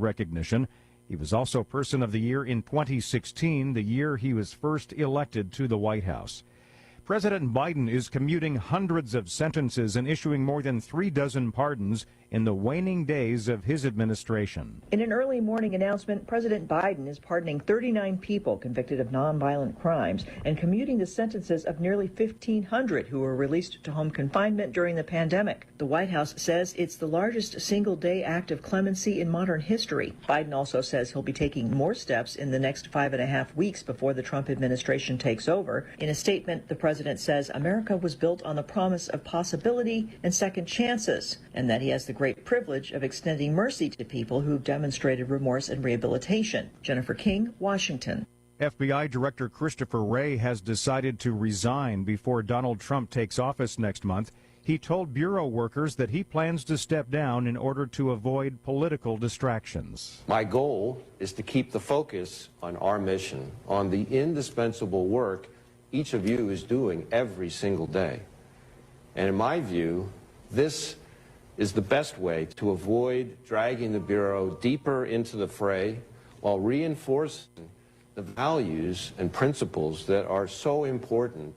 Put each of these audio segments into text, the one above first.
recognition. He was also Person of the Year in 2016, the year he was first elected to the White House. President Biden is commuting hundreds of sentences and issuing more than 36 pardons in the waning days of his administration. In an early morning announcement, President Biden is pardoning 39 people convicted of nonviolent crimes and commuting the sentences of nearly 1,500 who were released to home confinement during the pandemic. The White House says it's the largest single-day act of clemency in modern history. Biden also says he'll be taking more steps in the next 5.5 weeks before the Trump administration takes over. In a statement, the president says America was built on the promise of possibility and second chances, and that he has the great privilege of extending mercy to people who've demonstrated remorse and rehabilitation. Jennifer King, Washington. FBI Director Christopher Wray has decided to resign before Donald Trump takes office next month. He told Bureau workers that he plans to step down in order to avoid political distractions. My goal is to keep the focus on our mission, on the indispensable work each of you is doing every single day. And in my view, this is the best way to avoid dragging the Bureau deeper into the fray while reinforcing the values and principles that are so important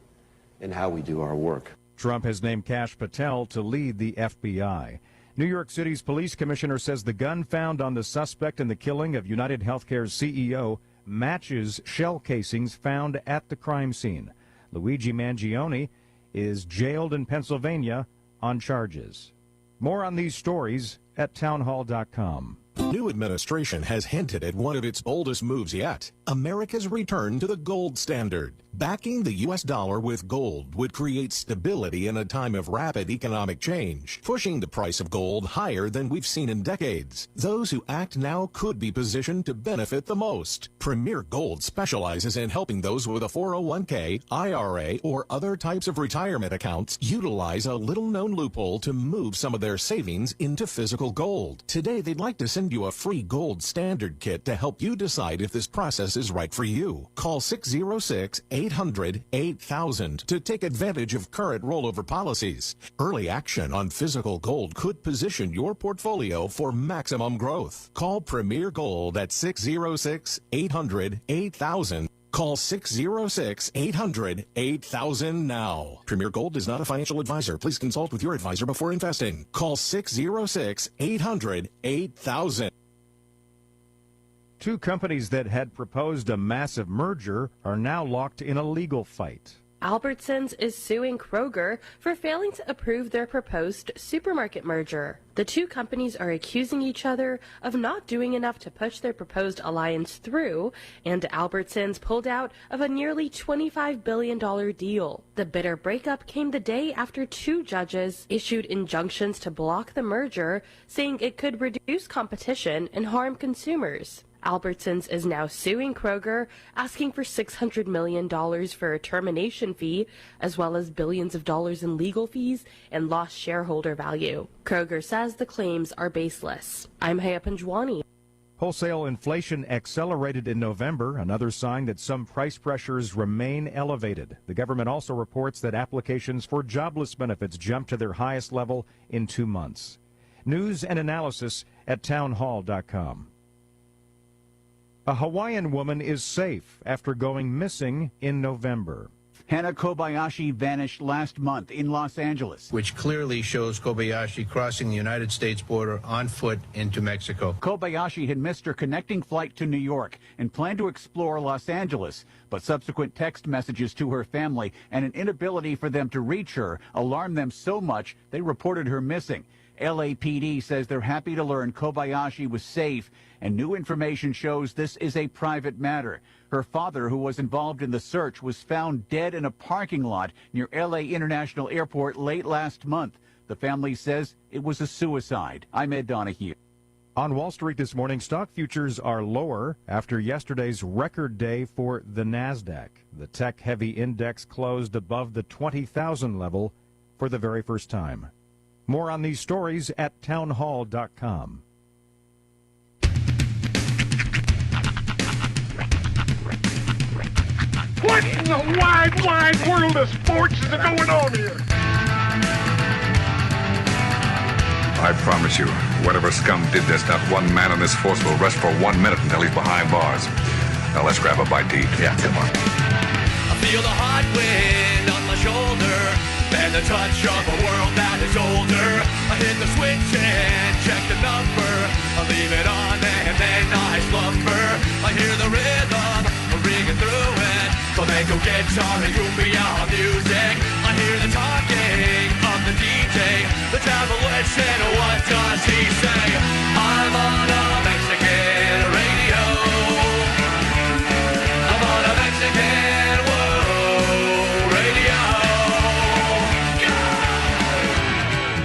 in how we do our work. Trump has named Kash Patel to lead the FBI. New York City's police commissioner says the gun found on the suspect in the killing of United Healthcare's CEO matches shell casings found at the crime scene. Luigi Mangione is jailed in Pennsylvania on charges. More on these stories at townhall.com. New administration has hinted at one of its boldest moves yet, America's return to the gold standard. Backing the U.S. dollar with gold would create stability in a time of rapid economic change, pushing the price of gold higher than we've seen in decades. Those who act now could be positioned to benefit the most. Premier Gold specializes in helping those with a 401k, IRA, or other types of retirement accounts utilize a little-known loophole to move some of their savings into physical gold. Today, they'd like to send you a free gold standard kit to help you decide if this process is right for you. Call 606-800-8000 to take advantage of current rollover policies. Early action on physical gold could position your portfolio for maximum growth. Call Premier Gold at 606-800-8000. Call 606-800-8000 now. Premier Gold is not a financial advisor. Please consult with your advisor before investing. Call 606-800-8000. Two companies that had proposed a massive merger are now locked in a legal fight. Albertsons is suing Kroger for failing to approve their proposed supermarket merger. The two companies are accusing each other of not doing enough to push their proposed alliance through, and Albertsons pulled out of a nearly $25 billion deal. The bitter breakup came the day after two judges issued injunctions to block the merger, saying it could reduce competition and harm consumers. Albertsons is now suing Kroger, asking for $600 million for a termination fee, as well as billions of dollars in legal fees and lost shareholder value. Kroger says the claims are baseless. I'm Haya Panjwani. Wholesale inflation accelerated in November, another sign that some price pressures remain elevated. The government also reports that applications for jobless benefits jumped to their highest level in 2 months. News and analysis at townhall.com. A Hawaiian woman is safe after going missing in November. Hannah Kobayashi vanished last month in Los Angeles, which clearly shows Kobayashi crossing the United States border on foot into Mexico. Kobayashi had missed her connecting flight to New York and planned to explore Los Angeles, but subsequent text messages to her family and an inability for them to reach her alarmed them so much they reported her missing. LAPD says they're happy to learn Kobayashi was safe, and new information shows this is a private matter. Her father, who was involved in the search, was found dead in a parking lot near LA International Airport late last month. The family says it was a suicide. I'm Ed Donahue. On Wall Street this morning, stock futures are lower after yesterday's record day for the NASDAQ. The tech-heavy index closed above the 20,000 level for the very first time. More on these stories at townhall.com. What in the wide, wide world of sports is going on here? I promise you, Whatever scum did this, not one man in this force will rest for 1 minute until he's behind bars. Now let's grab a bite to eat. Yeah, come on. I feel the hot wind on my shoulder and the touch of a world that is older. I hit the switch and check the number. I leave it on and then I slumber. I hear the rhythm ringing through it. Flamenco guitar and cumbia music. I hear the talking of the DJ. The travel listen, what does he say? I'm on a Mexican radio. I'm on a Mexican world radio.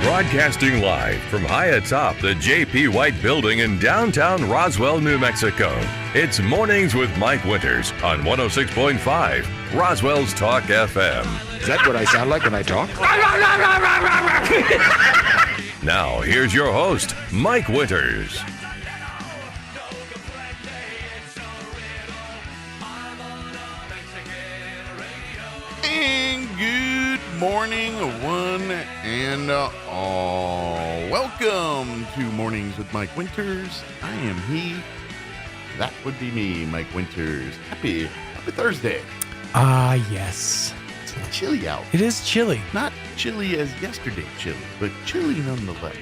Broadcasting live from high atop the J.P. White Building in downtown Roswell, New Mexico. It's Mornings with Mike Winters on 106.5 Roswell's Talk FM. Is that what I sound like when I talk? Now, here's your host, Mike Winters. And good morning, one and all. Welcome to Mornings with Mike Winters. I am he. That would be me, Mike Winters. Happy Thursday. Yes. It's chilly out. It is chilly. Not chilly as yesterday chilly, but chilly nonetheless.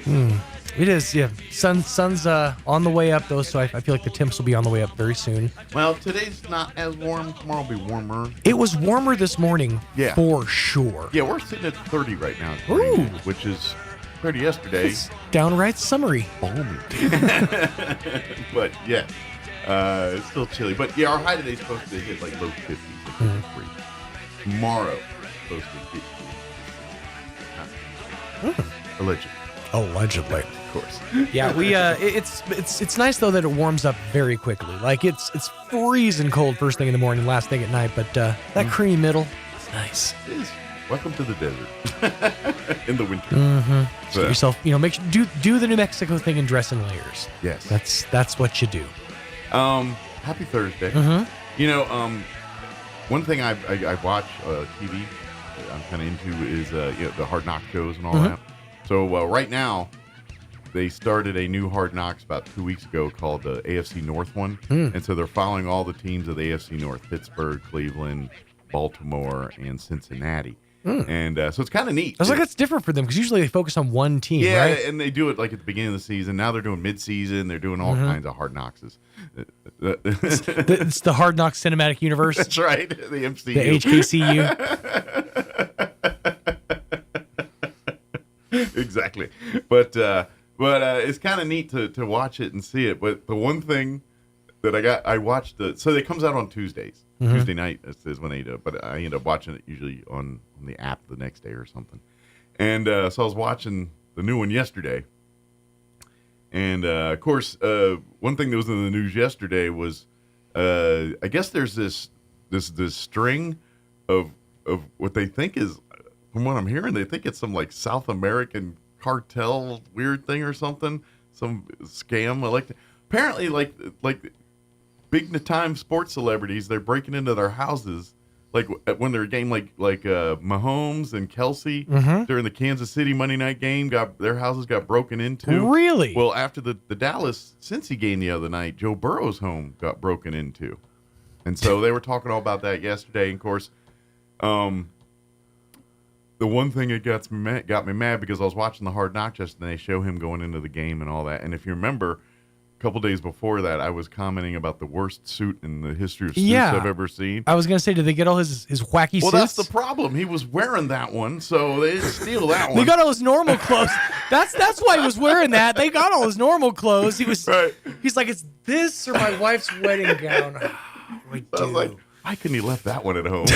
It is, yeah. Sun's on the way up, though, so I feel like the temps will be on the way up very soon. Well, today's not as warm. Tomorrow will be warmer. It was warmer this morning, yeah, for sure. Yeah, we're sitting at 30 right now, Ooh. Which is compared to yesterday. It's downright summery. Balmy. But, yeah. It's still chilly. But, yeah, our high today is supposed to hit like low 50s, like 53. Tomorrow, supposed to hit Allegedly. Of course. Yeah, we it's nice though that it warms up very quickly. Like it's freezing cold first thing in the morning, last thing at night, but that creamy middle is nice. It is. Welcome to the desert. In the winter. Mm-hmm. So get yourself, make sure, do the New Mexico thing and dress in layers. Yes. That's what you do. Happy Thursday. Mm-hmm. One thing I watch TV I'm kind of into is the Hard Knock shows and all Mm-hmm. that. So right now, they started a new Hard Knocks about 2 weeks ago called the AFC North one. And so they're following all the teams of the AFC North: Pittsburgh, Cleveland, Baltimore, and Cincinnati. And so it's kind of neat. I was like, that's different for them because usually they focus on one team, yeah, right? And they do it like at the beginning of the season. Now they're doing mid-season. They're doing all kinds of Hard Knockses. It's the Hard Knocks cinematic universe. That's right. The MCU. The HKCU. Exactly. But it's kind of neat to watch it and see it. But the one thing that I watched so it comes out on Tuesdays. Mm-hmm. Tuesday night is when they do it, but I end up watching it usually on the app the next day or something. And so I was watching the new one yesterday. And of course, one thing that was in the news yesterday was I guess there's this string of what they think is, from what I'm hearing, they think it's some like South American cartel weird thing or something, some scam. Apparently, like big time sports celebrities, they're breaking into their houses, like when they're a game like Mahomes and Kelsey during the Kansas City Monday night game, their houses got broken into. Really? Well, after the Dallas Cincy game the other night, Joe Burrow's home got broken into, and so they were talking all about that yesterday. And of course, the one thing that got me mad because I was watching the Hard Knocks yesterday, and they show him going into the game and all that. And if you remember, a couple days before that, I was commenting about the worst suit in the history of suits I've ever seen. I was going to say, did they get all his wacky suits? Well, that's the problem. He was wearing that one, so they didn't steal that one. They got all his normal clothes. That's why he was wearing that. They got all his normal clothes. He's like, it's this or my wife's wedding gown. I was like, why couldn't he left that one at home?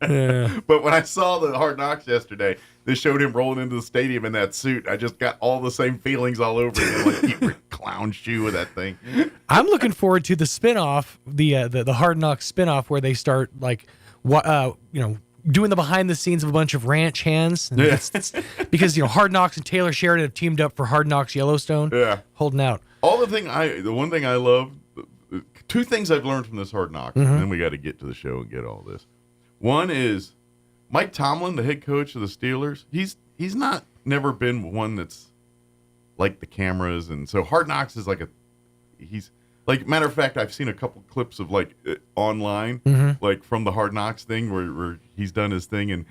Yeah. But when I saw the Hard Knocks yesterday, they showed him rolling into the stadium in that suit. I just got all the same feelings all over again, like he clown shoe with that thing. I'm looking forward to the spinoff, the Hard Knocks spinoff, where they start doing the behind the scenes of a bunch of ranch hands. And because Hard Knocks and Taylor Sheridan have teamed up for Hard Knocks Yellowstone. Yeah, holding out. The one thing I love, two things I've learned from this Hard Knocks, and then we got to get to the show and get all this. One is Mike Tomlin, the head coach of the Steelers. He's he's not never been one that's like the cameras, and so Hard Knocks is like he's like, matter of fact, I've seen a couple clips of like online, like from the Hard Knocks thing where he's done his thing and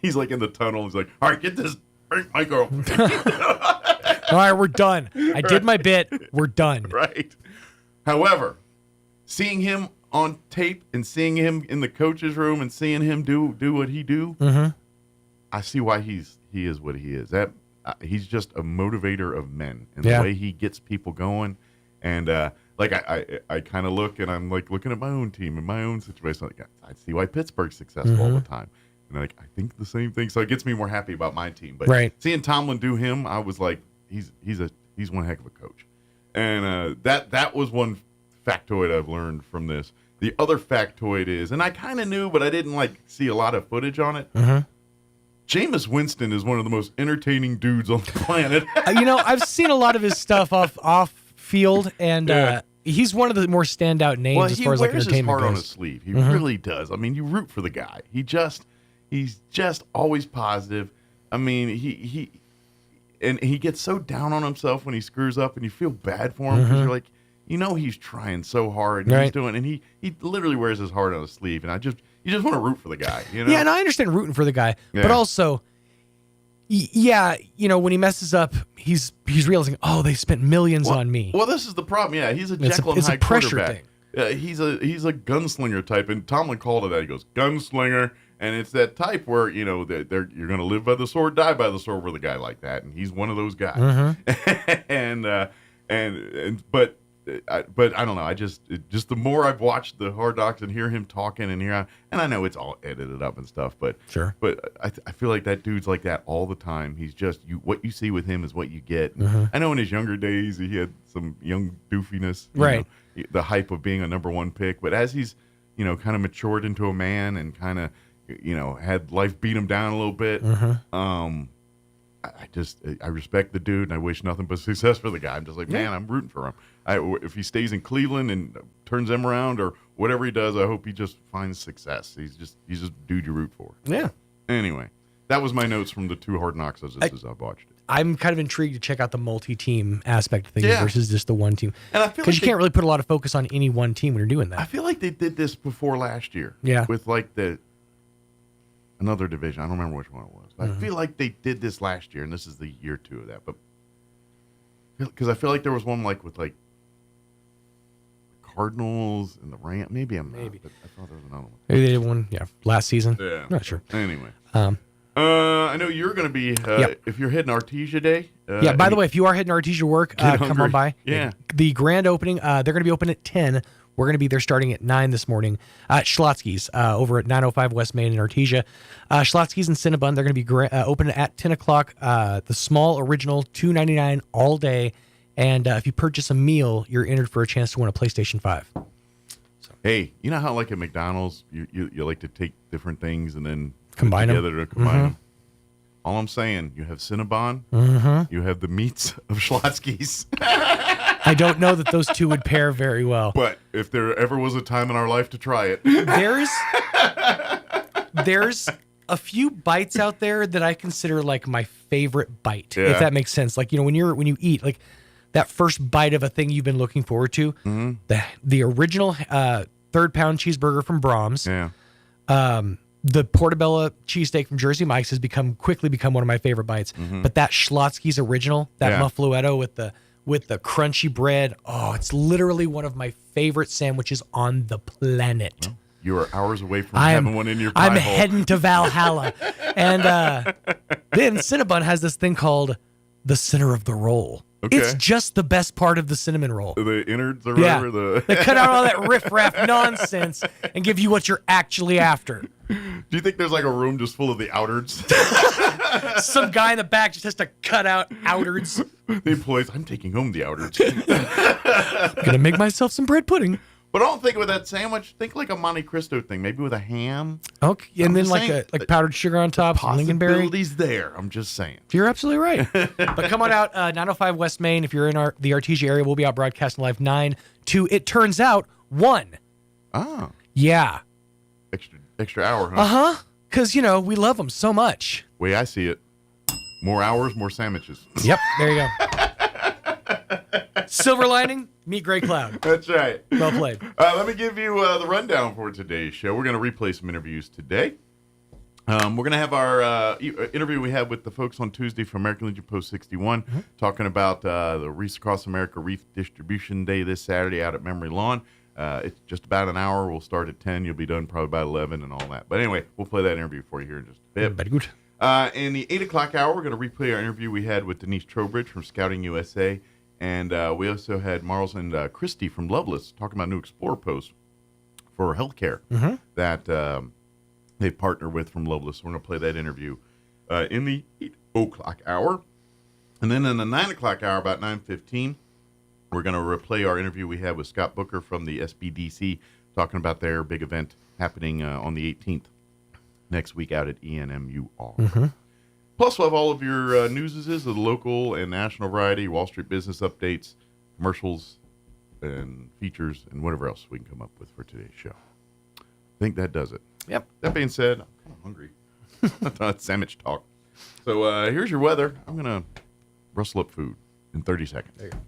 he's like in the tunnel. He's like, all right, get this, bring my girl. All right, we're done. I did my bit. We're done. Right. However, seeing him on tape and seeing him in the coach's room and seeing him do what he do, I see why he is what he is. That he's just a motivator of men, and the way he gets people going. And like I kind of look, and I'm like looking at my own team and my own situation. Like, I see why Pittsburgh's successful all the time, and like I think the same thing. So it gets me more happy about my team. But seeing Tomlin do him, I was like, he's one heck of a coach. And that was one factoid I've learned from this. The other factoid is, and I kind of knew, but I didn't like see a lot of footage on it. Jameis Winston is one of the most entertaining dudes on the planet. I've seen a lot of his stuff off field, and he's one of the more standout names as far as like entertainment goes. He wears his heart on goes. his sleeve. He really does. I mean, you root for the guy. He's just always positive. I mean, he gets so down on himself when he screws up, and you feel bad for him because you're like, he's trying so hard, and he's doing, and he literally wears his heart on his sleeve, and you just want to root for the guy, Yeah, and I understand rooting for the guy, but also, when he messes up, he's realizing, oh, they spent millions on me. Well, this is the problem. Yeah, he's a Jekyll and Hyde quarterback. He's a gunslinger type, and Tomlin called it that. He goes, gunslinger, and it's that type where you're going to live by the sword, die by the sword with a guy like that, and he's one of those guys. But I don't know. I just the more I've watched the Hard Knocks and hear him talking and and I know it's all edited up and stuff, but sure. But I feel like that dude's like that all the time. He's just what you see with him is what you get. I know in his younger days he had some young doofiness, right? The hype of being a number one pick, but as he's kind of matured into a man and kind of had life beat him down a little bit. I respect the dude, and I wish nothing but success for the guy. I'm just like, man, I'm rooting for him. If he stays in Cleveland and turns them around or whatever he does, I hope he just finds success. He's just a dude you root for. Yeah. Anyway, that was my notes from the 2 Hard Knocks as I've watched it. I'm kind of intrigued to check out the multi-team aspect of things versus just the one team. And I feel because you can't really put a lot of focus on any one team when you're doing that. I feel like they did this before last year. Yeah. With like another division. I don't remember which one it was. But I feel like they did this last year, and this is the year 2 of that. But because I feel like there was one like with like Cardinals and the Rams. Maybe I'm not, but I thought there was another one. Maybe they did one, last season. Yeah. Not sure. Anyway. I know you're going to be, if you're heading Artesia Day. By the way, if you are heading Artesia work, come on by. Yeah. The grand opening, they're going to be open at 10. We're going to be there starting at 9 this morning. Schlotzky's over at 905 West Main in Artesia. Schlotzky's and Cinnabon, they're going to be open at 10 o'clock. The small original, $2.99 all day. And if you purchase a meal, you're entered for a chance to win a PlayStation 5. So. Hey, you know how like at McDonald's, you like to take different things and then combine them together to combine them? All I'm saying, you have Cinnabon, you have the meats of Schlotzky's. I don't know that those two would pair very well. But if there ever was a time in our life to try it. There's a few bites out there that I consider like my favorite bite, if that makes sense. Like, when you eat, like that first bite of a thing you've been looking forward to, the original 3rd pound cheeseburger from Brahms, the Portobello cheesesteak from Jersey Mike's has quickly become one of my favorite bites. But that Schlotzky's original, that muffaletta with the crunchy bread, it's literally one of my favorite sandwiches on the planet. Well, you are hours away from having one in your pie I'm hole. heading to Valhalla. And then Cinnabon has this thing called the center of the roll. Okay. It's just the best part of the cinnamon roll. The innards or whatever. They cut out all that riffraff nonsense and give you what you're actually after. Do you think there's like a room just full of the outwards? Some guy in the back just has to cut out outwards. The employees, I'm taking home the outwards. I'm going to make myself some bread pudding. But don't think with that sandwich. Think like a Monte Cristo thing, maybe with a ham. Okay, and then like powdered sugar on top, some lingonberry. Possibilities there. I'm just saying. You're absolutely right. But come on out, 905 West Main. If you're in the Artesia area, we'll be out broadcasting live 9 to, it turns out, 1. Oh. Yeah. Extra hour, huh? Because we love them so much. Way I see it. More hours, more sandwiches. Yep, there you go. Silver lining, meet Gray Cloud. That's right. Well played. Let me give you the rundown for today's show. We're going to replay some interviews today. We're going to have our interview we had with the folks on Tuesday from American Legion Post 61, talking about the Wreaths Across America Wreath Distribution Day this Saturday out at Memory Lawn. It's just about an hour. We'll start at 10. You'll be done probably by 11 and all that. But anyway, we'll play that interview for you here in just a bit. Very good. In the 8 o'clock hour, we're going to replay our interview we had with Denise Trowbridge from Scouting USA. And we also had Marls and Christy from Loveless talking about new Explorer posts for healthcare that they partner with from Loveless. So we're going to play that interview in the 8 o'clock hour. And then in the 9 o'clock hour, about 9:15, we're going to replay our interview we had with Scott Booker from the SBDC talking about their big event happening on the 18th next week out at ENMUR. Plus, we'll have all of your newses of the local and national variety, Wall Street business updates, commercials, and features, and whatever else we can come up with for today's show. I think that does it. Yep. That being said, I'm kind of hungry. I thought it's sandwich talk. So here's your weather. I'm going to rustle up food in 30 seconds. There you go.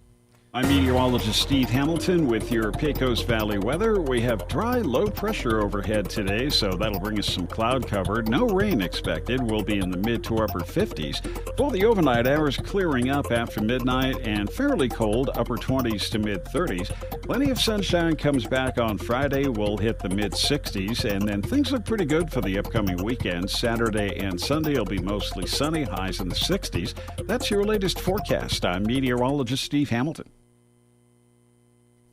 I'm meteorologist Steve Hamilton with your Pecos Valley weather. We have dry, low pressure overhead today, so that'll bring us some cloud cover. No rain expected. We'll be in the mid to upper 50s. For the overnight hours, clearing up after midnight and fairly cold, upper 20s to mid 30s. Plenty of sunshine comes back on Friday. We'll hit the mid 60s, and then things look pretty good for the upcoming weekend. Saturday and Sunday will be mostly sunny, highs in the 60s. That's your latest forecast. I'm meteorologist Steve Hamilton.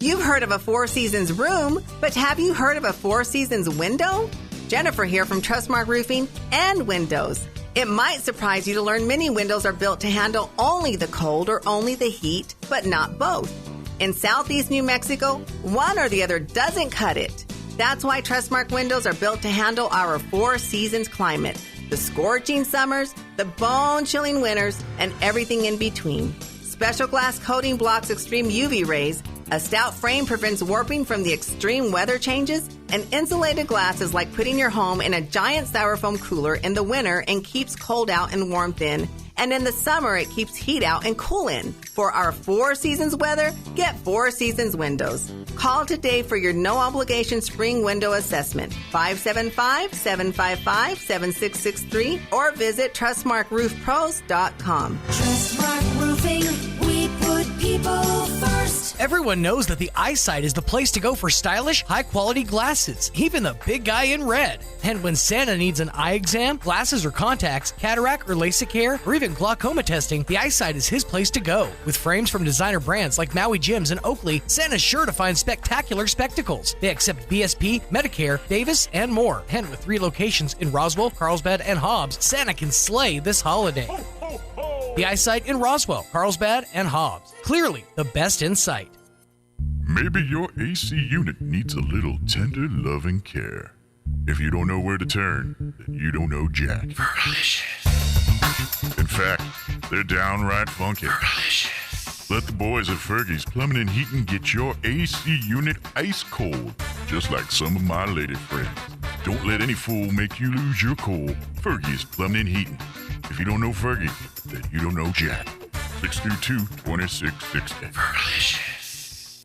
You've heard of a Four Seasons room, but have you heard of a Four Seasons window? Jennifer here from Trustmark Roofing and Windows. It might surprise you to learn many windows are built to handle only the cold or only the heat, but not both. In Southeast New Mexico, one or the other doesn't cut it. That's why Trustmark windows are built to handle our Four Seasons climate, the scorching summers, the bone-chilling winters, and everything in between. Special glass coating blocks extreme UV rays. A stout frame prevents warping from the extreme weather changes, and insulated glass is like putting your home in a giant styrofoam cooler in the winter and keeps cold out and warmth in. And in the summer, it keeps heat out and cool in. For our Four Seasons weather, get Four Seasons windows. Call today for your no-obligation spring window assessment, 575-755-7663, or visit TrustmarkRoofPros.com. Trustmark Roofing, we put people first. Everyone knows that the Eyesight is the place to go for stylish, high-quality glasses, even the big guy in red. And when Santa needs an eye exam, glasses or contacts, cataract or LASIK care, or even glaucoma testing, the Eyesight is his place to go. With frames from designer brands like Maui Jims and Oakley, Santa's sure to find spectacular spectacles. They accept BSP, Medicare, Davis, and more. And with 3 locations in Roswell, Carlsbad, and Hobbs, Santa can slay this holiday. Ho, ho, ho. The Eyesight in Roswell, Carlsbad, and Hobbs. Clearly the best in sight. Maybe your AC unit needs a little tender loving care. If you don't know where to turn, then you don't know Jack. Fergalicious. In fact, they're downright funky. Fergalicious. Let the boys at Fergie's Plumbing and Heating get your AC unit ice cold, just like some of my lady friends. Don't let any fool make you lose your cool. Fergie's Plumbing and Heating. If you don't know Fergie, then you don't know Jack. 632-2660. Fergalicious.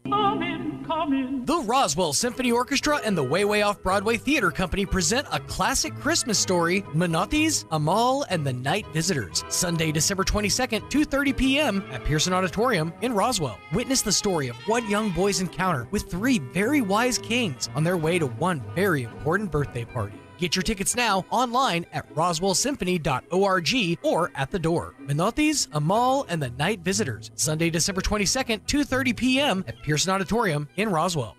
Come in. The Roswell Symphony Orchestra and the Way Off-Broadway Theater Company present a classic Christmas story, Menottes, Amal, and the Night Visitors. Sunday, December 22nd, 2:30 p.m. at Pearson Auditorium in Roswell. Witness the story of one young boy's encounter with 3 very wise kings on their way to one very important birthday party. Get your tickets now online at roswellsymphony.org or at the door. Menottes, Amal, and the Night Visitors. Sunday, December 22nd, 2:30 p.m. at Pearson Auditorium in Roswell.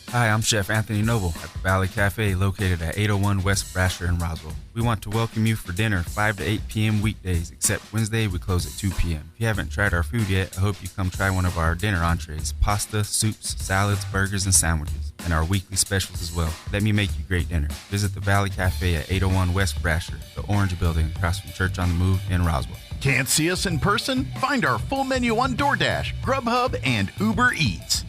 Hi, I'm Chef Anthony Noble at the Valley Cafe located at 801 West Brasher in Roswell. We want to welcome you for dinner 5 to 8 p.m. weekdays, except Wednesday we close at 2 p.m. If you haven't tried our food yet, I hope you come try one of our dinner entrees, pasta, soups, salads, burgers, and sandwiches, and our weekly specials as well. Let me make you great dinner. Visit the Valley Cafe at 801 West Brasher, the Orange Building across from Church on the Move in Roswell. Can't see us in person? Find our full menu on DoorDash, Grubhub, and Uber Eats.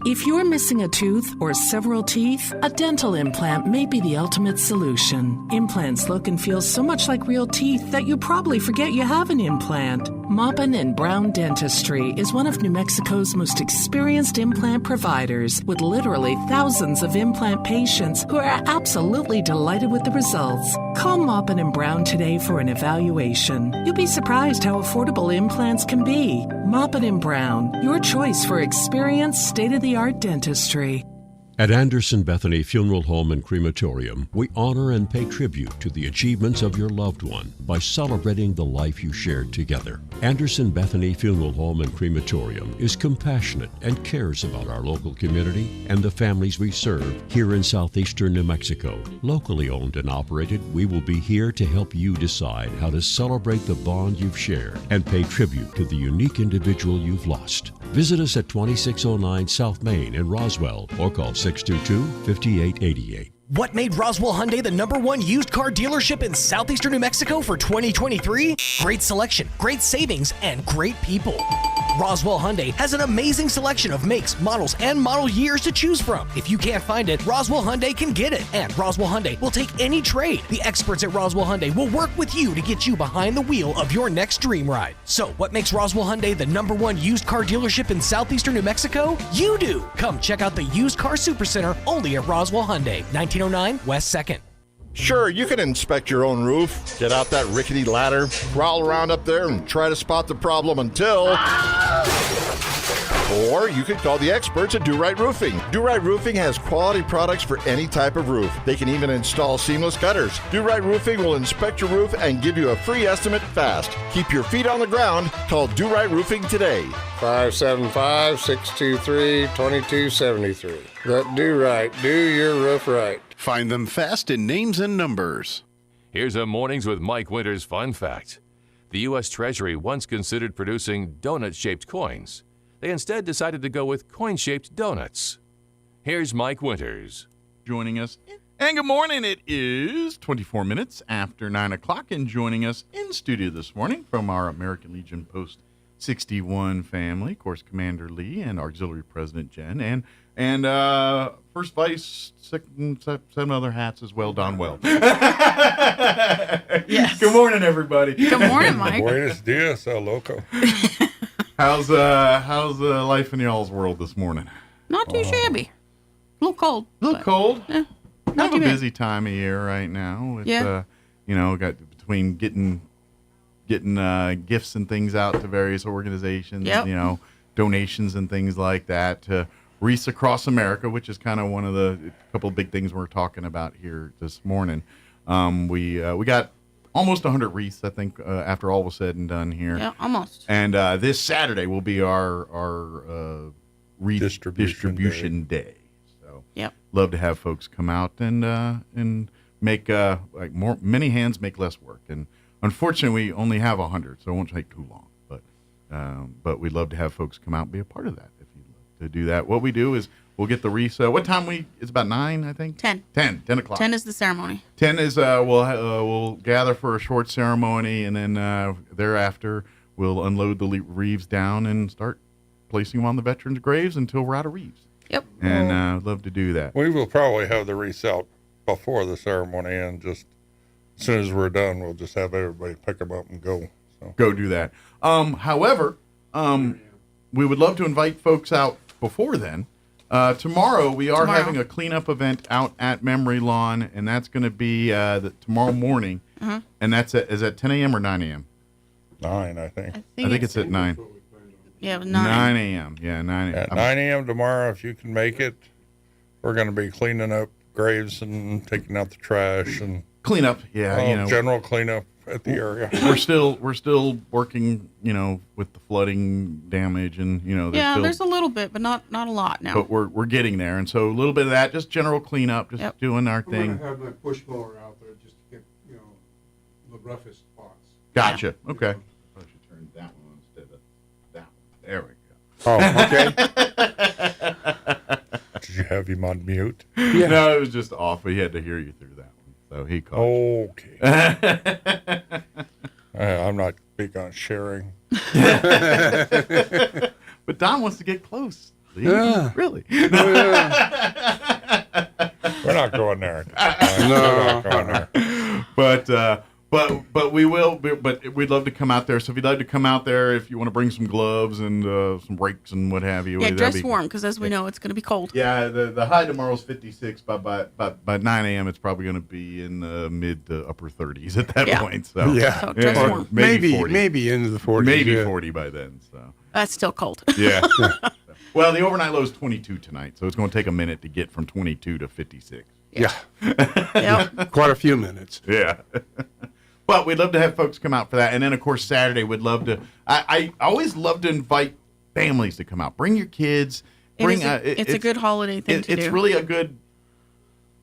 If you're missing a tooth or several teeth, a dental implant may be the ultimate solution. Implants look and feel so much like real teeth that you probably forget you have an implant. Maupin and Brown Dentistry is one of New Mexico's most experienced implant providers, with literally thousands of implant patients who are absolutely delighted with the results. Call Maupin and Brown today for an evaluation. You'll be surprised how affordable implants can be. Maupin and Brown, your choice for experienced, state-of-the-art dentistry. At Anderson Bethany Funeral Home and Crematorium, we honor and pay tribute to the achievements of your loved one by celebrating the life you shared together. Anderson Bethany Funeral Home and Crematorium is compassionate and cares about our local community and the families we serve here in southeastern New Mexico. Locally owned and operated, we will be here to help you decide how to celebrate the bond you've shared and pay tribute to the unique individual you've lost. Visit us at 2609 South Main in Roswell or call 622-5888. What made Roswell Hyundai the #1 used car dealership in southeastern New Mexico for 2023? Great selection, great savings, and great people. Roswell Hyundai has an amazing selection of makes, models, and model years to choose from. If you can't find it, Roswell Hyundai can get it. And Roswell Hyundai will take any trade. The experts at Roswell Hyundai will work with you to get you behind the wheel of your next dream ride. So, what makes Roswell Hyundai the #1 used car dealership in southeastern New Mexico? You do! Come check out the Used Car Supercenter only at Roswell Hyundai, 1909 West 2nd. Sure, you can inspect your own roof, get out that rickety ladder, crawl around up there and try to spot the problem until... Or you could call the experts at Do Right Roofing. Do Right Roofing has quality products for any type of roof. They can even install seamless gutters. Do Right Roofing will inspect your roof and give you a free estimate fast. Keep your feet on the ground. Call Do Right Roofing today. 575-623-2273. Let Do Right do your roof right. Find them fast in names and numbers. Here's a Mornings with Mike Winters fun fact. The U.S. Treasury once considered producing donut-shaped coins. They instead decided to go with coin-shaped donuts. Here's Mike Winters. Joining us. And good morning. It is 24 minutes after 9 o'clock. And joining us in studio this morning from our American Legion Post 61 family, of course, Commander Lee and Auxiliary President Jen, and First Vice, seven other hats as well, Don Well. Yes. Good morning, everybody. Good morning, Mike. Buenos dias, loco. How's life in y'all's world this morning? Not too shabby. A little cold. A little cold. Yeah. Kind of a busy time of year right now. With, got between getting gifts and things out to various organizations, donations and things like that to Wreaths Across America, which is kind of one of the couple of big things we're talking about here this morning. We got almost 100 wreaths, I think, after all was said and done here. Yeah, almost. And this Saturday will be our wreath distribution day. So, love to have folks come out and make many hands make less work. And unfortunately, we only have 100, so it won't take too long. But we'd love to have folks come out and be a part of that. If you'd love to do that, what we do is we'll get the wreaths. What time it's about 9, I think. 10 o'clock. 10 is the ceremony. 10 is we'll gather for a short ceremony, and then thereafter we'll unload the wreaths down and start placing them on the veterans' graves until we're out of wreaths. Yep. And I'd love to do that. We will probably have the wreaths out before the ceremony, and just as soon as we're done, we'll just have everybody pick them up and go. So. Go do that. However, we would love to invite folks out before then. Tomorrow we are having a cleanup event out at Memory Lawn, and that's going to be tomorrow morning. Uh-huh. And that's is at 10 a.m. or 9 a.m.? 9, I think. I think it's at 9. Yeah, 9. 9 a.m. Yeah, 9 a.m. At 9 a.m. tomorrow, if you can make it, we're going to be cleaning up graves and taking out the trash and cleanup. Yeah, general cleanup at the area. We're still working, with the flooding damage, and there's a little bit, but not a lot now. But we're getting there, and so a little bit of that, just general cleanup, just doing our thing. I'm gonna have my push mower out there just to get the roughest spots. Gotcha. Okay. I should turn that one instead of that one. There we go. Oh, okay. Did you have him on mute? Yeah. No, it was just off. We had to hear you through that one. So he called. Okay. I'm not big on sharing. But Don wants to get close. Yeah. Really? We're not going there. No. We're not going there. But we will. But we'd love to come out there. So if you'd like to come out there, if you want to bring some gloves and some rakes and what have you. Yeah, dress warm because as we know, it's going to be cold. Yeah, the high tomorrow is 56. By 9 a.m., it's probably going to be in the mid to upper 30s at that point. So yeah, so dress warm. Maybe 40. Maybe into the 40s. Maybe 40 by then. So that's still cold. Yeah. Well, the overnight low is 22 tonight, so it's going to take a minute to get from 22 to 56. Yeah. Yep. Quite a few minutes. Yeah. But we'd love to have folks come out for that. And then, of course, Saturday, we'd love to. I always love to invite families to come out. Bring your kids. It's a good holiday thing to do. It's really a good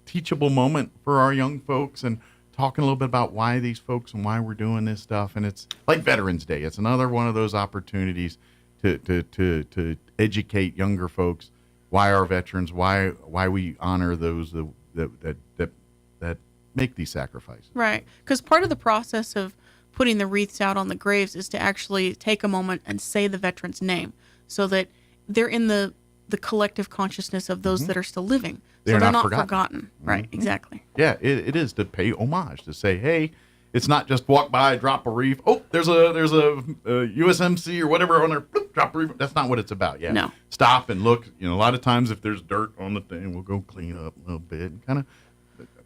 teachable moment for our young folks and talking a little bit about why these folks and why we're doing this stuff. And it's like Veterans Day. It's another one of those opportunities to educate younger folks why our veterans, why we honor those that make these sacrifices. Right, because part of the process of putting the wreaths out on the graves is to actually take a moment and say the veteran's name so that they're in the collective consciousness of those that are still living. So they're not forgotten. Right, exactly. Yeah, it is to pay homage, to say, hey, it's not just walk by, drop a wreath. Oh, there's a USMC or whatever on there. Bloop, drop a wreath. That's not what it's about. Yeah. No. Stop and look. A lot of times if there's dirt on the thing, we'll go clean up a little bit and kind of.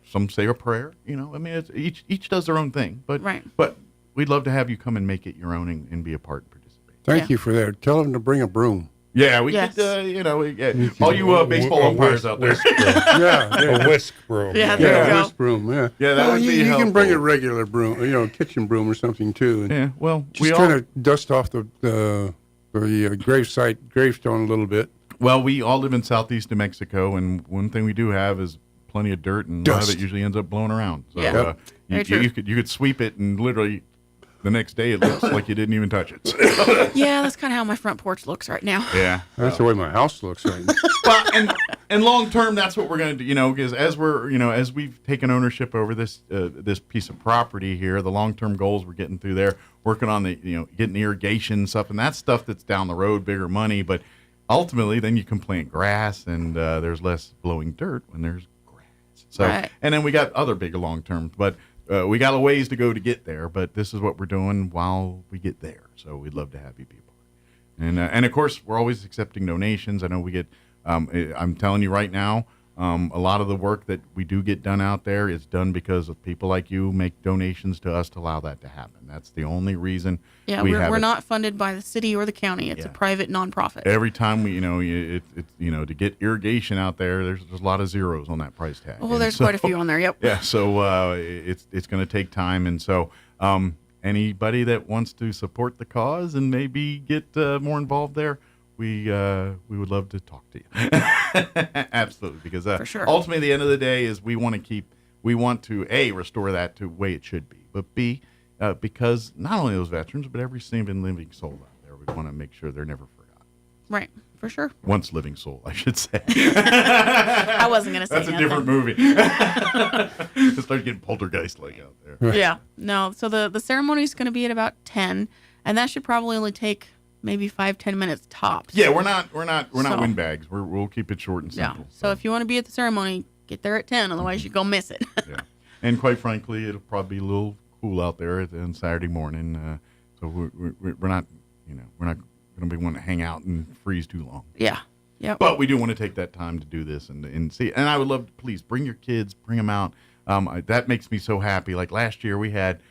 Some say a prayer. It's, each does their own thing. But we'd love to have you come and make it your own and be a part and participate. Thank you for that. Tell them to bring a broom. Yeah, we could. All you baseball umpires out there. A whisk broom. Yeah, there you go. Whisk broom. Yeah. Yeah, that would be You helpful. can bring a regular broom, kitchen broom or something too. And we just kind of dust off the gravestone a little bit. Well, we all live in southeast New Mexico, and one thing we do have is plenty of dirt, and a lot of it usually ends up blowing around. So you could sweep it, and literally the next day it looks like you didn't even touch it. Yeah, that's kind of how my front porch looks right now. Yeah, that's the way my house looks right now. Well, and long term, that's what we're going to do. Because as we've taken ownership over this piece of property here, the long term goals we're getting through there, working on the getting irrigation stuff, and that's stuff that's down the road, bigger money, but ultimately then you can plant grass, and there's less blowing dirt when there's. So, and then we got other big long term, but we got a ways to go to get there. But this is what we're doing while we get there. So we'd love to have you be a part. And of course, we're always accepting donations. I know we get. I'm telling you right now, a lot of the work that we do get done out there is done because of people like you make donations to us to allow that to happen. That's the only reason. Yeah, we're not funded by the city or the county. It's a private nonprofit. Every time we, to get irrigation out there, there's a lot of zeros on that price tag. Oh, there's quite a few on there. Yep. Yeah, so it's going to take time, and so anybody that wants to support the cause and maybe get more involved there, we would love to talk to you. Absolutely, because for sure. Ultimately, at the end of the day, is we want to A, restore that to the way it should be, but B, because not only those veterans, but every single living soul out there, we want to make sure they're never forgotten. Right, for sure. Once living soul, I should say. I wasn't going to say that's nothing. A different movie. It starts getting poltergeist-like out there. Right. Yeah, no. So the ceremony is going to be at about 10, and that should probably only take maybe 5-10 minutes tops. Yeah, we're not windbags. We'll keep it short and simple. Yeah. So if you want to be at the ceremony, get there at 10. Otherwise, you go miss it. Yeah. And quite frankly, it'll probably be a little cool out there on Saturday morning. So we're not going to be wanting to hang out and freeze too long. Yeah. Yeah. But we do want to take that time to do this and see. And I would love to, please bring your kids, bring them out. That makes me so happy. Like last year, we had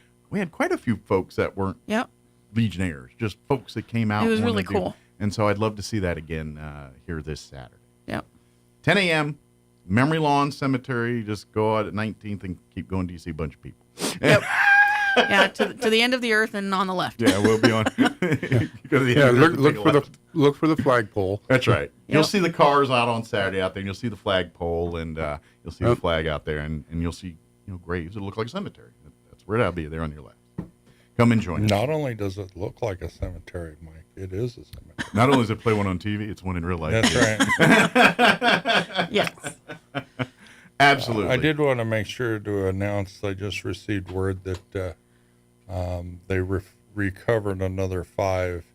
quite a few folks that weren't. Yep. Legionnaires, just folks that came out. It was really cool. And so I'd love to see that again here this Saturday. Yep. 10 a.m., Memory Lawn Cemetery. Just go out at 19th and keep going till you see a bunch of people. Yep. Yeah, to the end of the earth and on the left. Yeah, we'll be on. Look for the flagpole. That's right. Yep. You'll see the cars out on Saturday out there, and you'll see the flagpole, and you'll see the flag out there, and you'll see graves that look like a cemetery. That's where that'll be there on your left. Come and join us. Not only does it look like a cemetery, Mike, it is a cemetery. Not only does it play one on TV, it's one in real life. That's right. Yes. Absolutely. I did want to make sure to announce I just received word that they recovered another 5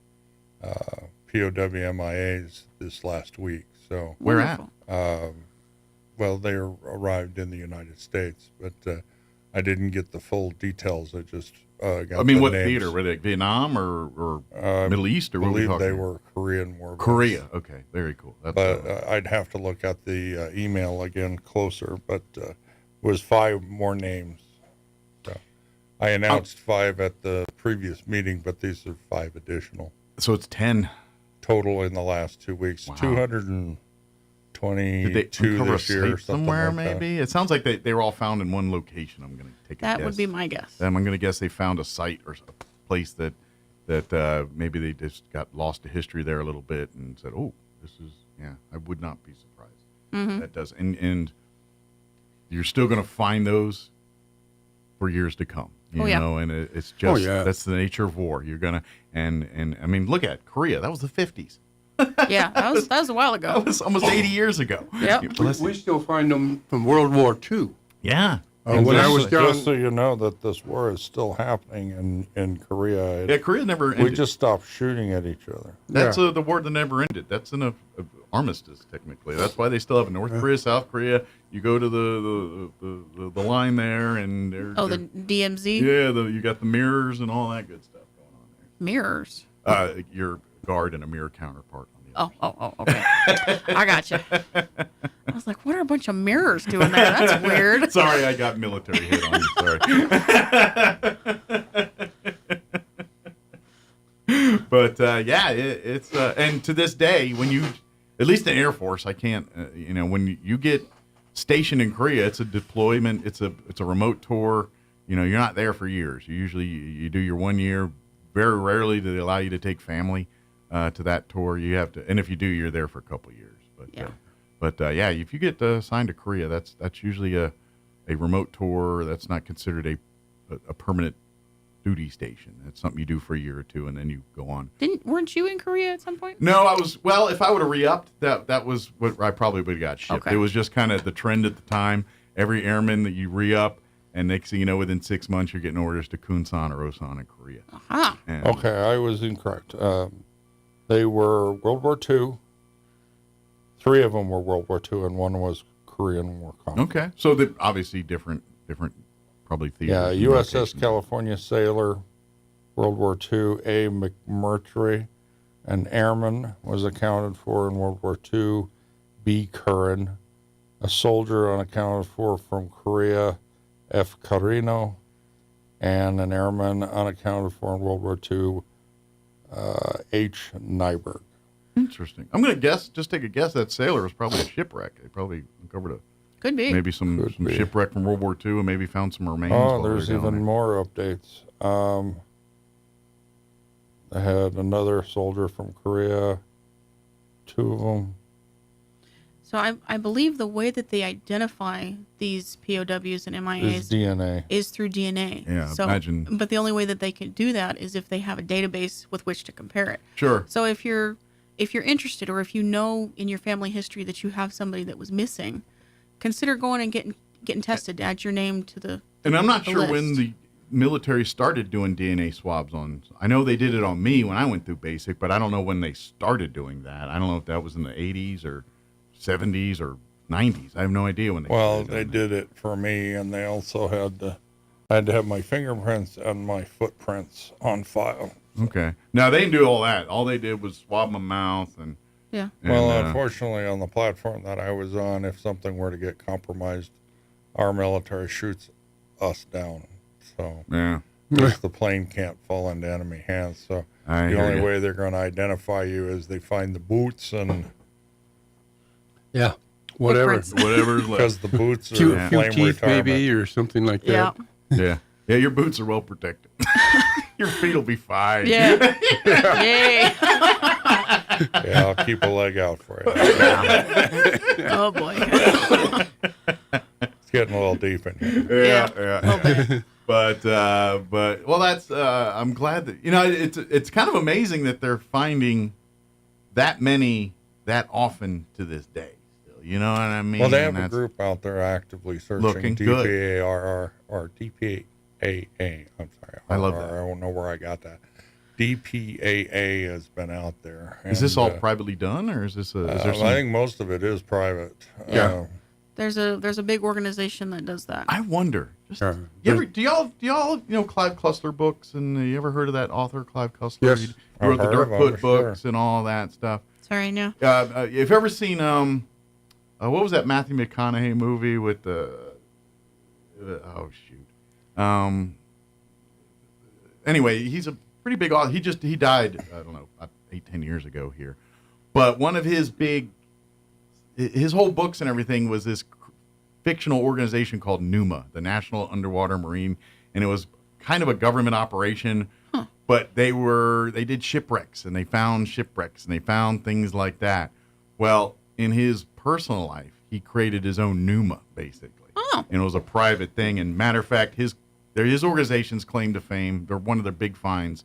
POW MIAs this last week. So where at? Well, they arrived in the United States, but I didn't get the full details. I just got. I mean, the what names. theater were they? Vietnam or Middle East, or I what were we believe talking they about? were Korean war. Korea. Okay, very cool. That's but I'd have to look at the email again closer. But it was 5 more names. So I announced 5 at the previous meeting, but these are 5 additional. So it's 10 total in the last 2 weeks. Wow. 222 Did they uncover this a year, safe or something somewhere? like that. Maybe it sounds like they were all found in one location. I'm going to take a guess. That would be my guess. I'm going to guess they found a site or a place that maybe they just got lost to history there a little bit and said, "Oh, this is I would not be surprised." Mm-hmm. That does, and you're still going to find those for years to come. You know, and it's just that's the nature of war. You're gonna and I mean, look at Korea. That was the 50s. Yeah, that was a while ago. That was almost 80 years ago. Yep. We still find them from World War II. Yeah. When I was young, just so you know that this war is still happening in Korea. Korea never ended. We just stopped shooting at each other. That's the war that never ended. That's an armistice, technically. That's why they still have North Korea, South Korea. You go to the line there, and they're the DMZ? Yeah, you got the mirrors and all that good stuff going on there. Mirrors? Your guard and a mirror counterpart. Oh, okay. I got you. I was like, what are a bunch of mirrors doing there? That's weird. Sorry, I got military hit on you. Sorry. But it's and to this day, when you, at least in Air Force, I can't, when you get stationed in Korea, it's a deployment. It's a remote tour. You're not there for years. You do your 1 year. Very rarely do they allow you to take family to that tour. You have to, and if you do, you're there for a couple of years. But if you get assigned to Korea, that's usually a remote tour. That's not considered a permanent duty station. That's something you do for a year or two, and then you go on. Weren't you in Korea at some point? No, I was. Well, if I would have re-upped, that was what I probably would have got shipped. Okay. It was just kind of the trend at the time. Every airman that you re-up, and next thing you know, within 6 months, you're getting orders to Kunsan or Osan in Korea. Uh-huh. Okay, I was incorrect. They were World War II. 3 of them were World War II, and 1 was Korean War conflict. Okay, so obviously different probably theaters. Yeah, USS California Sailor, World War II, A. McMurtry, an airman was accounted for in World War II, B. Curran, a soldier unaccounted for from Korea, F. Carino, and an airman unaccounted for in World War II, H. Nyberg. Interesting. I'm going to just take a guess that sailor was probably a shipwreck. They probably uncovered Could be. Maybe some shipwreck from World War II and maybe found some remains. Oh, there's even more updates. They had another soldier from Korea, 2 of them. So I believe the way that they identify these POWs and MIAs is DNA. Is through DNA. Yeah, so, imagine. But the only way that they can do that is if they have a database with which to compare it. Sure. So if you're interested, or if you know in your family history that you have somebody that was missing, consider going and getting tested to add your name to the And I'm not the sure list. when the military started doing DNA swabs on. I know they did it on me when I went through basic, but I don't know when they started doing that. I don't know if that was in the 80s or 70s or 90s. I have no idea when they They did it for me, and they also had to have my fingerprints and my footprints on file. Okay. Now they didn't do all that. All they did was swab my mouth and. Yeah. Well, unfortunately, on the platform that I was on, if something were to get compromised, our military shoots us down. So the plane can't fall into enemy hands. So the only way they're going to identify you is they find the boots and whatever's because left. the boots are few flame teeth retardant. maybe or something like that. Yeah. Your boots are well protected. Your feet will be fine. Yeah. Yay. Yeah, I'll keep a leg out for you. Oh boy. It's getting a little deep in here. Yeah. But that's I'm glad that it's kind of amazing that they're finding that many that often to this day. Still, you know what I mean? Well, they have a group out there actively searching Looking good. DPARR or DPAA. I'm sorry. I love that. I don't know where I got that. DPAA has been out there. Is this all privately done, or is this is there some... I think most of it is private. Yeah. There's a big organization that does that. I wonder. Do y'all Clive Cussler books, and you ever heard of that author Clive Cussler? Yes, He wrote the Dirt Foot books and all that stuff. Sorry, no. Have you ever seen what was that Matthew McConaughey movie with the anyway, he's a pretty big author. He died, I don't know, 8-10 years ago here. But one of his whole books and everything was this fictional organization called NUMA, the National Underwater Marine, and it was kind of a government operation, but they did shipwrecks, and they found shipwrecks, and they found things like that. Well, in his personal life, he created his own NUMA, basically. Oh. And it was a private thing. And matter of fact, his organization's claim to fame, one of their big finds,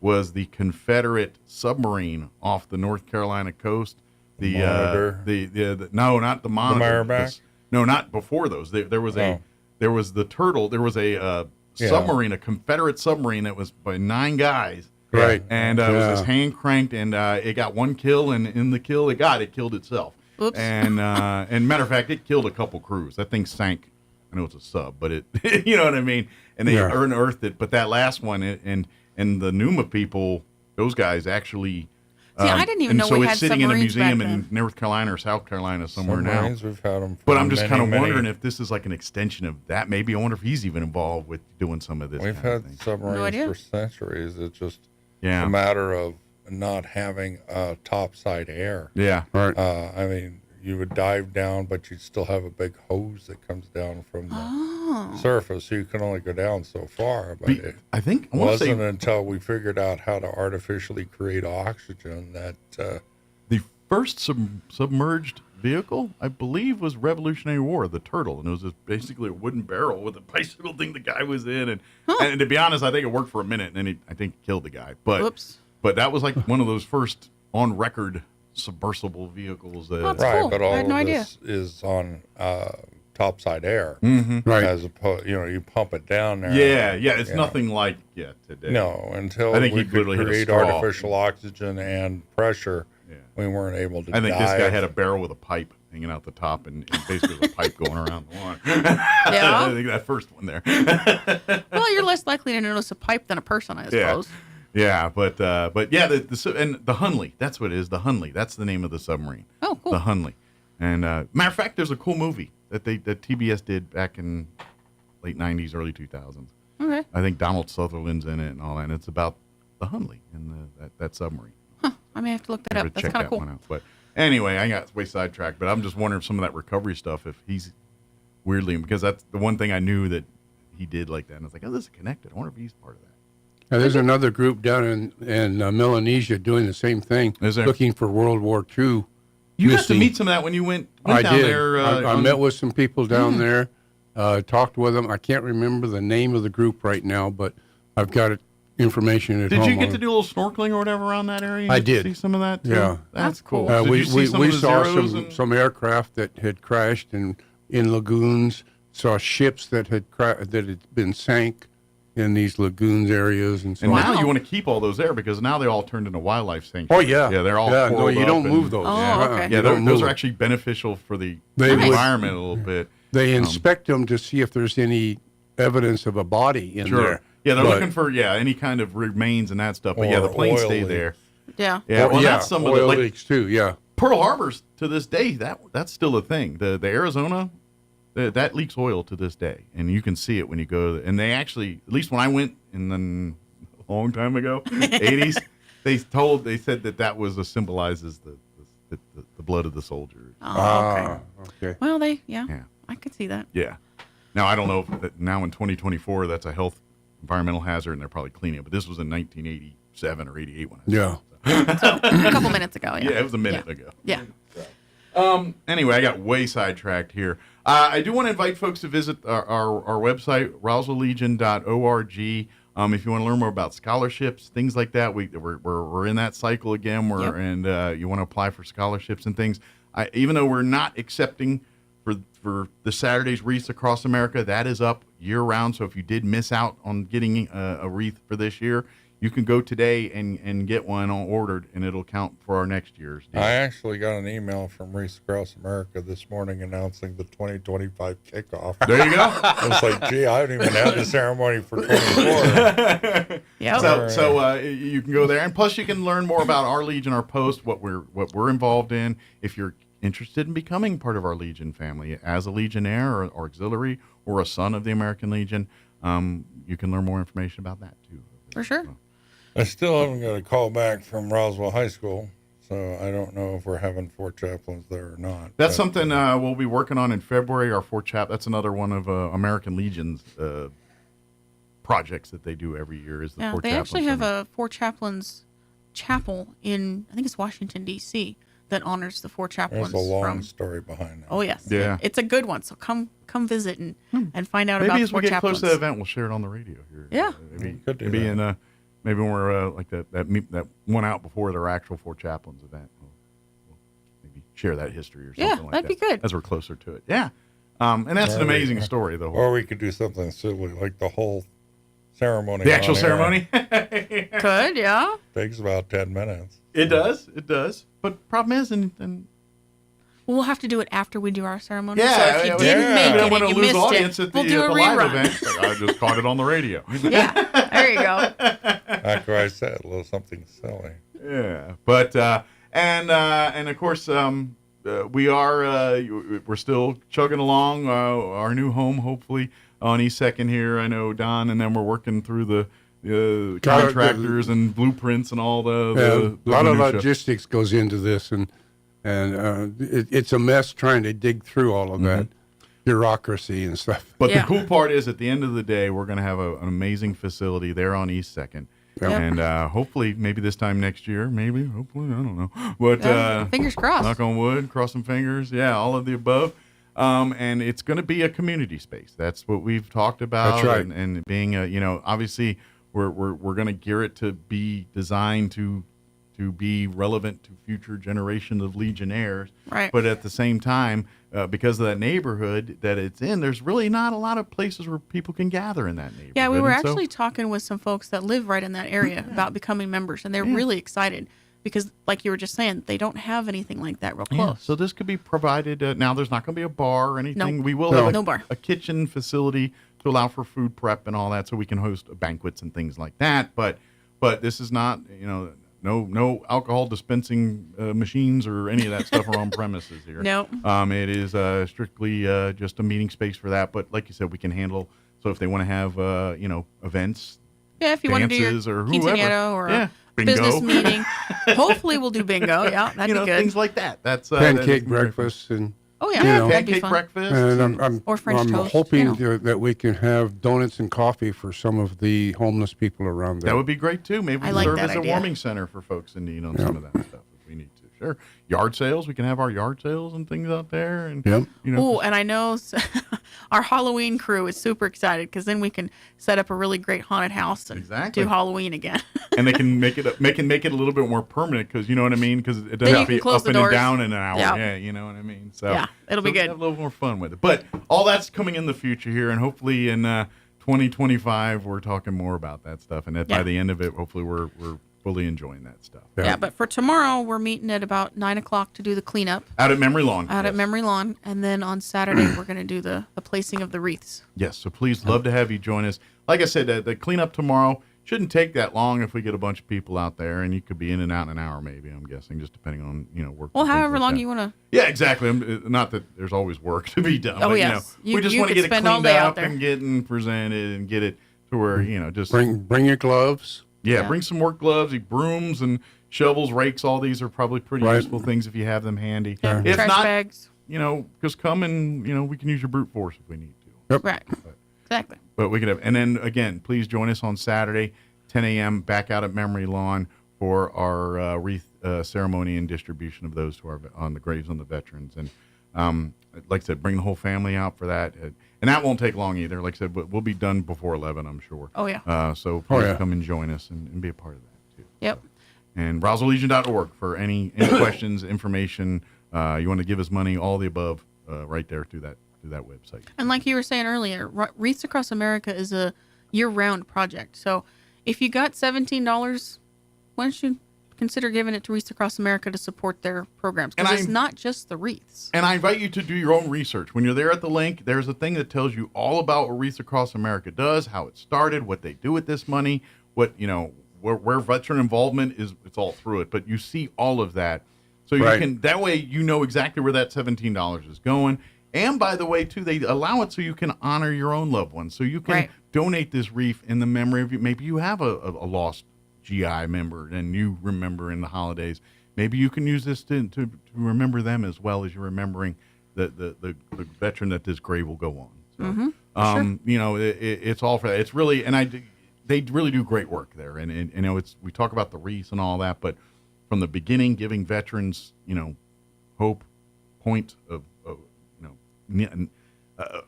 was the Confederate submarine off the North Carolina coast. The Monitor. No, not the Monitor. The Merrimack? No, not before those. There was the Turtle. There was a submarine, a Confederate submarine that was by 9 guys. Right. And it was just hand cranked, and it got 1 kill, and in the kill it killed itself. Oops. And matter of fact, it killed a couple crews. That thing sank. I know it's a sub, but it, you know what I mean? And they unearthed it. But that last one, and the NUMA people, those guys actually. See, I didn't even know we had submarines. So it's sitting in a museum in North Carolina or South Carolina somewhere now. We've had them. But I'm just kind of wondering if this is like an extension of that. Maybe I wonder if he's even involved with doing some of this. We've had submarines for centuries. It's just a matter of not having topside air. Yeah. Right. I mean, you would dive down, but you'd still have a big hose that comes down from the surface, so you can only go down so far. But it wasn't until we figured out how to artificially create oxygen that the first submerged vehicle, I believe, was Revolutionary War, the Turtle, and it was basically a wooden barrel with a bicycle thing the guy was in, and to be honest, I think it worked for a minute, and then I think killed the guy. But that was like one of those first on record submersible vehicles. That's right, cool. but all I had no of idea. this is on topside air. Mm-hmm. Right. As opposed, you pump it down there. Yeah, it's nothing like today. No, until I think we he literally could hit a create straw. artificial oxygen and pressure, we weren't able to I think dive. this guy had a barrel with a pipe hanging out the top, and basically was a pipe going around the lawn. Yeah. I think that first one there. Well, you're less likely to notice a pipe than a person, I suppose. Yeah, but yeah, the Hunley, that's what it is. The Hunley, that's the name of the submarine. Oh, cool. The Hunley, and matter of fact, there's a cool movie that TBS did back in late '90s, early 2000s. Okay. I think Donald Sutherland's in it and all that. And it's about the Hunley and that submarine. Huh. I may have to look that up. That's Check kind that of cool. one out. But anyway, I got way sidetracked. But I'm just wondering if some of that recovery stuff, if he's weirdly, because that's the one thing I knew that he did like that. And I was like, oh, this is connected. I wonder if he's part of that. Now, there's another group down in Melanesia doing the same thing, looking for World War II. You got to meet some of that when you went down did. there. I met with some people down there, talked with them. I can't remember the name of the group right now, but I've got information at home. Did you get to do a little snorkeling or whatever around that area? I did. See some of that too? Yeah. That's cool. We saw some some aircraft that had crashed in lagoons, saw ships that had been sank in these lagoons areas and so on. on. And now you want to keep all those there because now they're all turned into wildlife sanctuaries. Oh, yeah. Yeah, they're all no, you don't move those. Those are actually beneficial for the environment a little bit. They inspect them to see if there's any evidence of a body in there. Yeah, they're looking for any kind of remains and that stuff. But the planes stay there. Yeah. Yeah, well, that's some oil of the leaks too, yeah. Pearl Harbor's to this day, that's still a thing. The Arizona, that leaks oil to this day, and you can see it when you go. And they actually, at least when I went a long time ago, 80s, they said that was symbolizes the blood of the soldiers. Oh, okay. Well, I could see that. Yeah. Now I don't know if now in 2024 that's a environmental hazard, and they're probably cleaning it. But this was in 1987 or 88 when I saw it. So a couple minutes ago. Yeah, it was a minute ago. Yeah. Anyway, I got way sidetracked here. I do want to invite folks to visit our website, roswelllegion.org. If you want to learn more about scholarships, things like that, we're in that cycle again. And you want to apply for scholarships and things. Even though we're not accepting for the Saturday's wreaths across America, that is up year round. So if you did miss out on getting a wreath for this year, you can go today and get one ordered, and it'll count for our next year's deal. I actually got an email from Wreaths Across America this morning announcing the 2025 kickoff. There you go. I was like, gee, I haven't even had the ceremony for 24. Yeah. So you can go there, and plus you can learn more about our Legion, our post, what we're involved in. If you're interested in becoming part of our Legion family as a Legionnaire or auxiliary or a son of the American Legion, you can learn more information about that too. For sure. I still haven't got a call back from Roswell High School, so I don't know if we're having 4 chaplains there or not. That's something we'll be working on in February. Our 4 That's another one of American Legion's projects that they do every year. Is the 4 they chaplains actually have ceremony. a 4 chaplains chapel in, I think it's Washington, D.C., that honors the 4 chaplains. There's a long story behind that. Oh, yes. Yeah. It's a good one, so come visit and find out Maybe about as the 4 we get chaplains. close to the event, we'll share it on the radio here. Yeah. Maybe when we're like that one out before their actual 4 chaplains event, we'll maybe share that history or something like that. Yeah, that'd be good. As we're closer to it. Yeah. And that's an amazing story, though. Or we could do something silly like the whole ceremony. The actual on ceremony? Could, yeah. Takes about 10 minutes. It does. But problem is, and Well, we'll have to do it after we do our ceremony. yeah, so if you didn't make it and you missed audience it, at we'll the, do a live rerun. event. Like, I just caught it on the radio. Yeah, there you go. After I said a little something silly. Yeah, but and of course we are we're still chugging along our new home, hopefully on East Second here. I know Don, and then we're working through the contractors and blueprints and all the a lot of minutia. logistics goes into this, and it's a mess trying to dig through all of that bureaucracy and stuff. But the cool part is, at the end of the day, we're going to have an amazing facility there on East Second. Yep. And hopefully, maybe this time next year, hopefully, I don't know. But fingers crossed. Knock on wood, cross some fingers. Yeah, all of the above. And it's going to be a community space. That's what we've talked about. That's right. And being obviously, we're going to gear it to be designed to be relevant to future generations of Legionnaires. Right. But at the same time, because of that neighborhood that it's in, there's really not a lot of places where people can gather in that neighborhood. Yeah, we were And so- actually talking with some folks that live right in that area about becoming members, and they're really excited because, like you were just saying, they don't have anything like that real close. Yeah, so this could be provided. Now, there's not going to be a bar or anything. Nope. We will No. have No bar. a kitchen facility to allow for food prep and all that, so we can host banquets and things like that. But this is not, no alcohol dispensing machines or any of that stuff are on premises here. No. It is strictly just a meeting space for that. But like you said, we can handle. So if they want to have events, Yeah, if you want to do your dances or whoever, quinceañera or yeah, a business meeting, hopefully we'll do bingo. Yeah, that'd be good. things like that. That's Pancake breakfast and Oh, yeah, you know, that'd be pancake fun. breakfast. and I'm Or French I'm toast, hoping you know. that we can have donuts and coffee for some of the homeless people around there. That would be great too. Maybe we I can like serve that as a idea. warming center for folks in need on some of that stuff if we need to. Sure. Yard sales. We can have our yard sales and things out there. And Oh, and I know our Halloween crew is super excited because then we can set up a really great haunted house and Exactly. do Halloween again. and they can make it a little bit more permanent because you know what I mean, because it Then doesn't you can be close up the and doors. down in an hour. Yep. Yeah, you know what I mean. So Yeah, it'll be we can good. have a little more fun with it. But all that's coming in the future here, and hopefully in 2025 we're talking more about that stuff, and that by Yeah. the end of it, hopefully we're fully enjoying that stuff. Yeah, but for tomorrow, we're meeting at about 9 o'clock to do the cleanup. Out at Memory Lawn. Out at Memory Lawn. And then on Saturday, we're going to do the placing of the wreaths. Yes, so please, love to have you join us. Like I said, the cleanup tomorrow shouldn't take that long if we get a bunch of people out there, and you could be in and out in an hour, maybe. I'm guessing, just depending on work. Well, and things however like long that. you want to. Yeah, exactly. Not that there's always work to be done. Oh, but, yes. we just You want to could get it spend all cleaned day out up there. and getting presented and get it to where just bring your gloves. Yeah, Yeah. bring some work gloves, brooms and shovels, rakes. All these are probably pretty Right. useful things if you have them handy. Yeah. If Trash not, bags. just come and we can use your brute force if we need to. Right. Exactly. But we could have, and then again, please join us on Saturday, 10 a.m. back out at Memory Lawn for our wreath ceremony and distribution of those to on the graves on the veterans. And like I said, bring the whole family out for that, and that won't take long either. Like I said, we'll be done before 11, I'm sure. Oh, yeah. So please yeah. come and join us and be a part of that too. Yep. And RoswellLegion.org for any questions, information. You want to give us money, all the above, right there through that website. And like you were saying earlier, Wreaths Across America is a year-round project. So If you got $17, why don't you consider giving it to Wreaths Across America to support their programs? Because it's not just the wreaths. And I invite you to do your own research. When you're there at the link, there's a thing that tells you all about what Wreaths Across America does, how it started, what they do with this money, what, where veteran involvement is. It's all through it. But you see all of that. So you can, that way you know exactly where that $17 is going. And by the way, too, they allow it so you can honor your own loved ones. So you can donate this wreath in the memory of you. Maybe you have a lost GI member and you remember in the holidays. Maybe you can use this to remember them as well as you're remembering the veteran that this grave will go on. So, it's all for that. It's really, they really do great work there. And we talk about the wreaths and all that, but from the beginning, giving veterans, hope, point of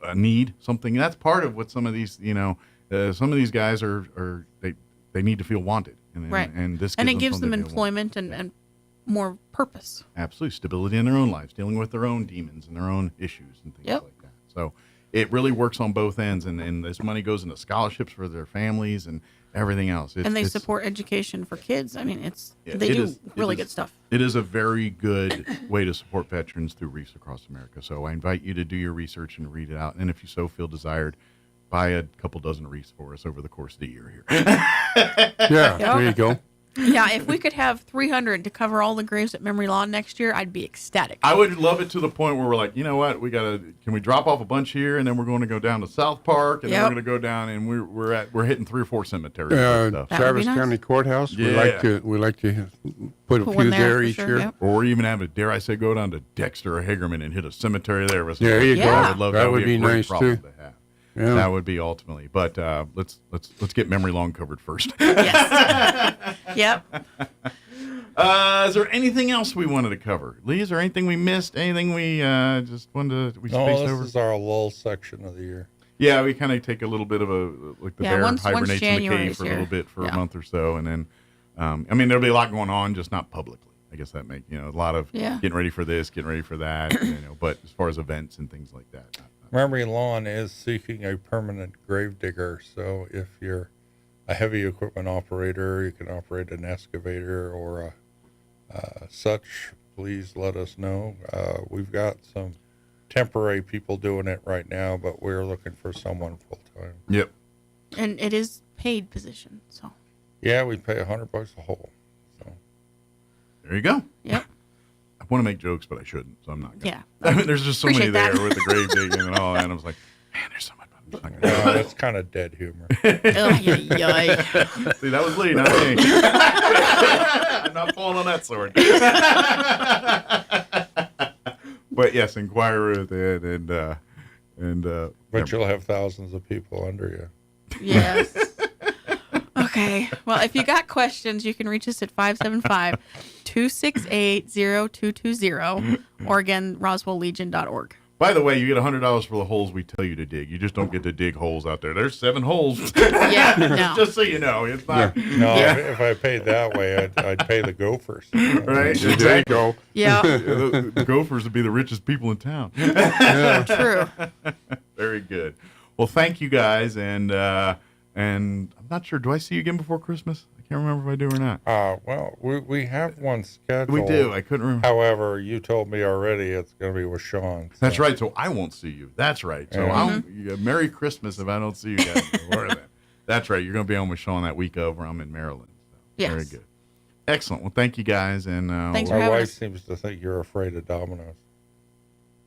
a need, something. That's part of what some of these, some of these guys are they need to feel wanted. And this gives them employment and more purpose. Absolutely. Stability in their own lives, dealing with their own demons and their own issues and things like that. So it really works on both ends. And this money goes into scholarships for their families and everything else. And they support education for kids. I mean, they do really good stuff. It is a very good way to support veterans through Wreaths Across America. So I invite you to do your research and read it out. And if you so feel desired, buy a couple dozen wreaths for us over the course of the year here. There you go. Yeah, if we could have 300 to cover all the graves at Memory Lawn next year, I'd be ecstatic. I would love it to the point where we're like, you know what, can we drop off a bunch here, and then we're going to go down to South Park, and then we're going to go down, and we're hitting 3 or 4 cemeteries. Travis County Courthouse. Yeah. We like to put a few there each year, or even have a, dare I say, go down to Dexter or Hagerman and hit a cemetery there. There you go. I would love that would be nice too. To have. Yeah. That would be ultimately, but let's get Memory Lawn covered first. Yes. Yep. Is there anything else we wanted to cover, Lee? Is there anything we missed? Anything we just wanted to spaced over? This is our lull section of the year. Yeah, we kind of take a little bit of the bear hibernates in the cave for a little bit for a month or so, and then there'll be a lot going on, just not publicly. I guess that a lot of getting ready for this, getting ready for that, But as far as events and things like that. Memory Lawn is seeking a permanent grave digger, so if you're a heavy equipment operator, you can operate an excavator or such, please let us know. We've got some temporary people doing it right now, but we're looking for someone full-time. Yep. And it is paid position, so. Yeah, we pay $100 a hole. So. There you go. Yep. I want to make jokes, but I shouldn't, so I'm not going to. Yeah. There's just so many there with the grave digging and all that, and I was like, man, there's so much. That's kind of dead humor. See, that was Lee, not me. I'm not falling on that sword. But yes, inquire with it, but you'll have thousands of people under you. Yes. Okay. Well, if you got questions, you can reach us at 575-268-0220 or again, roswelllegion.org. By the way, you get $100 for the holes we tell you to dig. You just don't get to dig holes out there. There's 7 holes. Yeah, no. Just so you know, it's not. No, if I paid that way, I'd pay the gophers. Right? Exactly. There you go. Yeah. The gophers would be the richest people in town. True. Very good. Well, thank you guys, and I'm not sure. Do I see you again before Christmas? I can't remember if I do or not. Well, we have one scheduled. We do. I couldn't remember. However, you told me already it's going to be with Sean. So. That's right. So I won't see you. That's right. So Merry Christmas if I don't see you guys before then. That's right. You're going to be on with Sean that week over. I'm in Maryland. So. Yes. Very good. Excellent. Well, thank you guys. And thanks for my having wife us. seems to think you're afraid of Domino's.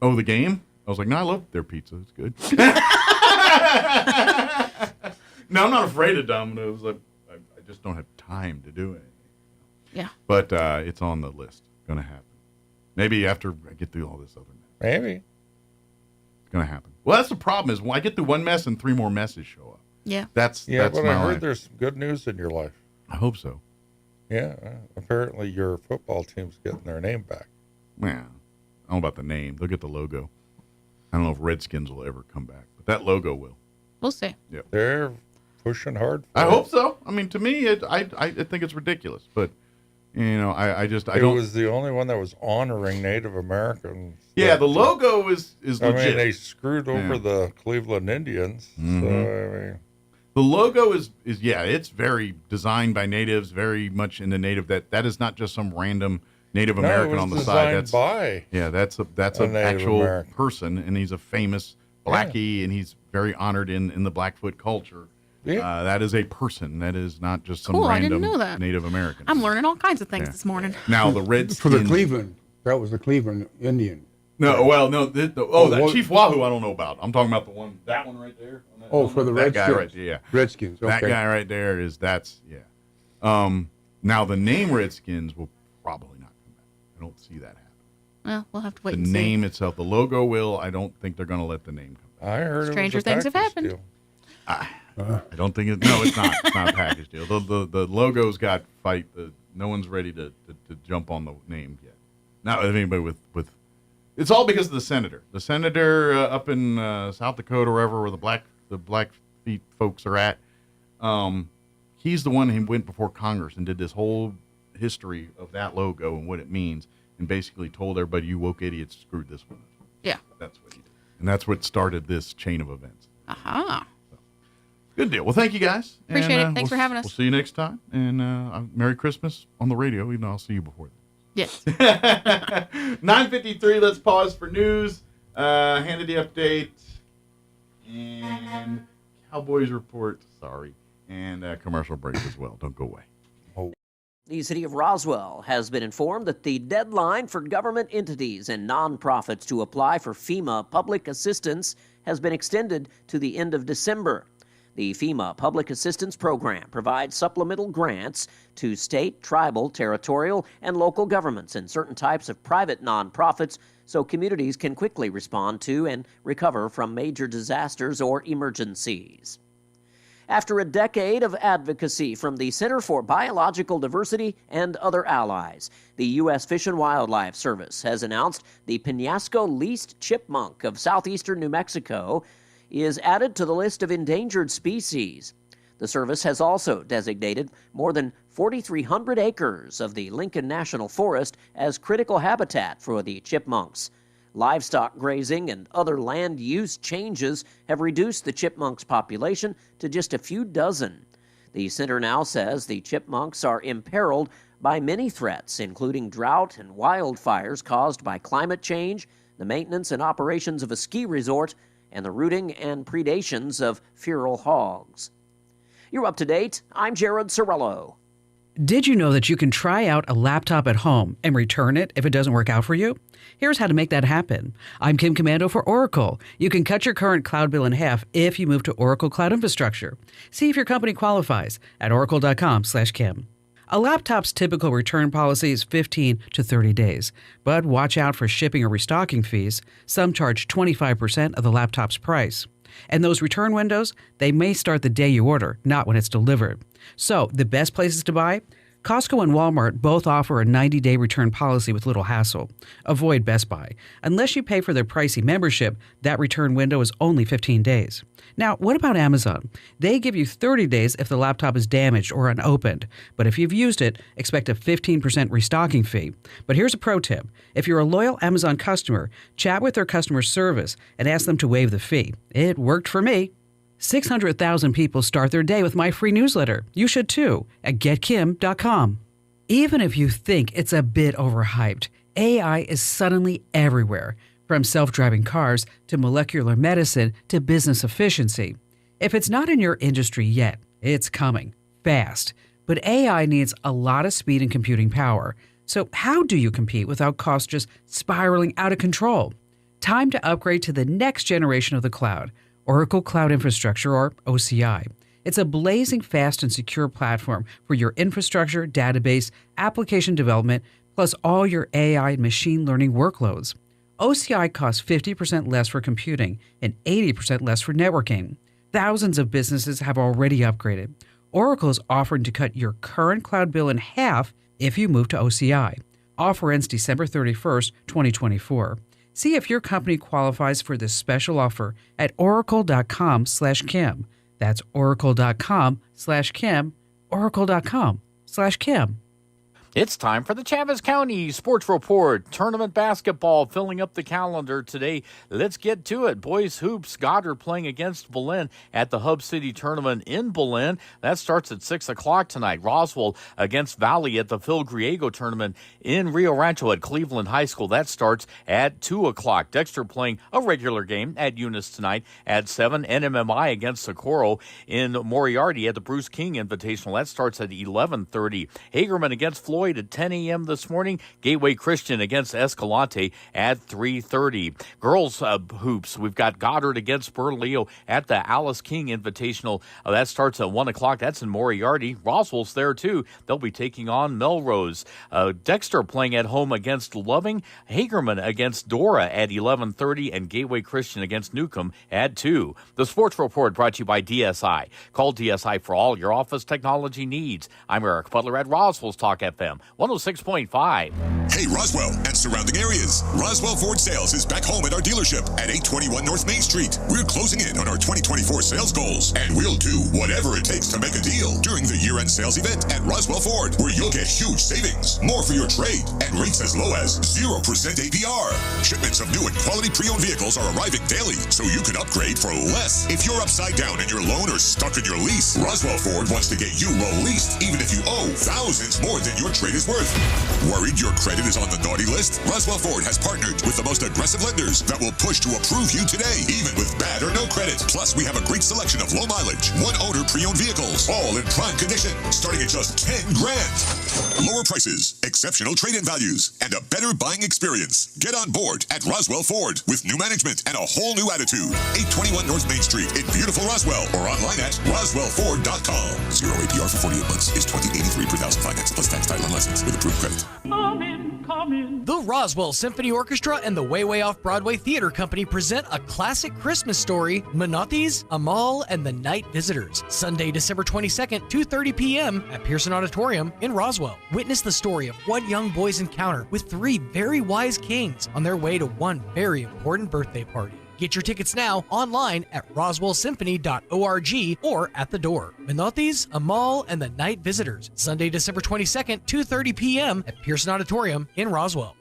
Oh, the game? I was like, no, I love their pizza. It's good. No, I'm not afraid of Domino's. I just don't have time to do it. Yeah. But it's on the list. Going to happen. Maybe after I get through all this other mess. Maybe. It's going to happen. Well, that's the problem is when I get through one mess and 3 more messes show up. Yeah. That's but my I heard life. there's some good news in your life. I hope so. Yeah. Apparently your football team's getting their name back. Yeah. I don't know about the name. They'll get the logo. I don't know if Redskins will ever come back, but that logo will. We'll see. Yep. They're pushing hard. I hope so. I mean, to me, I think it's ridiculous, but I don't. It was the only one that was honoring Native Americans. Yeah, the logo is legit. I mean, they screwed over the Cleveland Indians. Mm-hmm. So, I mean, the The logo is it's very designed by natives, very much in the native. That is not just some random Native American on the side. That's that's an actual American person, and he's a famous Blackie, and he's very honored in the Blackfoot culture. Yeah. That is a person. That is not just some random I didn't know that. Native American. I'm learning all kinds of things this morning. Now the red for the Cleveland. That was the Cleveland Indian. No, well, no. That Chief Wahoo, I don't know about. I'm talking about that one right there. For the Redskins. Guy right there, yeah. Redskins. Okay. That guy right there now the name Redskins will probably not come back. I don't see that happen. Well, we'll have to wait the and see. The name itself, the logo will. I don't think they're going to let the name come back. I heard stranger things have happened. I don't think it's not. It's not a package deal. The logo's got fight. No one's ready to jump on the name yet. Not anybody with. It's all because of the senator. The senator up in South Dakota, wherever where the Blackfeet folks are at. He's the one who went before Congress and did this whole history of that logo and what it means, and basically told everybody, "You woke idiots screwed this one." Yeah, that's what he did, and that's what started this chain of events. Aha. Good deal. Well, thank you guys. Appreciate it. Thanks for having us. We'll see you next time. And Merry Christmas on the radio, even though I'll see you before then. Yes. 9:53. Let's pause for news. Hannity update. And Cowboys report. Sorry. And commercial break as well. Don't go away. The city of Roswell has been informed that the deadline for government entities and nonprofits to apply for FEMA public assistance has been extended to the end of December. The FEMA Public Assistance Program provides supplemental grants to state, tribal, territorial, and local governments and certain types of private nonprofits so communities can quickly respond to and recover from major disasters or emergencies. After a decade of advocacy from the Center for Biological Diversity and other allies, the U.S. Fish and Wildlife Service has announced the Penasco least chipmunk of southeastern New Mexico is added to the list of endangered species. The service has also designated more than 4,300 acres of the Lincoln National Forest as critical habitat for the chipmunks. Livestock grazing and other land use changes have reduced the chipmunks' population to just a few dozen. The center now says the chipmunks are imperiled by many threats, including drought and wildfires caused by climate change, the maintenance and operations of a ski resort, and the rooting and predations of feral hogs. You're up to date. I'm Jared Sorello. Did you know that you can try out a laptop at home and return it if it doesn't work out for you? Here's how to make that happen. I'm Kim Commando for Oracle. You can cut your current cloud bill in half if you move to Oracle Cloud Infrastructure. See if your company qualifies at oracle.com/Kim. A laptop's typical return policy is 15 to 30 days, but watch out for shipping or restocking fees. Some charge 25% of the laptop's price. And those return windows, they may start the day you order, not when it's delivered. So the best places to buy? Costco and Walmart both offer a 90-day return policy with little hassle. Avoid Best Buy. Unless you pay for their pricey membership, that return window is only 15 days. Now, what about Amazon? They give you 30 days if the laptop is damaged or unopened. But if you've used it, expect a 15% restocking fee. But here's a pro tip. If you're a loyal Amazon customer, chat with their customer service and ask them to waive the fee. It worked for me. 600,000 people start their day with my free newsletter. You should too at getkim.com. Even if you think it's a bit overhyped, AI is suddenly everywhere, from self-driving cars to molecular medicine to business efficiency. If it's not in your industry yet, it's coming fast. But AI needs a lot of speed and computing power. So how do you compete without costs just spiraling out of control? Time to upgrade to the next generation of the cloud. Oracle Cloud Infrastructure, or OCI. It's a blazing fast and secure platform for your infrastructure, database, application development, plus all your AI and machine learning workloads. OCI costs 50% less for computing and 80% less for networking. Thousands of businesses have already upgraded. Oracle is offering to cut your current cloud bill in half if you move to OCI. Offer ends December 31st, 2024. See if your company qualifies for this special offer at oracle.com/Kim. That's oracle.com/Kim, oracle.com/Kim. It's time for the Chaves County Sports Report. Tournament basketball filling up the calendar today. Let's get to it. Boys hoops, Goddard playing against Belen at the Hub City Tournament in Belen. That starts at 6 o'clock tonight. Roswell against Valley at the Phil Griego Tournament in Rio Rancho at Cleveland High School. That starts at 2 o'clock. Dexter playing a regular game at Eunice tonight at 7. NMMI against Socorro in Moriarty at the Bruce King Invitational. That starts at 11:30. Hagerman against Floyd at 10 a.m. this morning. Gateway Christian against Escalante at 3:30. Girls hoops, we've got Goddard against Bernalillo at the Alice King Invitational. That starts at 1 o'clock. That's in Moriarty. Roswell's there, too. They'll be taking on Melrose. Dexter playing at home against Loving. Hagerman against Dora at 11:30. And Gateway Christian against Newcomb at 2. The Sports Report brought to you by DSI. Call DSI for all your office technology needs. I'm Eric Butler at Roswell's Talk FM 106.5. Hey, Roswell and surrounding areas. Roswell Ford Sales is back home at our dealership at 821 North Main Street. We're closing in on our 2024 sales goals, and we'll do whatever it takes to make a deal during the year-end sales event at Roswell Ford, where you'll get huge savings, more for your trade, and rates as low as 0% APR. Shipments of new and quality pre-owned vehicles are arriving daily, so you can upgrade for less. If you're upside down in your loan or stuck in your lease, Roswell Ford wants to get you low leased, even if you owe thousands more than your trade is worth. Worried your credit is on the naughty list? Roswell Ford has partnered with the most aggressive lenders that will push to approve you today, even with bad or no credit. Plus, we have a great selection of low mileage, one-owner pre-owned vehicles, all in prime condition, starting at just $10,000. Lower prices, exceptional trade-in values, and a better buying experience. Get on board at Roswell Ford with new management and a whole new attitude. 821 North Main Street in beautiful Roswell, or online at roswellford.com. 0 APR for 48 months is $20.83 per thousand finance plus tax, title, and license with approved credit. The Roswell Symphony Orchestra and the Way Way Off Broadway Theater Company present a classic Christmas story, Menottes, Amal, and the Night Visitors. Sunday, December 22nd, 2:30 p.m. at Pearson Auditorium in Roswell. Witness the story of one young boy's encounter with three very wise kings on their way to one very important birthday party. Get your tickets now online at roswellsymphony.org or at the door. Menottes, Amal, and the Night Visitors. Sunday, December 22nd, 2:30 p.m. at Pearson Auditorium in Roswell.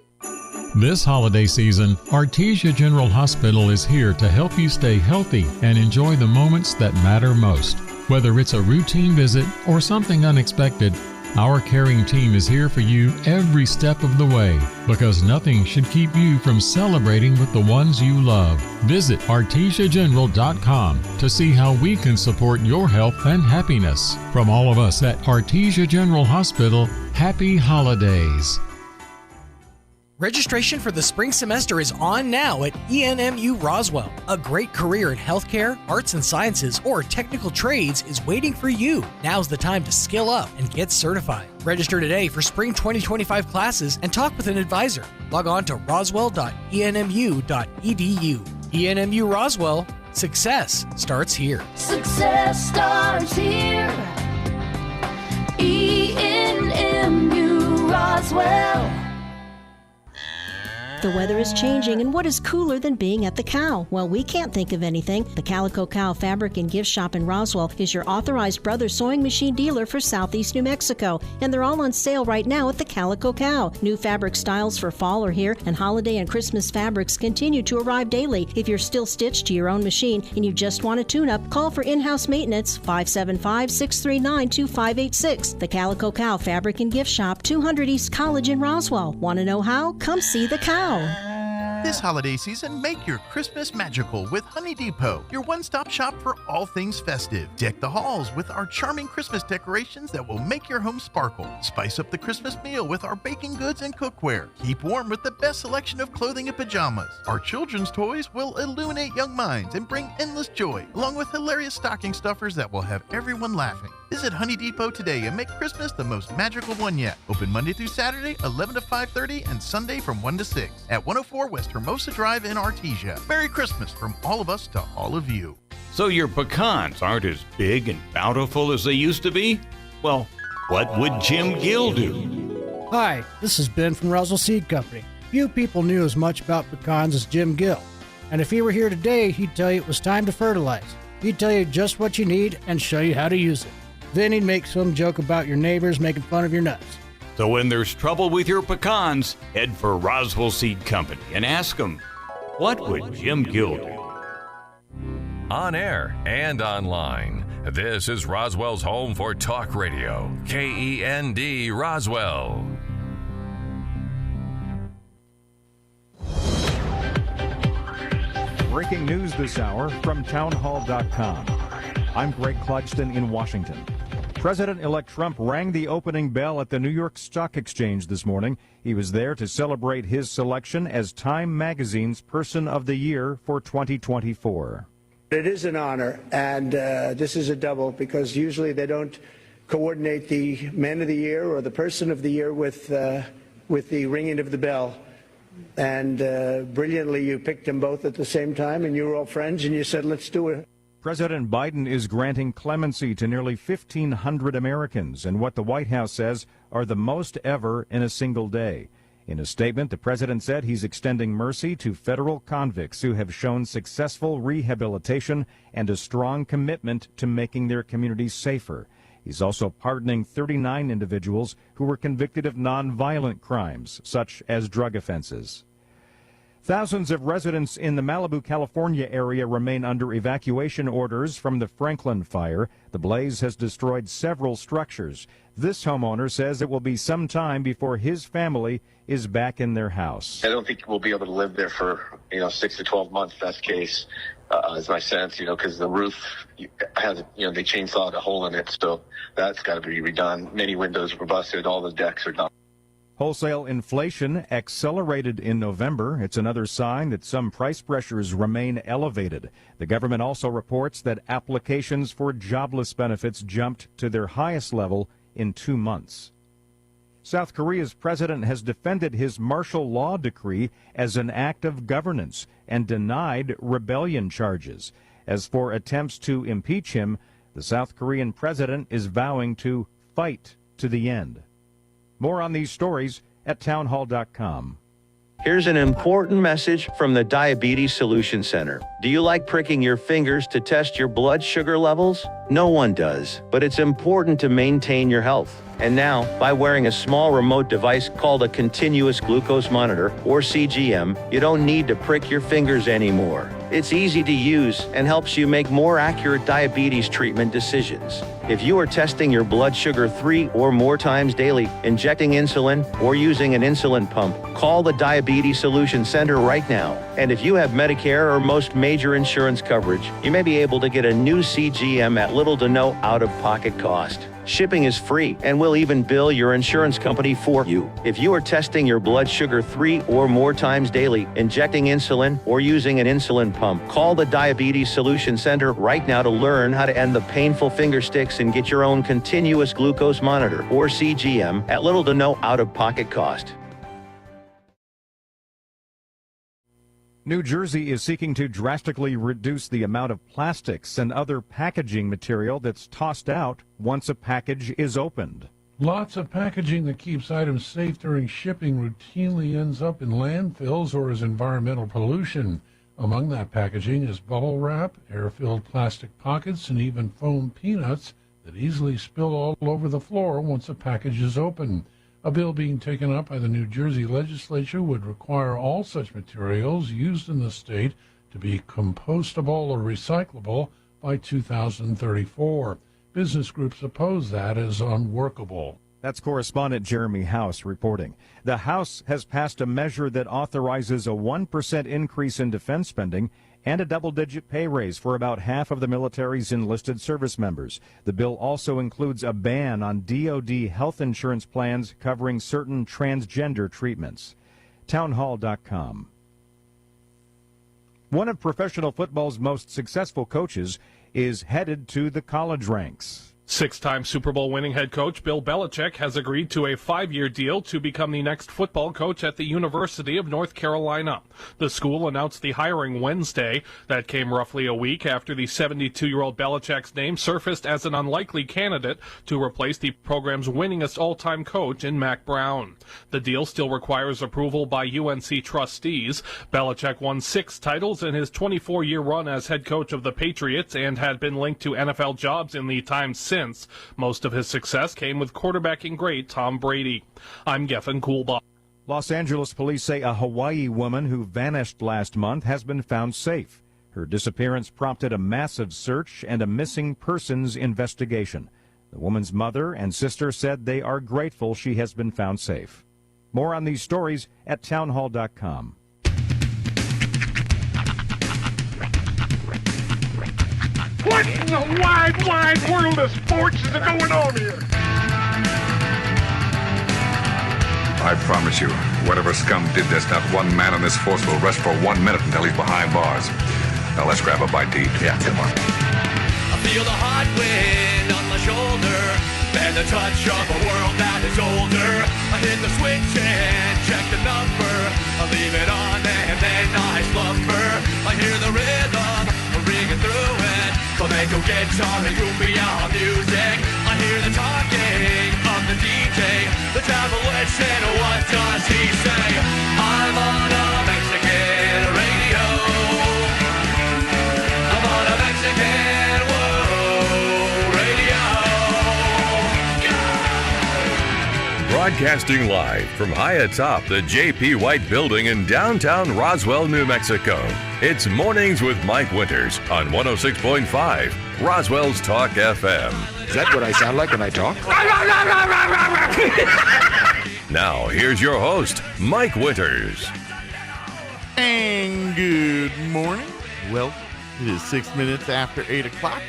This holiday season, Artesia General Hospital is here to help you stay healthy and enjoy the moments that matter most. Whether it's a routine visit or something unexpected, our caring team is here for you every step of the way, because nothing should keep you from celebrating with the ones you love. Visit artesiageneral.com to see how we can support your health and happiness. From all of us at Artesia General Hospital, happy holidays. Registration for the spring semester is on now at ENMU Roswell. A great career in healthcare, arts and sciences, or technical trades is waiting for you. Now's the time to skill up and get certified. Register today for spring 2025 classes and talk with an advisor. Log on to roswell.enmu.edu. ENMU Roswell, success starts here. Success starts here. ENMU Roswell. The weather is changing, and what is cooler than being at the Cow? Well, we can't think of anything. The Calico Cow Fabric and Gift Shop in Roswell is your authorized Brothers Sewing Machine dealer for Southeast New Mexico, and they're all on sale right now at the Calico Cow. New fabric styles for fall are here, and holiday and Christmas fabrics continue to arrive daily. If you're still stitched to your own machine and you just want a tune-up, call for in-house maintenance, 575-639-2586. The Calico Cow Fabric and Gift Shop, 200 East College in Roswell. Want to know how? Come see the Cow. This holiday season, make your Christmas magical with Honey Depot, your one-stop shop for all things festive. Deck the halls with our charming Christmas decorations that will make your home sparkle. Spice up the Christmas meal with our baking goods and cookware. Keep warm with the best selection of clothing and pajamas. Our children's toys will illuminate young minds and bring endless joy, along with hilarious stocking stuffers that will have everyone laughing. Visit Honey Depot today and make Christmas the most magical one yet. Open Monday through Saturday, 11 to 5:30, and Sunday from 1 to 6 at 104 West Hermosa Drive in Artesia. Merry Christmas from all of us to all of you. So your pecans aren't as big and bountiful as they used to be? Well, what would Jim Gill do? Hi, this is Ben from Roswell Seed Company. Few people knew as much about pecans as Jim Gill. And if he were here today, he'd tell you it was time to fertilize. He'd tell you just what you need and show you how to use it. Then he'd make some joke about your neighbors making fun of your nuts. So when there's trouble with your pecans, head for Roswell Seed Company and ask them, what would Jim Gill do? On air and online, this is Roswell's home for talk radio, KEND Roswell. Breaking news this hour from townhall.com. I'm Greg Clugston in Washington. President-elect Trump rang the opening bell at the New York Stock Exchange this morning. He was there to celebrate his selection as Time Magazine's Person of the Year for 2024. It is an honor, and this is a double because usually they don't coordinate the Man of the Year or the Person of the Year with the ringing of the bell. And brilliantly, you picked them both at the same time, and you were all friends, and you said, let's do it. President Biden is granting clemency to nearly 1,500 Americans in what the White House says are the most ever in a single day. In a statement, the president said he's extending mercy to federal convicts who have shown successful rehabilitation and a strong commitment to making their communities safer. He's also pardoning 39 individuals who were convicted of nonviolent crimes, such as drug offenses. Thousands of residents in the Malibu, California area remain under evacuation orders from the Franklin fire. The blaze has destroyed several structures. This homeowner says it will be some time before his family is back in their house. I don't think we'll be able to live there for, 6 to 12 months, best case, is my sense, because the roof has, they chainsawed a hole in it, so that's got to be redone. Many windows were busted, all the decks are done. Wholesale inflation accelerated in November. It's another sign that some price pressures remain elevated. The government also reports that applications for jobless benefits jumped to their highest level in 2 months. South Korea's president has defended his martial law decree as an act of governance and denied rebellion charges. As for attempts to impeach him, the South Korean president is vowing to fight to the end. More on these stories at townhall.com. Here's an important message from the Diabetes Solution Center. Do you like pricking your fingers to test your blood sugar levels? No one does, but it's important to maintain your health. And now, by wearing a small remote device called a continuous glucose monitor, or CGM, you don't need to prick your fingers anymore. It's easy to use and helps you make more accurate diabetes treatment decisions. If you are testing your blood sugar 3 or more times daily, injecting insulin, or using an insulin pump, call the Diabetes Solution Center right now. And if you have Medicare or most major insurance coverage, you may be able to get a new CGM at little to no out-of-pocket cost. Shipping is free, and we'll even bill your insurance company for you. If you are testing your blood sugar 3 or more times daily, injecting insulin, or using an insulin pump, call the Diabetes Solution Center right now to learn how to end the painful finger sticks and get your own continuous glucose monitor, or CGM, at little to no out-of-pocket cost. New Jersey is seeking to drastically reduce the amount of plastics and other packaging material that's tossed out once a package is opened. Lots of packaging that keeps items safe during shipping routinely ends up in landfills or as environmental pollution. Among that packaging is bubble wrap, air-filled plastic pockets, and even foam peanuts that easily spill all over the floor once a package is open. A bill being taken up by the New Jersey legislature would require all such materials used in the state to be compostable or recyclable by 2034. Business groups oppose that as unworkable. That's correspondent Jeremy House reporting. The House has passed a measure that authorizes a 1% increase in defense spending and a double-digit pay raise for about half of the military's enlisted service members. The bill also includes a ban on DoD health insurance plans covering certain transgender treatments. Townhall.com. One of professional football's most successful coaches is headed to the college ranks. Six-time Super Bowl winning head coach Bill Belichick has agreed to a 5-year deal to become the next football coach at the University of North Carolina. The school announced the hiring Wednesday. That came roughly a week after the 72-year-old Belichick's name surfaced as an unlikely candidate to replace the program's winningest all-time coach in Mac Brown. The deal still requires approval by UNC trustees. Belichick won 6 titles in his 24-year run as head coach of the Patriots and had been linked to NFL jobs in the time since. since. Most of his success came with quarterbacking great Tom Brady. I'm Geffen Coolbaugh. Los Angeles police say a Hawaii woman who vanished last month has been found safe. Her disappearance prompted a massive search and a missing persons investigation. The woman's mother and sister said they are grateful she has been found safe. More on these stories at townhall.com. What in the wide, wide world of sports is going on here? I promise you, whatever scum did this, not one man on this force will rest for 1 minute until he's behind bars. Now let's grab a bite to eat. Yeah, come on. I feel the hot wind on my shoulder and the touch of a world that is older. I hit the switch and check the number. I leave it on and then I slumber. I hear the rhythm ringing through it. Flamenco guitar and cumbia music. I hear the talking of the DJ. The tabloid said, what does he say? I'm on a Mexican radio. I'm on a Mexican radio. Broadcasting live from high atop the J.P. White Building in downtown Roswell, New Mexico. It's Mornings with Mike Winters on 106.5 Roswell's Talk FM. Is that what I sound like when I talk? Now, here's your host, Mike Winters. And good morning. Well, it is 6 minutes after 8 o'clock.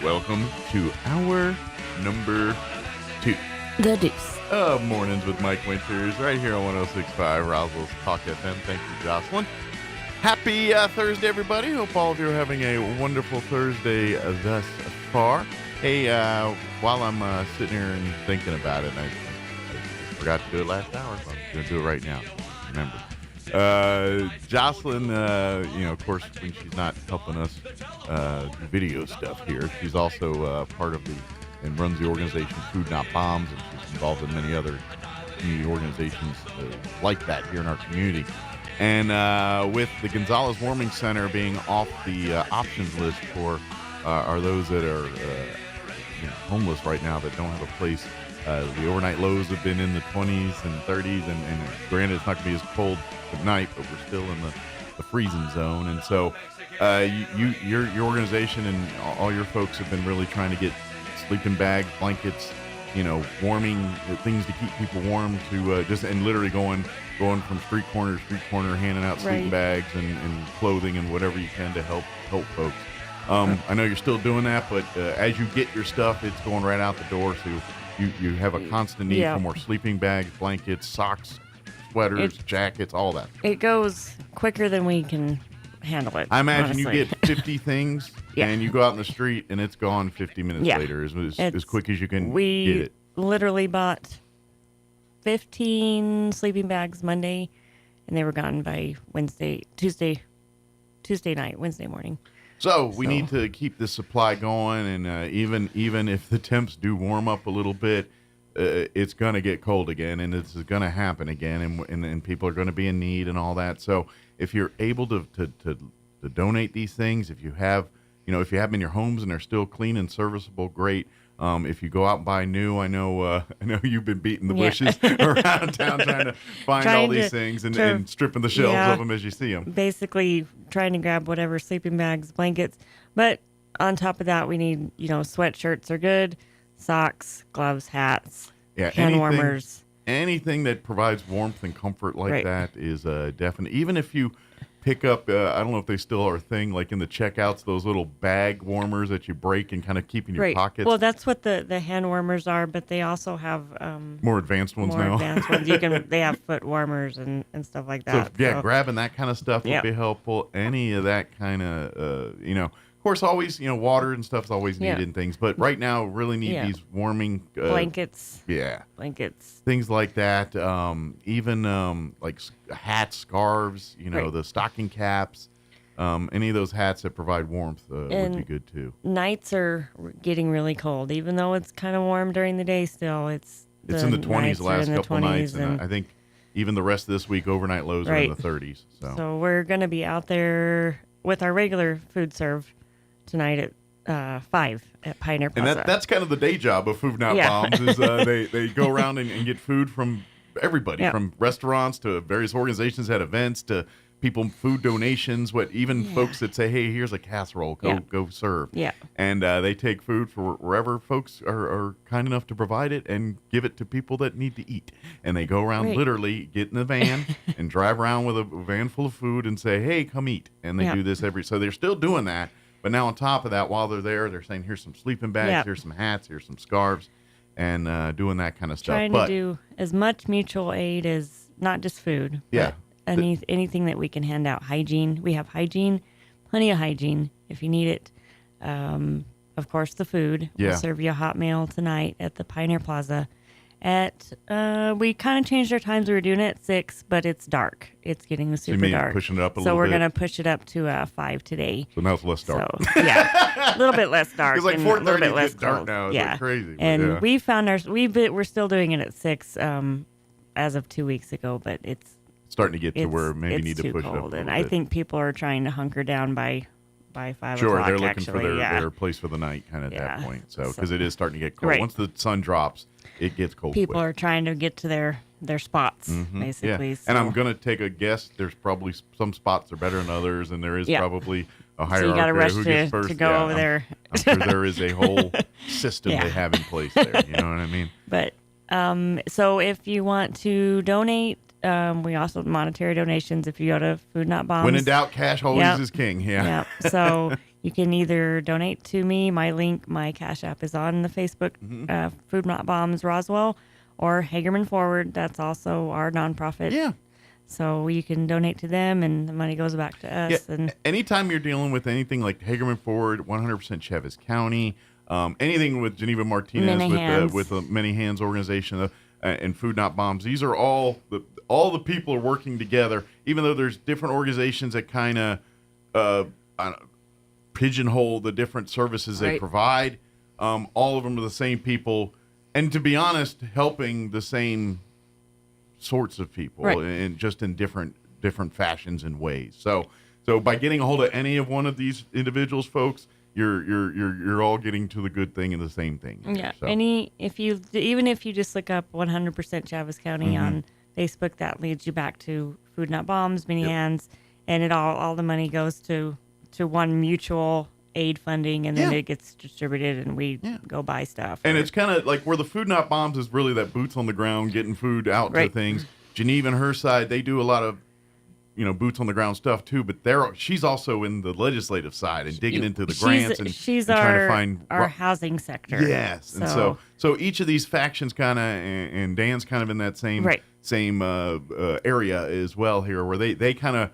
Welcome to hour number 2. The Deuce. Mornings with Mike Winters, right here on 106.5 Roswell's Talk FM. Thank you, Jocelyn. Happy Thursday, everybody. Hope all of you are having a wonderful Thursday thus far. Hey, while I'm sitting here and thinking about it, I forgot to do it last hour, so I'm going to do it right now. Remember. Jocelyn, of course, when she's not helping us do video stuff here, she's also part of and runs the organization Food Not Bombs, and she's involved in many other community organizations like that here in our community. And with the Gonzalez Warming Center being off the options list for are those that are homeless right now that don't have a place. The overnight lows have been in the 20s and 30s, and granted it's not going to be as cold at night, but we're still in the freezing zone. And so your organization and all your folks have been really trying to get sleeping bags, blankets, warming things to keep people warm, to and literally going from street corner to street corner, handing out sleeping bags and clothing and whatever you can to help folks. I know you're still doing that, but as you get your stuff, it's going right out the door. So you have a constant need for more sleeping bags, blankets, socks, sweaters, jackets, all that. It goes quicker than we can handle it. I imagine honestly. You get 50 things and you go out in the street and it's gone 50 minutes later as quick as you can get it. We literally bought 15 sleeping bags Monday, and they were gone by Tuesday morning. So we need to keep the supply going, and even if the temps do warm up a little bit, it's going to get cold again, and this is going to happen again, and people are going to be in need and all that. So if you're able to donate these things, if you have them in your homes and they're still clean and serviceable, great. If you go out and buy new, I know you've been beating the bushes around town trying to find all these things and stripping the shelves of them as you see them. Basically trying to grab whatever sleeping bags, blankets. But on top of that, we need, sweatshirts are good, socks, gloves, hats, hand warmers. Anything that provides warmth and comfort like that is definite. Even if you pick up, I don't know if they still are a thing, like in the checkouts, those little bag warmers that you break and kind of keep in your pockets. Well, that's what the hand warmers are, but they also have more advanced ones now. Advanced ones. They have foot warmers and stuff like that. So, grabbing that kind of stuff would be helpful. Any of that kind of, of course, always, water and stuff is always needed and things. But right now, really need these warming blankets. Blankets. Things like that. Even like hats, scarves, the stocking caps. Any of those hats that provide warmth would be good too. Nights are getting really cold, even though it's kind of warm during the day still. It's in the 20s the last couple nights. And I think even the rest of this week, overnight lows are in the 30s. So we're going to be out there with our regular food serve tonight at 5 at Pioneer Plaza. And that's kind of the day job of Food Not Bombs is they go around and get food from everybody, from restaurants to various organizations that events to people, food donations, folks that say, hey, here's a casserole, go serve. Yeah. And they take food for wherever folks are kind enough to provide it and give it to people that need to eat. And they go around literally, get in the van and drive around with a van full of food and say, hey, come eat. And they do this so they're still doing that. But now on top of that, while they're there, they're saying, here's some sleeping bags, here's some hats, here's some scarves, and doing that kind of stuff. Trying to do as much mutual aid as not just food. But anything that we can hand out. Hygiene. We have hygiene, plenty of hygiene if you need it. Of course, the food. Yeah. We'll serve you a hot meal tonight at the Pioneer Plaza. We kind of changed our times. We were doing it at 6, but it's dark. It's getting super dark. Pushing it up a so little we're bit. going to push it up to 5 today. So now it's less dark. So, a little bit less dark. It's like 4:30 it gets dark now. It's like crazy. And we found we're still doing it at 6 as of 2 weeks ago, but it's starting to get to where maybe need to push it up a and little I bit. think people are trying to hunker down by 5 o'clock. Sure, they're looking actually. for their place for the night kind of at that point. So because it is starting to get cold. Right. Once the sun drops, it gets cold. People are trying to get to their spots, basically. Yeah. So. And I'm going to take a guess. There's probably some spots are better than others, and there is probably a hierarchy. So you got to rush who gets first. to go over there. I'm sure there is a whole system they have in place there. You know what I mean? But so if you want to donate, we also monetary donations if you go to Food Not Bombs. When in doubt, cash always is king. Yeah. So you can either donate to me. My Cash App is on the Facebook, Food Not Bombs Roswell, or Hagerman Forward. That's also our nonprofit. Yeah. So you can donate to them, and the money goes back to us. Yeah. And anytime you're dealing with anything like Hagerman Forward, 100% Chaves County, anything with Geneva Martinez, with the Many Hands organization, and Food Not Bombs, these are all the people are working together. Even though there's different organizations that kind of pigeonhole the different services they provide, all of them are the same people, and to be honest, helping the same sorts of people, and just in different fashions and ways. So by getting a hold of any of one of these individuals, folks, you're all getting to the good thing and the same thing. Yeah. So. Even if you just look up 100% Chaves County on Facebook, that leads you back to Food Not Bombs, Many Hands, and all the money goes to one mutual aid funding, and then it gets distributed, and we go buy stuff. And it's kind of like where the Food Not Bombs is really that boots on the ground, getting food out to things. Geneva and her side, they do a lot of boots on the ground stuff too, but she's also in the legislative side and digging into the grants and trying to find our housing sector. Yes, and so each of these factions kind of, and Dan's kind of in that same area as well here, where they kind of.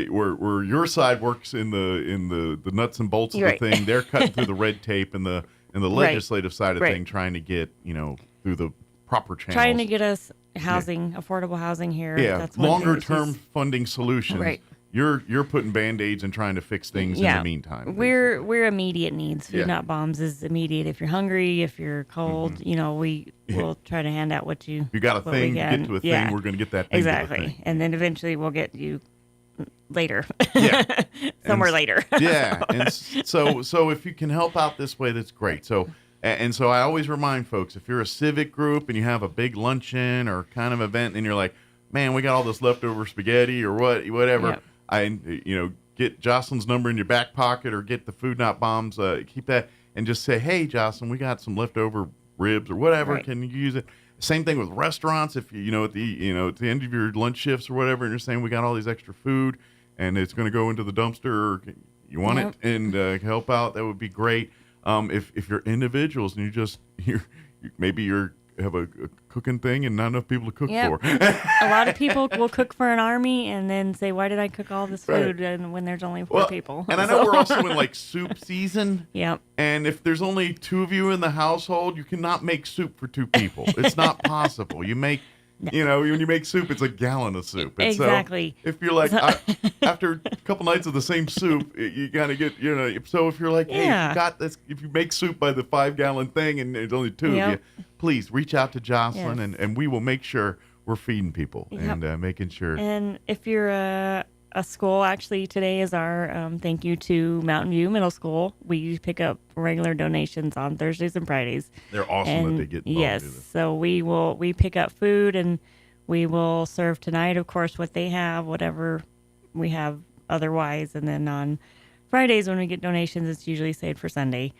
Where your side works in the nuts and bolts of the thing, they're cutting through the red tape and the legislative side of thing, trying to get through the proper channels, trying to get us housing, affordable housing here. Yeah, that's longer term funding solutions. Right. You're putting band-aids and trying to fix things in the meantime. We're immediate needs. Food Not Bombs is immediate. If you're hungry, if you're cold, we will try to hand out what you. You got a thing, get to a thing. We're going to get that thing. Exactly, to a thing. And then eventually we'll get you later. Somewhere later. And so if you can help out this way, that's great. So I always remind folks, if you're a civic group and you have a big luncheon or kind of event, and you're like, man, we got all this leftover spaghetti or whatever. Get Jocelyn's number in your back pocket, or get the Food Not Bombs. Keep that, and just say, hey, Jocelyn, we got some leftover ribs or whatever. Can you use it? Same thing with restaurants. If at the end of your lunch shifts or whatever, and you're saying we got all these extra food and it's going to go into the dumpster, or you want it and help out, that would be great. If you're individuals and you have a cooking thing and not enough people to cook for. A lot of people will cook for an army and then say, why did I cook all this food and when there's only 4 people? And I know we're also in soup season. Yep. And if there's only 2 of you in the household, you cannot make soup for 2 people. It's not possible. You make, when you make soup, it's a gallon of soup. And exactly. So if you're like, after a couple nights of the same soup, you got to get, so if you're like, hey, you got this, if you make soup by the 5-gallon thing and there's only 2 of you, please reach out to Jocelyn and we will make sure we're feeding people and making sure. And if you're a a school. Actually, today is our thank you to Mountain View Middle School. We pick up regular donations on Thursdays and Fridays. They're awesome that they get involved. Yes, so we pick up food, and we will serve tonight, of course, what they have, whatever we have otherwise. And then on Fridays when we get donations, it's usually saved for Sunday.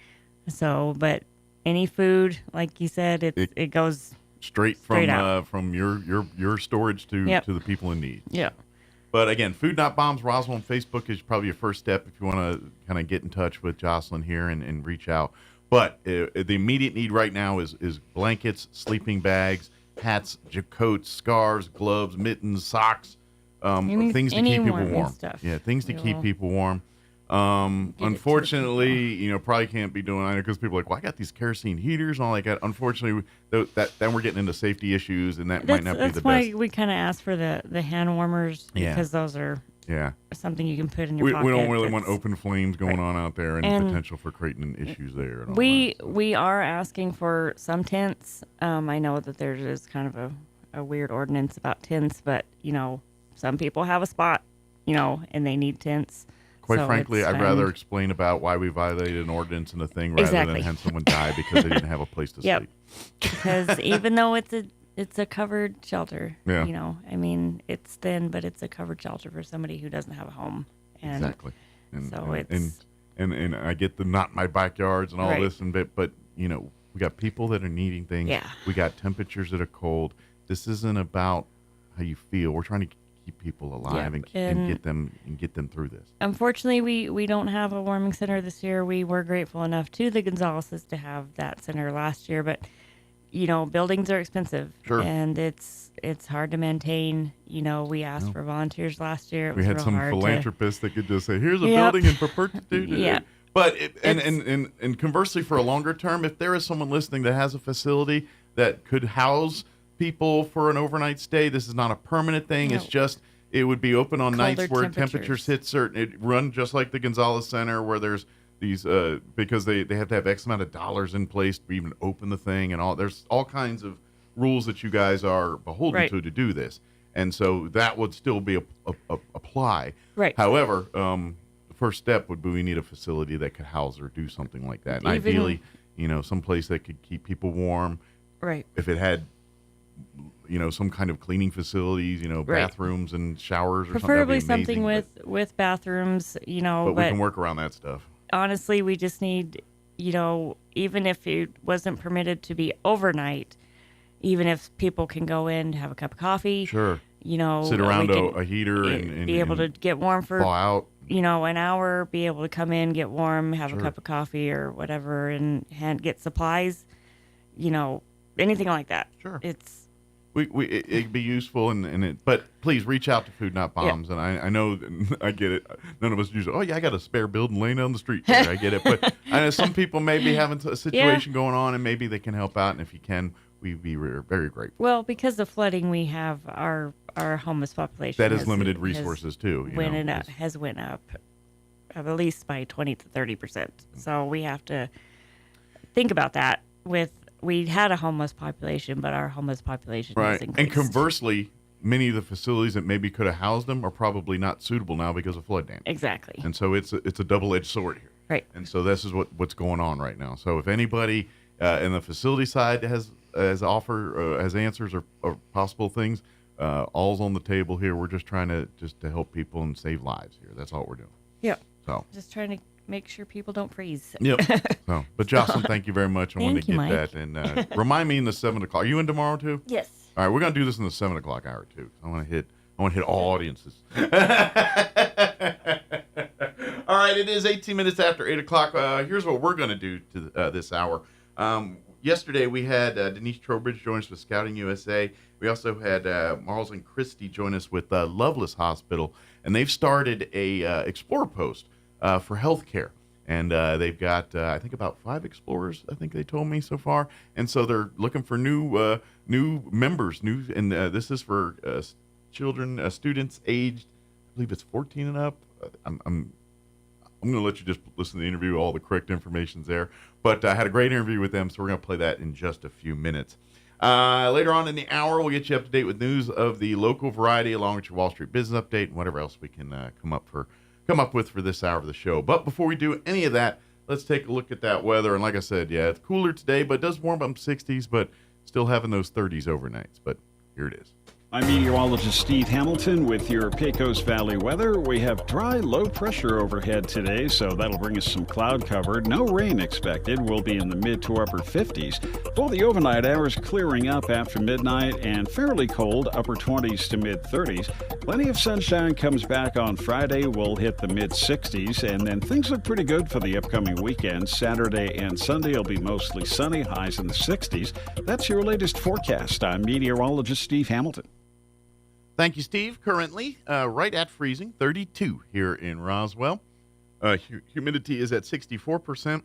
So, but any food, like you said, it goes straight out. From your storage to the people in need. Yeah. But again, Food Not Bombs Roswell on Facebook is probably your first step if you want to kind of get in touch with Jocelyn here and reach out. But the immediate need right now is blankets, sleeping bags, hats, coats, scarves, gloves, mittens, socks, things to keep people warm. Stuff. Yeah, things to keep people warm. Unfortunately, probably can't be doing either because people are like, well, I got these kerosene heaters and all like that. Unfortunately, then we're getting into safety issues, and that might not be the best. That's why we kind of ask for the hand warmers, because those are something you can put in your pocket. We don't really want open flames going on out there and potential for creating issues there. And all we are asking for some tents. I know that there is kind of a weird ordinance about tents, but some people have a spot, and they need tents. Quite frankly, I'd rather explain about why we violated an ordinance and a thing rather than have someone die because they didn't have a place to sleep. Because even though it's a covered shelter, it's thin, but it's a covered shelter for somebody who doesn't have a home. And exactly. And, so and I get the not my backyards and all this, but we got people that are needing things. Yeah. We got temperatures that are cold. This isn't about how you feel. We're trying to keep people alive and get them through this. Unfortunately, we don't have a warming center this year. We were grateful enough to the Gonzaleses to have that center last year, but buildings are expensive, and it's hard to maintain. We asked for volunteers last year. It was we had real some hard philanthropists that could just say, "Here's a building in perpetuity." Yeah. But and conversely, for a longer term, if there is someone listening that has a facility that could house people for an overnight stay, this is not a permanent thing. No. It's just it would be open on nights where temperatures hit certain. It run just like the Gonzales Center, where there's these because they have to have X amount of dollars in place to even open the thing and all. There's all kinds of rules that you guys are beholden to do this, and so that would still be apply. Right. However, the first step would be we need a facility that could house or do something like that, and ideally, some place that could keep people warm. Right. If it had some kind of cleaning facilities, bathrooms and showers or preferably something. Preferably something with bathrooms, But we can work around that stuff. Honestly, we just need, even if it wasn't permitted to be overnight, even if people can go in, have a cup of coffee. Sure. Sit around a heater and be able to get warm for thaw out. An hour, be able to come in, get warm, have a cup of coffee or whatever, and get supplies, anything like that. Sure. It'd be useful, but please reach out to Food Not Bombs. And I know, I get it. None of us usually, I got a spare building laying down the street there. I get it. But I know some people may be having a situation going on, and maybe they can help out. And if you can, we'd be very grateful. Well, because of flooding, we have our homeless population. That is limited resources, too. Has went up at least by 20 to 30%. So we have to think about that we had a homeless population, but our homeless population has increased. And conversely, many of the facilities that maybe could have housed them are probably not suitable now because of flood damage. Exactly. And so it's a double-edged sword here. Right. And so this is what's going on right now. So if anybody in the facility side has answers or possible things, all's on the table here. We're just trying to help people and save lives here. That's all we're doing. Yep. So just trying to make sure people don't freeze. Yep. But Jocelyn, thank you very much. I wanted to get Mike. that. And remind me in the 7 o'clock. Are you in tomorrow too? Yes. All right, we're gonna do this in the 7 o'clock hour too. I want to hit all audiences. All right, it is 18 minutes after 8 o'clock. Here's what we're gonna do to this hour. Yesterday we had Denise Trowbridge join us with Scouting USA. We also had Marls and Christie join us with Loveless Hospital, and they've started a Explorer Post for healthcare. And they've got, I think, about 5 explorers, I think they told me so far. And so they're looking for new members. And this is for children, students aged, I believe it's 14 and up. I'm going to let you just listen to the interview. All the correct information's there. But I had a great interview with them, so we're going to play that in just a few minutes. Later on in the hour, we'll get you up to date with news of the local variety, along with your Wall Street business update and whatever else we can come up with for this hour of the show. But before we do any of that, let's take a look at that weather. And like I said, yeah, it's cooler today, but it does warm up 60s, but still having those 30s overnights. But here it is. I'm meteorologist Steve Hamilton with your Pecos Valley weather. We have dry, low pressure overhead today, so that'll bring us some cloud cover. No rain expected. We'll be in the mid to upper 50s. For the overnight hours, clearing up after midnight and fairly cold, upper 20s to mid 30s. Plenty of sunshine comes back on Friday. We'll hit the mid 60s, and then things look pretty good for the upcoming weekend. Saturday and Sunday will be mostly sunny, highs in the 60s. That's your latest forecast. I'm meteorologist Steve Hamilton. Thank you, Steve. Currently, right at freezing, 32 here in Roswell. Humidity is at 64%.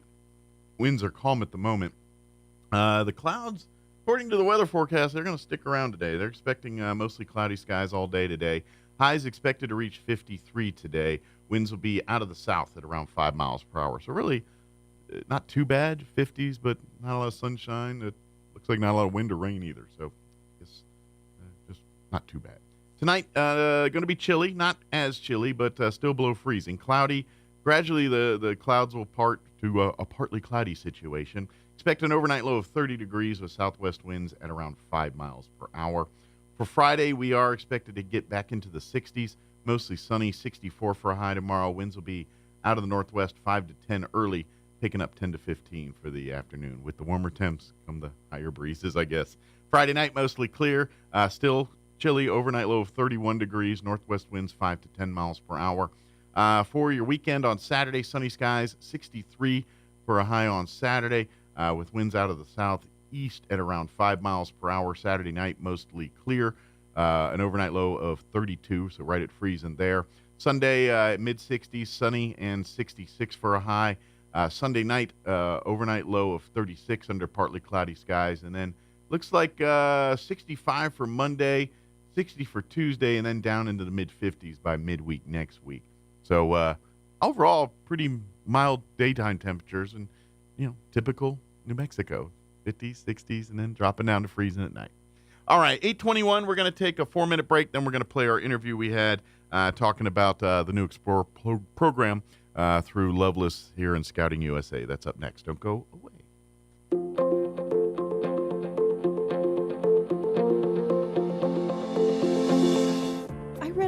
Winds are calm at the moment. The clouds, according to the weather forecast, they're going to stick around today. They're expecting mostly cloudy skies all day today. Highs expected to reach 53 today. Winds will be out of the south at around 5 miles per hour. So really, not too bad, 50s, but not a lot of sunshine. It looks like not a lot of wind or rain either. So it's just not too bad. Tonight, going to be chilly, not as chilly, but still below freezing. Cloudy. Gradually, the clouds will part to a partly cloudy situation. Expect an overnight low of 30 degrees with southwest winds at around 5 miles per hour. For Friday, we are expected to get back into the 60s. Mostly sunny, 64 for a high tomorrow. Winds will be out of the northwest 5 to 10 early, picking up 10 to 15 for the afternoon. With the warmer temps come the higher breezes, I guess. Friday night, mostly clear. Still chilly, overnight low of 31 degrees, northwest winds 5 to 10 miles per hour. For your weekend on Saturday, sunny skies, 63 for a high on Saturday, with winds out of the southeast at around 5 miles per hour. Saturday night, mostly clear, an overnight low of 32, so right at freezing there. Sunday, mid-60s, sunny and 66 for a high. Sunday night, overnight low of 36 under partly cloudy skies, and then looks like 65 for Monday, 60 for Tuesday, and then down into the mid-50s by midweek next week. So overall, pretty mild daytime temperatures and, typical New Mexico, 50s, 60s, and then dropping down to freezing at night. All right, 8:21, we're going to take a 4-minute break. Then we're going to play our interview we had talking about the new Explorer program through Loveless here in Scouting USA. That's up next. Don't go away.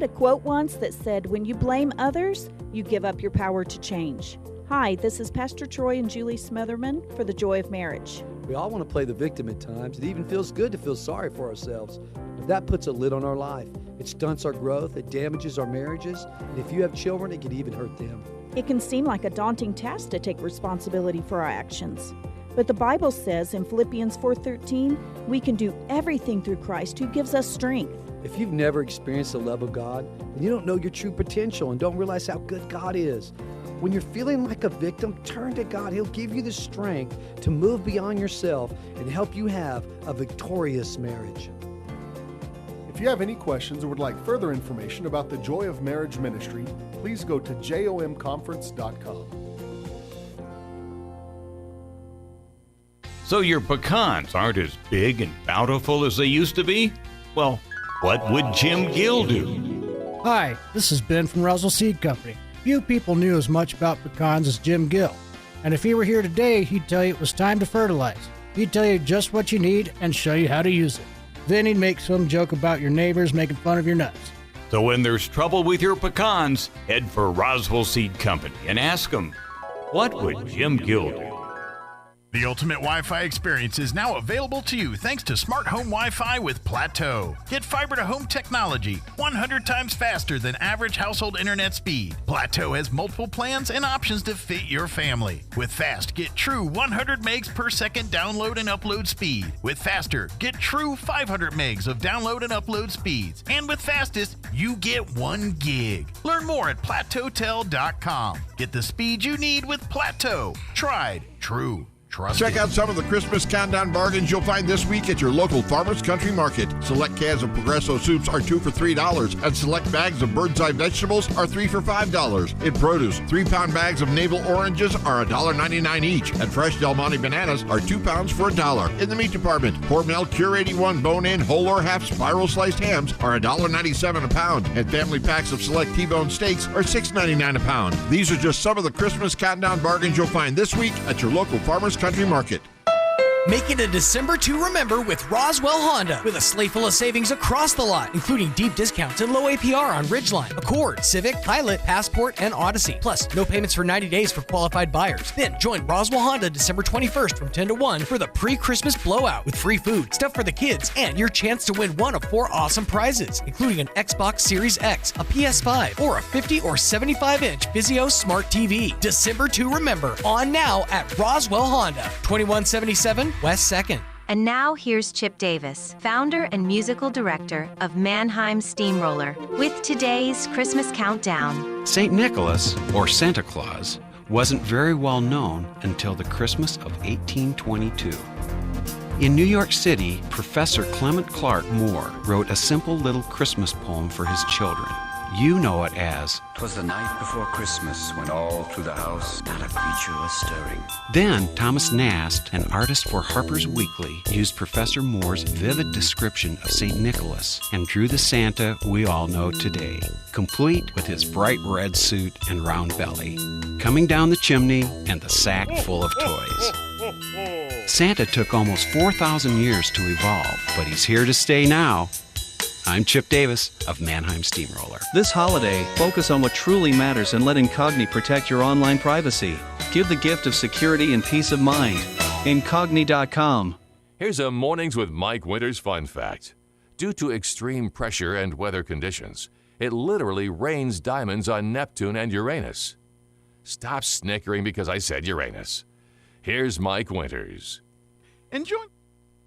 A quote once that said, "When you blame others, you give up your power to change." Hi, this is Pastor Troy and Julie Smitherman for The Joy of Marriage. We all want to play the victim at times. It even feels good to feel sorry for ourselves. But that puts a lid on our life. It stunts our growth, it damages our marriages, and if you have children, it can even hurt them. It can seem like a daunting task to take responsibility for our actions. But the Bible says in Philippians 4:13, we can do everything through Christ who gives us strength. If you've never experienced the love of God, and you don't know your true potential and don't realize how good God is, when you're feeling like a victim, turn to God. He'll give you the strength to move beyond yourself and help you have a victorious marriage. If you have any questions or would like further information about the Joy of Marriage Ministry, please go to jomconference.com. So your pecans aren't as big and bountiful as they used to be? Well, what would Jim Gill do? Hi, this is Ben from Roswell Seed Company. Few people knew as much about pecans as Jim Gill. And if he were here today, he'd tell you it was time to fertilize. He'd tell you just what you need and show you how to use it. Then he'd make some joke about your neighbors making fun of your nuts. So when there's trouble with your pecans, head for Roswell Seed Company and ask them, what would Jim Gill do? The ultimate Wi-Fi experience is now available to you thanks to Smart Home Wi-Fi with Plateau. Get fiber-to-home technology 100 times faster than average household internet speed. Plateau has multiple plans and options to fit your family. With Fast, get true 100 megs per second download and upload speed. With Faster, get true 500 megs of download and upload speeds. And with Fastest, you get 1 gig. Learn more at plateautel.com. Get the speed you need with Plateau. Tried, true. trusted. Check out some of the Christmas countdown bargains you'll find this week at your local Farmers Country Market. Select cans of Progresso soups are 2 for $3, and select bags of Bird's Eye vegetables are 3 for $5. In produce, 3-pound bags of navel oranges are $1.99 each, and fresh Del Monte bananas are 2 pounds for $1. In the meat department, Hormel Cure 81 bone-in, whole or half spiral sliced hams are $1.97 a pound, and family packs of select T-bone steaks are $6.99 a pound. These are just some of the Christmas countdown bargains you'll find this week at your local Farmers Country Market. Make it a December to remember with Roswell Honda, with a slate full of savings across the lot, including deep discounts and low APR on Ridgeline, Accord, Civic, Pilot, Passport, and Odyssey. Plus, no payments for 90 days for qualified buyers. Then join Roswell Honda December 21st from 10 to 1 for the pre-Christmas blowout with free food, stuff for the kids, and your chance to win one of 4 awesome prizes, including an Xbox Series X, a PS5, or a 50 or 75-inch Vizio Smart TV. December to remember, on now at Roswell Honda, 2177 West 2nd. And now here's Chip Davis, founder and musical director of Mannheim Steamroller, with today's Christmas Countdown. St. Nicholas, or Santa Claus, wasn't very well known until the Christmas of 1822. In New York City, Professor Clement Clark Moore wrote a simple little Christmas poem for his children. You know it as, "'Twas the night before Christmas when all through the house not a creature was stirring." Then Thomas Nast, an artist for Harper's Weekly, used Professor Moore's vivid description of St. Nicholas and drew the Santa we all know today, complete with his bright red suit and round belly, coming down the chimney and the sack full of toys. Santa took almost 4,000 years to evolve, but he's here to stay now. I'm Chip Davis of Mannheim Steamroller. This holiday, focus on what truly matters and let Incogni protect your online privacy. Give the gift of security and peace of mind. Incogni.com. Here's a Mornings with Mike Winters fun fact. Due to extreme pressure and weather conditions, it literally rains diamonds on Neptune and Uranus. Stop snickering because I said Uranus. Here's Mike Winters. Enjoy.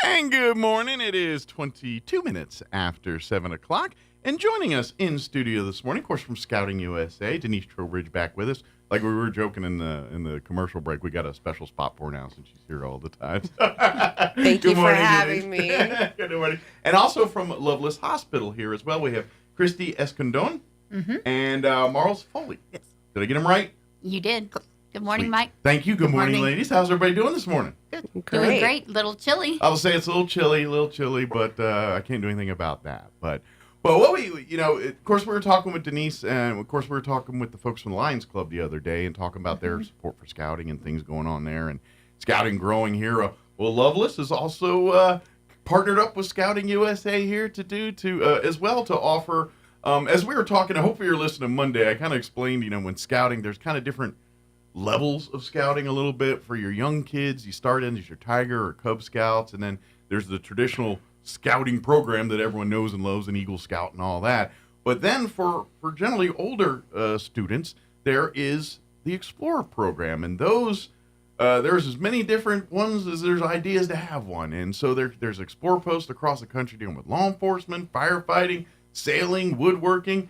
And good morning. It is 22 minutes after 7 o'clock. And joining us in studio this morning, of course, from Scouting USA, Denise Trowbridge back with us. Like we were joking in the commercial break, we got a special spot for her now since she's here all the time. Thank you for having me. Good morning. And also from Loveless Hospital here as well, we have Christy Escondon and Marls Foley. Yes. Did I get them right? You did. Good morning, Sweet. Mike. Thank you. Good morning, ladies. How's everybody doing this morning? Good. Doing great. Little chilly. I will say it's a little chilly, but I can't do anything about that. But what we, of course, we were talking with Denise, and of course, we were talking with the folks from the Lions Club the other day and talking about their support for scouting and things going on there and scouting growing here. Well, Loveless is also partnered up with Scouting USA here as well to offer, as we were talking, I hope you're listening Monday, I kind of explained, when scouting, there's kind of different levels of scouting a little bit. For your young kids, you start in as your Tiger or Cub Scouts, and then there's the traditional scouting program that everyone knows and loves, an Eagle Scout and all that. But then for generally older students, there is the Explorer program, and those there's as many different ones as there's ideas to have one. And so there's Explorer posts across the country dealing with law enforcement, firefighting, sailing, woodworking,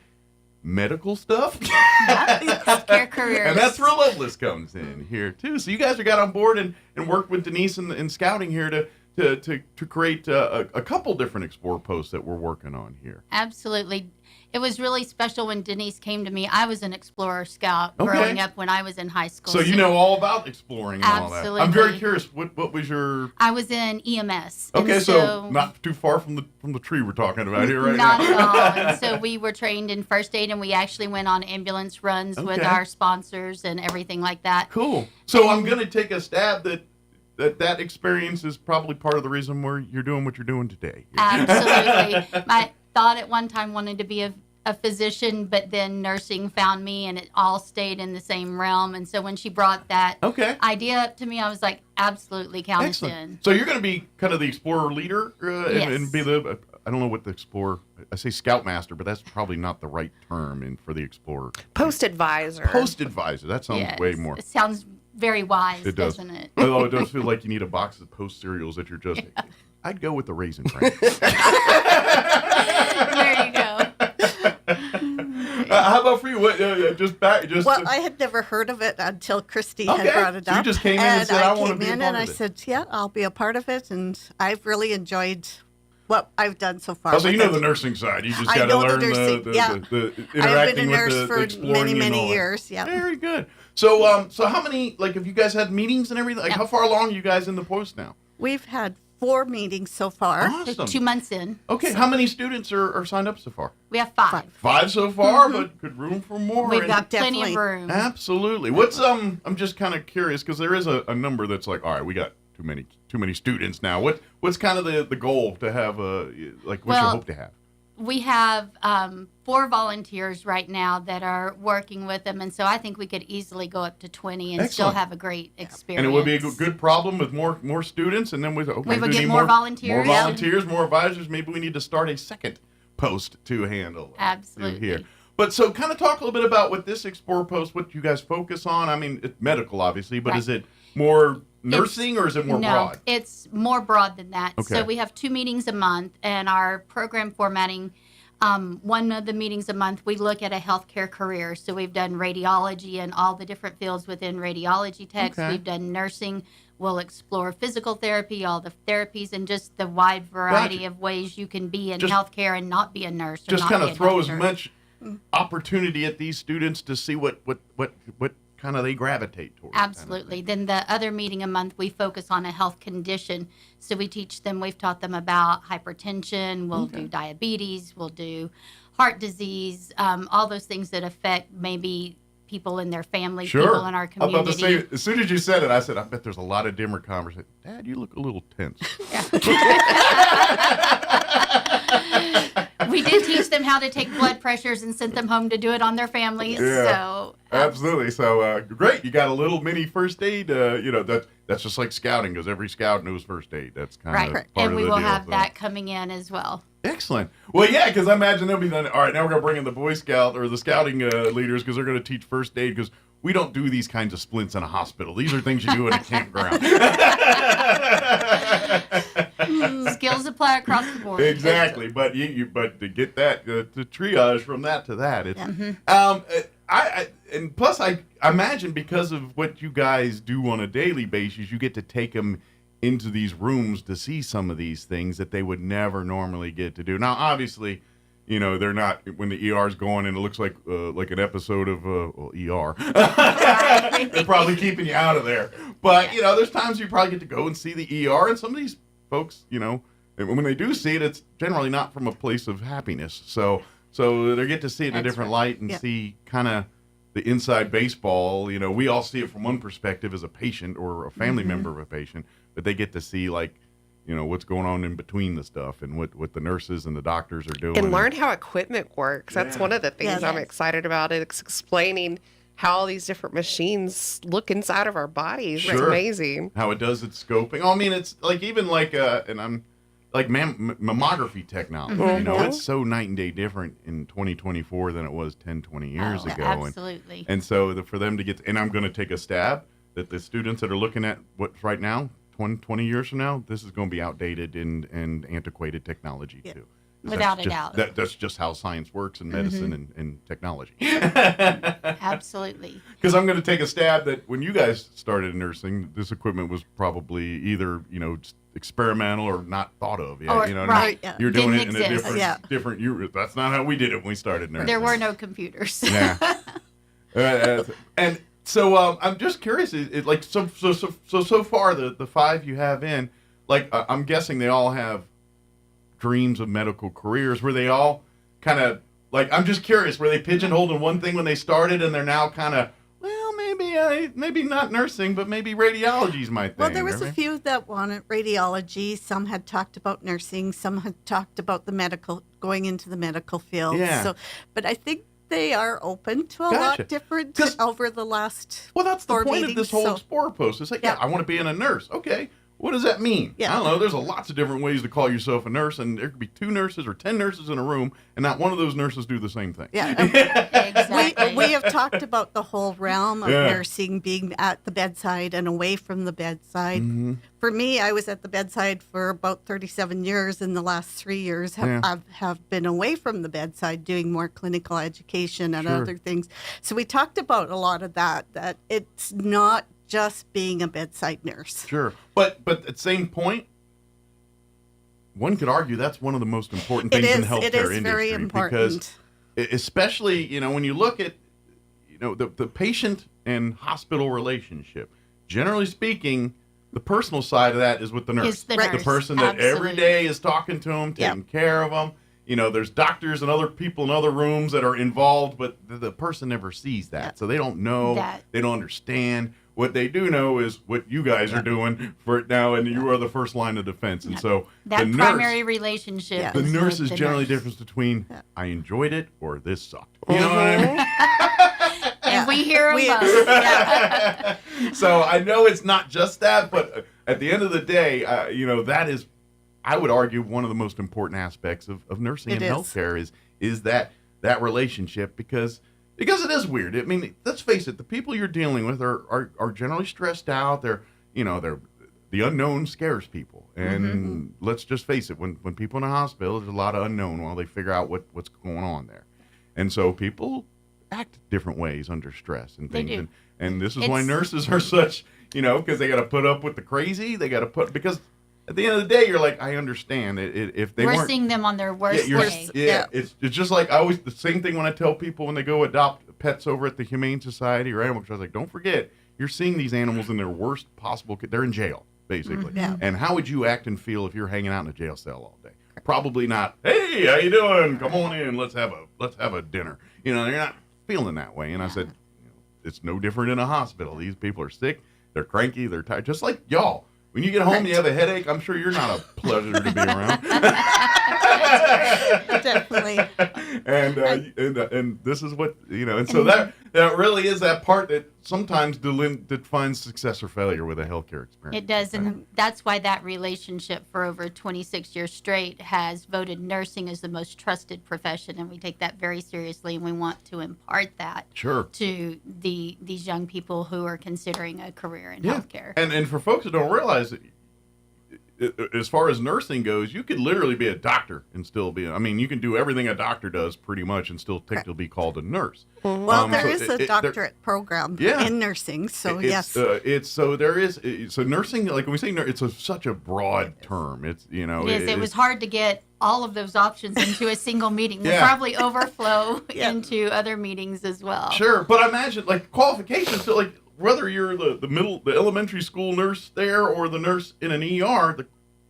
medical stuff. Healthcare careers. And that's where Loveless comes in here too. So you guys got on board and worked with Denise in scouting here to create a couple different Explorer posts that we're working on here. Absolutely. It was really special when Denise came to me. I was an Explorer Scout growing up when I was in high school. So you know all about exploring and Absolutely. all that. I'm very curious. What was your? I was in EMS. Okay, so not too far from the tree we're talking about here right now. Not at all. And now. so we were trained in first aid, and we actually went on ambulance runs with our sponsors and everything like that. Cool. So I'm going to take a stab that experience is probably part of the reason where you're doing what you're doing today. Absolutely. I thought at one time wanted to be a physician, but then nursing found me, and it all stayed in the same realm. And so when she brought that idea up to me, I was like, absolutely, count us in. So you're going to be kind of the Explorer leader and be I don't know what the Explorer, I say Scoutmaster, but that's probably not the right term for the Explorer. Post advisor. Post advisor. That sounds way more. It sounds very wise, it does. doesn't it? Although it does feel like you need a box of Post cereals that you're just. Yeah. I'd go with the Raisin Bran. There you go. How about for you? What, Well, I had never heard of it until Christy had brought it so up. You just came in and said, I want to be a part of it. And I said, yeah, I'll be a part of it. And I've really enjoyed what I've done so far. Oh, so you know the nursing side. You just got to learn the interacting I've been a nurse with the for many years. Yeah. Very good. So, so how many, like, have you guys had meetings and everything? Like, how far along are you guys in the post now? We've had 4 meetings so far. Awesome. 2 months in. Okay, how many students are signed up so far? We have 5. 5 so far, but could room for more. We've got plenty of room. Absolutely. What's I'm just kind of curious because there is a number that's like, all right, we got too many students now. What's kind of the goal to have what you hope to have? We have 4 volunteers right now that are working with them, and so I think we could easily go up to 20 and still have a great experience. And it would be a good problem with more students, and then we would get more volunteers. More volunteers, more advisors. Maybe we need to start a second post to handle. Absolutely. Here. But so kind of talk a little bit about what this Explore post, what you guys focus on. I mean, it's medical, obviously, but is it more nursing or is it more broad? No, it's more broad than that. Okay. So we have 2 meetings a month, and our program formatting, one of the meetings a month, we look at a healthcare career. So we've done radiology and all the different fields within radiology techs. Okay. We've done nursing. We'll explore physical therapy, all the therapies, and just the wide variety of ways you can be in healthcare and not be a nurse. Or just not kind be of a throw as doctor. much opportunity at these students to see what kind of they gravitate towards. Absolutely. Then the other meeting a month, we focus on a health condition. So we teach them, we've taught them about hypertension, we'll do diabetes, we'll do heart disease, all those things that affect maybe people in their family, people in our community. I'm about to say, as soon as you said it, I said, I bet there's a lot of dimmer conversation. Dad, you look a little tense. We did teach them how to take blood pressures and sent them home to do it on their families. Yeah, So absolutely. So great. You got a little mini first aid. That's just like scouting because every scout knows first aid. That's kind of part and of we the will deal, have so. that coming in as well. Excellent. Well, yeah, because I imagine they'll be done. All right, now we're going to bring in the Boy Scout or the scouting leaders because they're going to teach first aid because we don't do these kinds of splints in a hospital. These are things you do in a campground. Skills apply across the board. Exactly, but but to get that to triage from that to that, it's and plus I imagine because of what you guys do on a daily basis, you get to take them into these rooms to see some of these things that they would never normally get to do. Now, obviously, they're not when the ER's going and it looks like an episode of ER. They're probably keeping you out of there. But there's times you probably get to go and see the ER, and some of these folks, when they do see it, it's generally not from a place of happiness. So they get to see it in a different light and see kind of the inside baseball. We all see it from one perspective as a patient or a family member of a patient, but they get to see what's going on in between the stuff and what the nurses and the doctors are doing. And learn how equipment works. That's one of the things I'm excited about. It's explaining how all these different machines look inside of our bodies. Sure. It's amazing. How it does its scoping. I mean, it's like even and I'm like mammography technology. It's so night and day different in 2024 than it was 10, 20 years ago. Absolutely. And so for them to get, and I'm going to take a stab that the students that are looking at what's right now, 20 years from now, this is going to be outdated and antiquated technology too. Without a doubt. That's just how science works in medicine and technology. Absolutely. Because I'm going to take a stab that when you guys started nursing, this equipment was probably either, experimental or not thought of yet. Right. You're doing Didn't it in exist. a different. That's not how we did it when we started nursing. There were no computers. Yeah. And so I'm just curious. So far the 5 you have in, I'm guessing they all have dreams of medical careers. Were they all kind of I'm just curious, were they pigeonholed in one thing when they started and they're now kind of, well, maybe not nursing, but maybe radiology's my thing? Well, there was a few that wanted radiology. Some had talked about nursing. Some had talked about going into the medical field. Yeah. But I think they are open to a lot different over the last Well, that's the point meetings, of this whole Explore post. It's like, I want to be in a nurse. Okay. What does that mean? Yeah. I don't know. There's lots of different ways to call yourself a nurse, and there could be 2 nurses or 10 nurses in a room, and not one of those nurses do the same thing. Yeah. Exactly. We have talked about the whole realm of Yeah. nursing being at the bedside and away from the bedside. Mhm. For me, I was at the bedside for about 37 years. In the last 3 years, have been away from the bedside doing more clinical education and Sure. other things. So we talked about a lot of that it's not just being a bedside nurse. Sure. But at the same point, one could argue that's one of the most important It things in is. the healthcare It is industry. very important. Because especially, when you look at, the patient and hospital relationship, generally speaking, the personal side of that is with the nurse. It's the nurse. person that every Absolutely. day is talking to them, taking care of them. There's doctors and other people in other rooms that are involved, but the person never sees that. So they don't know, they don't understand. What they do know is what you guys are doing for it now, and you are the first line of defense. And so That the primary nurse, relationship. the is nurse with is the generally nurse. the difference between I enjoyed it or this sucked. You know what I mean? And we hear them both. Yeah. So I know it's not just that, but at the end of the day, that is, I would argue, one of the most important aspects of nursing It and is. healthcare is that relationship because it is weird. I mean, let's face it, the people you're dealing with are generally stressed out. They're the unknown scares people. And let's just face it, when people in a hospital, there's a lot of unknown while they figure out what's going on there. And so people act different ways under stress and They things. do. And this is why nurses are such, because they got to put up with the crazy. They got to because at the end of the day, you're like, I understand if they We're weren't. seeing them on their worst day. It's just like I always, the same thing when I tell people when they go adopt pets over at the Humane Society or Animal Control, I was like, don't forget, you're seeing these animals in their worst possible, they're in jail, basically. Yeah. And how would you act and feel if you're hanging out in a jail cell all day? Probably not, hey, how you doing? Come on in, let's have a dinner. You're not feeling that way. And I said, it's no different in a hospital. These people are sick, they're cranky, they're tired, just like y'all. When you get home and you have a headache, I'm sure you're not a pleasure to be around. Definitely. And this is what, and so that really is that part that sometimes defines success or failure with a healthcare experience. It does, and that's why that relationship for over 26 years straight has voted nursing as the most trusted profession, and we take that very seriously, and we want to impart that to these young people who are considering a career in healthcare. And for folks that don't realize it, as far as nursing goes, you could literally be a doctor and still be. I mean, you can do everything a doctor does pretty much and still technically be called a nurse. Well, there is a doctorate program in nursing, so yes. So there is. So nursing, like when we say it's such a broad term. It's It is. It was hard to get all of those options into a single meeting. We'll probably overflow into other meetings as well. Sure, but I imagine like qualifications. So like whether you're the elementary school nurse there or the nurse in an ER,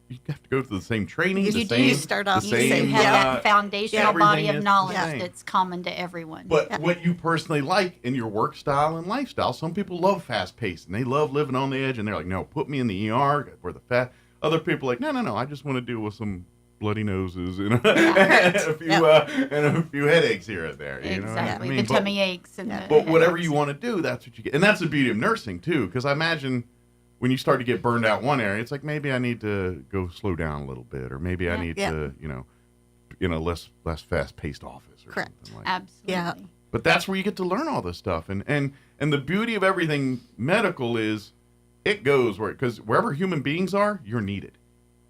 you have to go through the same training. You start off the same. You have that foundational body of knowledge that's common to everyone. But what you personally like in your work style and lifestyle, some people love fast paced and they love living on the edge and they're like, no, put me in the ER where the fat. Other people are like, no, I just want to deal with some bloody noses and a few headaches here and there. You know what I mean? The tummy aches and but whatever you want to do, that's what you get. And that's the beauty of nursing too, because I imagine when you start to get burned out one area, it's like maybe I need to go slow down a little bit, or maybe I need to, in a less fast paced office or something like that. Absolutely. Yeah. But that's where you get to learn all this stuff. And the beauty of everything medical is it goes because wherever human beings are, you're needed.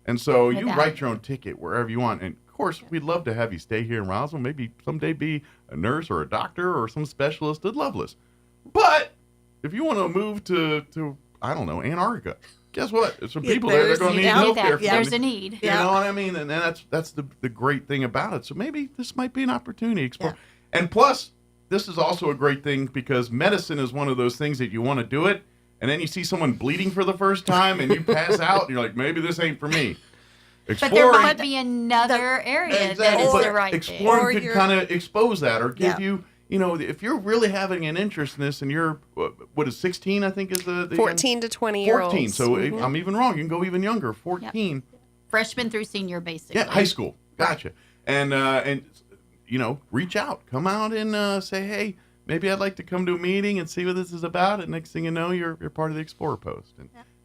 And so you write your own ticket wherever you want. And of course, we'd love to have you stay here in Roswell, maybe someday be a nurse or a doctor or some specialist at Loveless. But if you want to move to I don't know, Antarctica, guess what? There's some people there that are going to need healthcare. There's a need. You know what I mean? And that's the great thing about it. So maybe this might be an opportunity to explore. Yeah. And plus, this is also a great thing because medicine is one of those things that you want to do it, and then you see someone bleeding for the first time, and you pass out, and you're like, maybe this ain't for me. But there might be another area that is the right thing. Exploring could kind of expose that or give you, if you're really having an interest in this and you're, what is 16, I think is the 14 to 20-year-olds. 14, so I'm even wrong. You can go even younger, 14. Yep. Freshman through senior, basically. Yeah, high school. Gotcha. And reach out. Come out and say, hey, maybe I'd like to come to a meeting and see what this is about. And next thing you know, you're part of the Explorer Post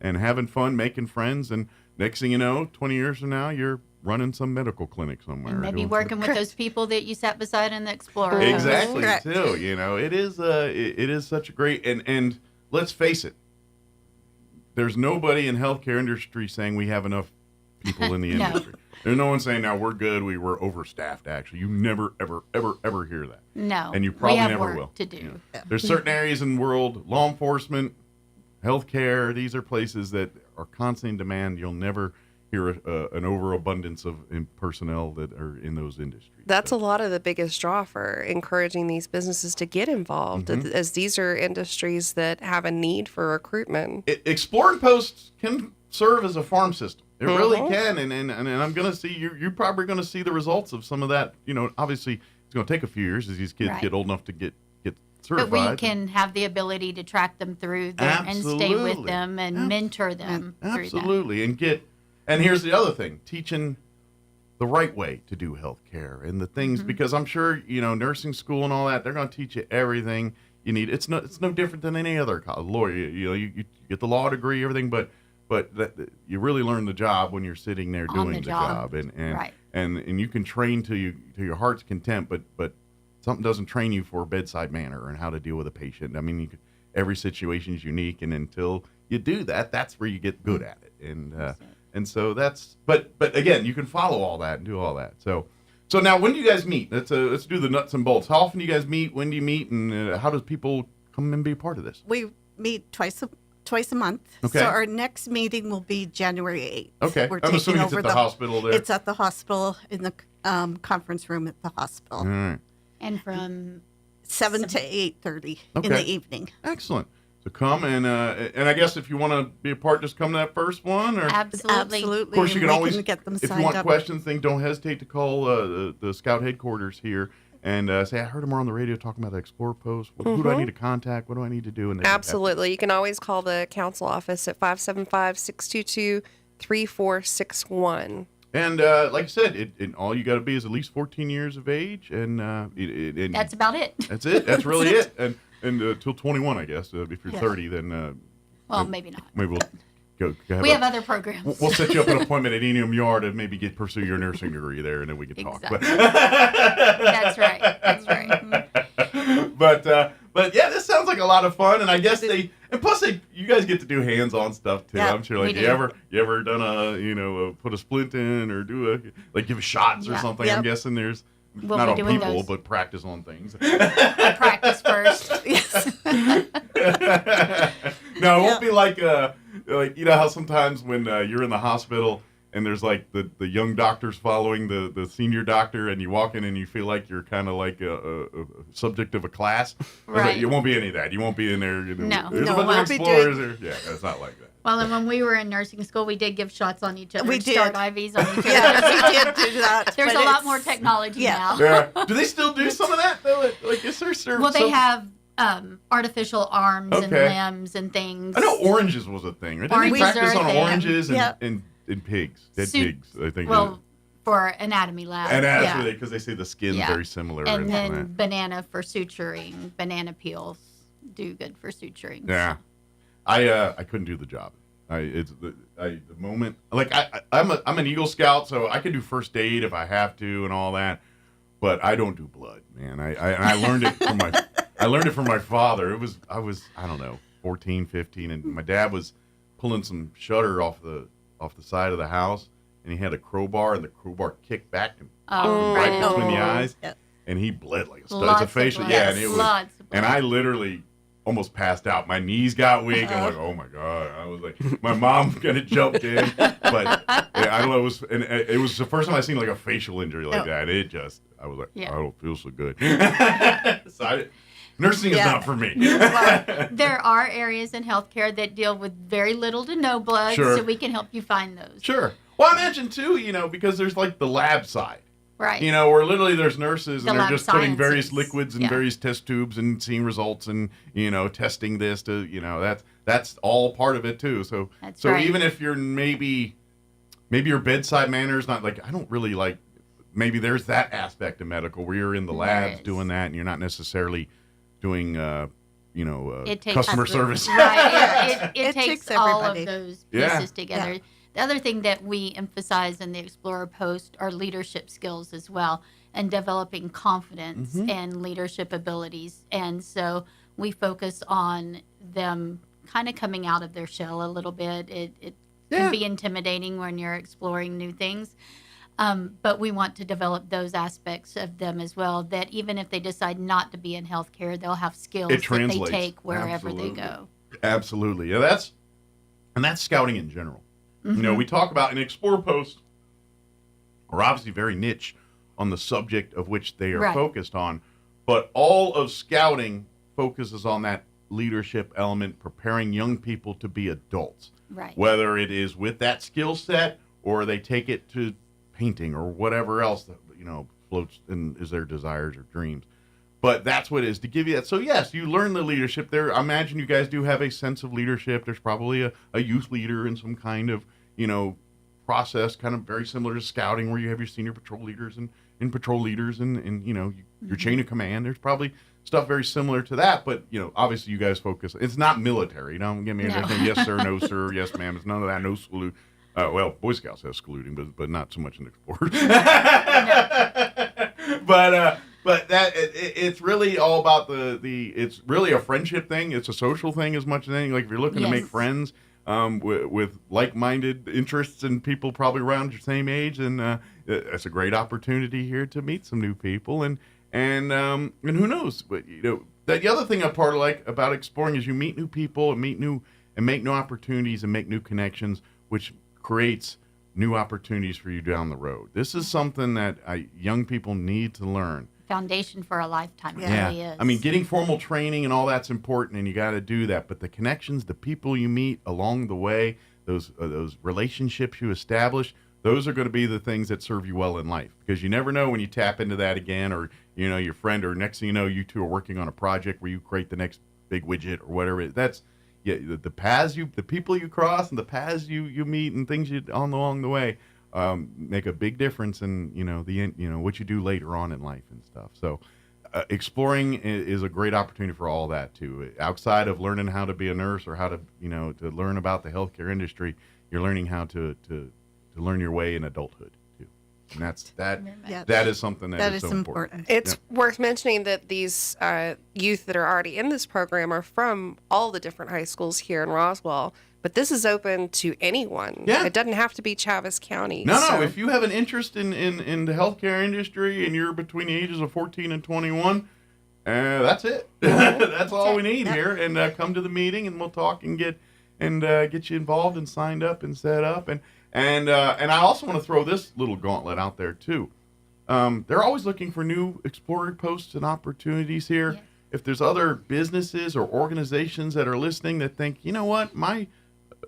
and having fun, making friends. And next thing you know, 20 years from now, you're running some medical clinic somewhere. And maybe working with those people that you sat beside in the Explorer. Exactly, too. You know, it is such a great, and let's face it, there's nobody in healthcare industry saying we have enough people in the industry. There's no one saying, now we're good, we were overstaffed, actually. You never, ever, ever, ever hear that. No. And you probably we have never work will. To do. You know, there's certain areas in the world, law enforcement, healthcare, these are places that are constantly in demand. You'll never hear an overabundance of personnel that are in those industries. That's a lot of the biggest draw for encouraging these businesses to get involved, as these are industries that have a need for recruitment. Exploring Posts can serve as a farm system. It really can, and I'm going to see, you're probably going to see the results of some of that. You know, obviously, it's going to take a few years as these kids get old enough to get certified. But we can have the ability to track them through there and stay with them and mentor them through that. Absolutely, and here's the other thing, teaching the right way to do healthcare and the things, because I'm sure, you know, nursing school and all that, they're going to teach you everything you need. It's no different than any other lawyer. You know, you get the law degree, everything, but you really learn the job when you're sitting there doing the job, and you can train to your heart's content, but something doesn't train you for bedside manner and how to deal with a patient. I mean, every situation is unique, and until you do that, that's where you get good at it, and so that's. But again, you can follow all that and do all that. So now, when do you guys meet? Let's do the nuts and bolts. How often do you guys meet? When do you meet? And how does people come and be a part of this? We meet twice a month. Okay. So our next meeting will be January 8th. Okay. We're I'm assuming it's at the hospital there. It's at the hospital in the conference room at the hospital. All right. And from 7 to 8:30 in the evening. Excellent. So come and I guess if you want to be a part, just come to that first one. Or Absolutely. Of course, you can always get them if signed you want up. questions, don't hesitate to call the Scout headquarters here and say, I heard them on the radio talking about the Explorer Post. Who do I need to contact? What do I need to do? And Absolutely. You can always call the council office at 575-622-3461. And like I said, all you got to be is at least 14 years of age, and that's about it. That's it. That's really it. And till 21, I guess. If you're 30, then well, maybe not. Maybe we'll go. We have other programs. We'll set you up an appointment at Enium Yard and maybe pursue your nursing degree there, and then we can talk. That's right. That's right. But yeah, this sounds like a lot of fun, and I guess plus you guys get to do hands-on stuff too. Yeah, I'm sure, like you ever done put a splint in or give shots or something. Yep. I'm guessing there's We'll not on be doing people, those. but practice on things. Practice first. Yes. No, it won't be like you know how sometimes when you're in the hospital and there's like the young doctors following the senior doctor, and you walk in and you feel like you're kind of like a subject of a class. Right. It won't be any of that. You won't be in there. No. There's No, a bunch we'll of be explorers. Yeah, it's not like that. Well, and when we were in nursing school, we did give shots on each other. We and did. Start IVs on each other. Yeah, we did do that. There's but a lot more technology now. Yeah. Do they still do some of that though? Like, is there? Well, they have artificial arms and limbs and things. I know oranges was a thing. Right? Didn't they practice on oranges and pigs, dead pigs? I think. Well, for anatomy lab. And because they say the skin's very similar. And then banana for suturing. Banana peels do good for suturing. Yeah. I couldn't do the job. The moment like I'm an Eagle Scout, so I can do first aid if I have to and all that, but I don't do blood, man. I learned it from my father. I was I don't know 14, 15, and my dad was pulling some shutter off the side of the house, and he had a crowbar, and the crowbar kicked back and right between the eyes, and he bled like a stud. It's a facial, and it was, and I literally almost passed out. My knees got weak. I'm like, oh my god! I was like, my mom kind of jumped in, but I don't know. It was the first time I seen like a facial injury like that. I was like, I don't feel so good. So nursing is not for me. Well, there are areas in healthcare that deal with very little to no blood, so we can help you find those. Sure. Well, I imagine too, because there's like the lab side. Right. Where literally there's nurses and they're just putting various sciences. liquids in various test tubes and seeing results and, testing this to, that's all part of it too. So even if you're maybe your bedside manner is not like, I don't really like, maybe there's that aspect of medical where you're in the labs doing that and you're not necessarily doing It takes customer service. Right. Yeah. It takes all of everybody. those pieces together. Yeah. The other thing that we emphasize in the Explorer Post are leadership skills as well, and developing confidence and leadership abilities. And so we focus on them kind of coming out of their shell a little bit. It can be intimidating when you're exploring new things. But we want to develop those aspects of them as well, that even if they decide not to be in healthcare, they'll have skills that they take wherever they go. Absolutely. Yeah, that's scouting in general. We talk about an Explorer Post are obviously very niche on the subject of which they are focused on, but all of scouting focuses on that leadership element, preparing young people to be adults. Right. Whether it is with that skill set or they take it to painting or whatever else that floats and is their desires or dreams. But that's what it is, to give you that. So yes, you learn the leadership there. I imagine you guys do have a sense of leadership. There's probably a youth leader in some kind of process, kind of very similar to scouting, where you have your senior patrol leaders and patrol leaders and your chain of command. There's probably stuff very similar to that, but obviously you guys focus. It's not military. Don't get me anything. Yes sir, no sir, yes ma'am. It's none of that. No salute. Well, Boy Scouts have saluting, but not so much in Explorers. But that it's really all about the it's really a friendship thing. It's a social thing as much as anything. Like if you're looking to make friends with like-minded interests and people probably around your same age, and it's a great opportunity here to meet some new people and who knows? But that the other thing I part of like about exploring is you meet new people and make new opportunities and make new connections, which creates new opportunities for you down the road. This is something that young people need to learn. Foundation for a lifetime. It really is. I mean, getting formal training and all that's important, and you got to do that. But the connections, the people you meet along the way, those relationships you establish, those are going to be the things that serve you well in life. Because you never know when you tap into that again, or your friend, or next thing you know, you two are working on a project where you create the next big widget or whatever. That's the paths the people you cross and the paths you meet and things you along the way make a big difference in what you do later on in life and stuff. So exploring is a great opportunity for all that too. Outside of learning how to be a nurse or how to to learn about the healthcare industry, you're learning how to learn your way in adulthood too. And that is something that is so important. It's worth mentioning that these youth that are already in this program are from all the different high schools here in Roswell. But this is open to anyone. Yeah. It doesn't have to be Chaves County. No. If you have an interest in the healthcare industry and you're between the ages of 14 and 21, that's it. That's all we need here. And come to the meeting and we'll talk and get you involved and signed up and set up. And I also want to throw this little gauntlet out there too. They're always looking for new Explorer posts and opportunities here. Yeah. If there's other businesses or organizations that are listening that think, you know what,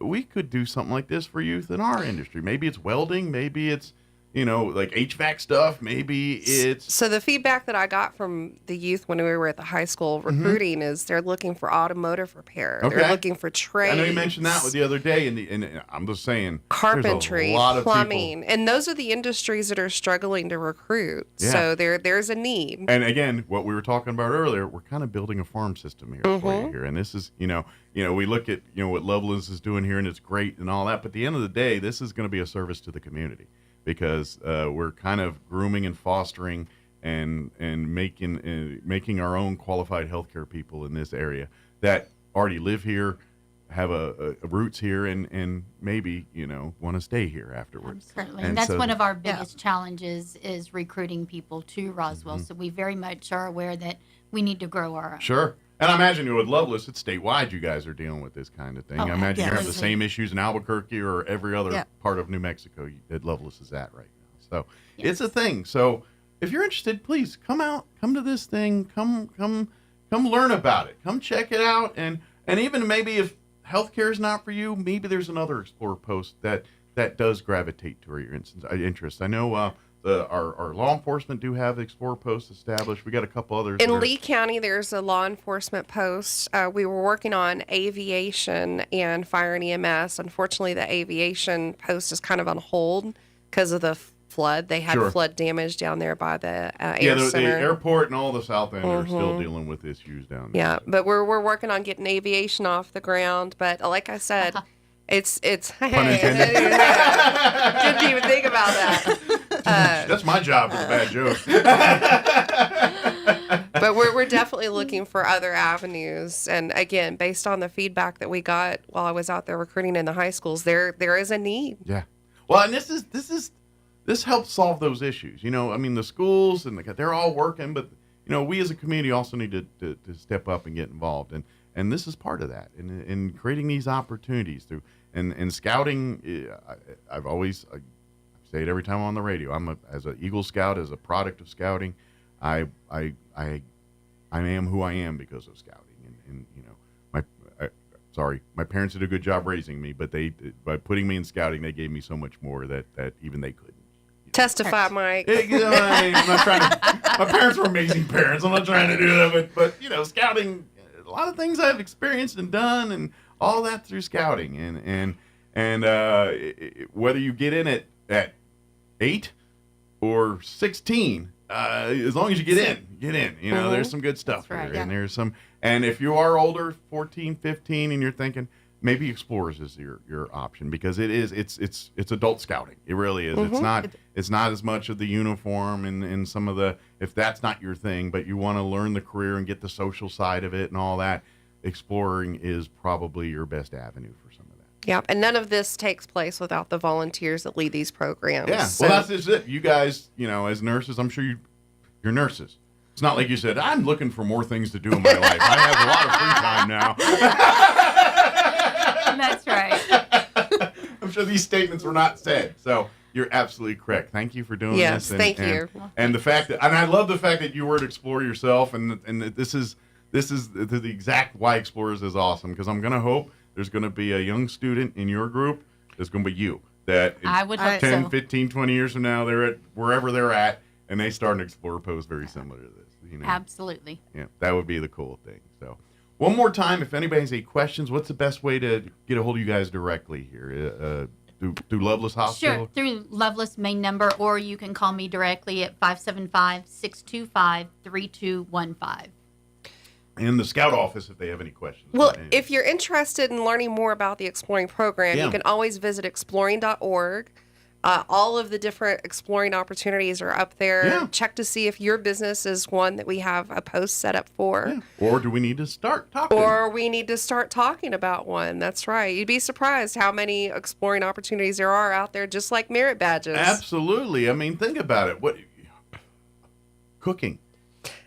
we could do something like this for youth in our industry. Maybe it's welding, maybe it's like HVAC stuff, maybe it's... So the feedback that I got from the youth when we were at the high school recruiting is they're looking for automotive repair. Okay. They're looking for trades. I know you mentioned that the other day, and I'm just saying... Carpentry, plumbing, and those are the industries that are struggling to recruit. Yeah. So there's a need. And again, what we were talking about earlier, we're kind of building a farm system here for you here. And this is, we look at, what Loveland's is doing here, and it's great and all that. But at the end of the day, this is going to be a service to the community. Because we're kind of grooming and fostering and making our own qualified healthcare people in this area that already live here, have a roots here, and maybe want to stay here afterwards. Certainly, and that's one of our biggest challenges is recruiting people to Roswell. So we very much are aware that we need to grow our own. Sure. And I imagine with Loveless, it's statewide you guys are dealing with this kind of thing. I imagine you have the same issues in Albuquerque or every other part of New Mexico that Loveless is at right now. So it's a thing. So if you're interested, please come out, come to this thing, come learn about it. Come check it out. And even maybe if healthcare is not for you, maybe there's another Explorer post that does gravitate to your interest. I know our law enforcement do have Explorer posts established. We got a couple others. In Lee County, there's a law enforcement post. We were working on aviation and fire and EMS. Unfortunately, the aviation post is kind of on hold because of the flood. They had Sure. flood damage down there by the air the center. airport and all the South End are still dealing with issues down there. Yeah, but we're working on getting aviation off the ground. But like I said, it's Pun intended. didn't even think about that. That's my job with a bad joke. But we're definitely looking for other avenues. And again, based on the feedback that we got while I was out there recruiting in the high schools, there is a need. Yeah. Well, and this helps solve those issues. You know, I mean, the schools and they're all working, but you know, we as a community also need to step up and get involved, and this is part of that. In creating these opportunities through and scouting, I've always I say it every time I'm on the radio. As an Eagle Scout, as a product of scouting, I am who I am because of scouting, and you know, my parents did a good job raising me, but by putting me in scouting, they gave me so much more that even they couldn't. Testify, Mike. I'm not trying to, my parents were amazing parents. I'm not trying to do that, but you know, scouting, a lot of things I've experienced and done, and all that through scouting, and whether you get in it at 8 or 16. As long as you get in. You know, there's some good stuff here. right, And there's some, and if you are older, 14, 15, and you're thinking, maybe Explorers is your option, because it's adult scouting. It really is. It's not as much of the uniform and some of the, if that's not your thing, but you want to learn the career and get the social side of it and all that, exploring is probably your best avenue for some of that. Yeah, and none of this takes place without the volunteers that lead these programs. Yeah, So- well, that's just it. You guys, you know, as nurses, I'm sure you're nurses. It's not like you said, I'm looking for more things to do in my life. I have a lot of free time now. That's right. I'm sure these statements were not said. So you're absolutely correct. Thank you for doing Yes, this. thank you. And the fact that, and I love the fact that you were to explore yourself, and this is the exact why Explorers is awesome, because I'm going to hope there's going to be a young student in your group that's going to be you. That I would hope 10, so. 15, 20 years from now, they're at wherever they're at, and they start an Explorer post very similar to this. You know? Absolutely. Yeah, that would be the cool thing. So, one more time, if anybody has any questions, what's the best way to get a hold of you guys directly here? Through Loveless Hospital? Sure, through Loveless main number, or you can call me directly at 575-625-3215. And the Scout office, if they have any questions. Well, if you're interested in learning more about the Exploring program, Yeah. you can always visit exploring.org. All of the different exploring opportunities are up there. Yeah. Check to see if your business is one that we have a post set up for. Or do we need to start talking? Or we need to start talking about one. That's right. You'd be surprised how many exploring opportunities there are out there, just like merit badges. Absolutely. I mean, think about it. What cooking?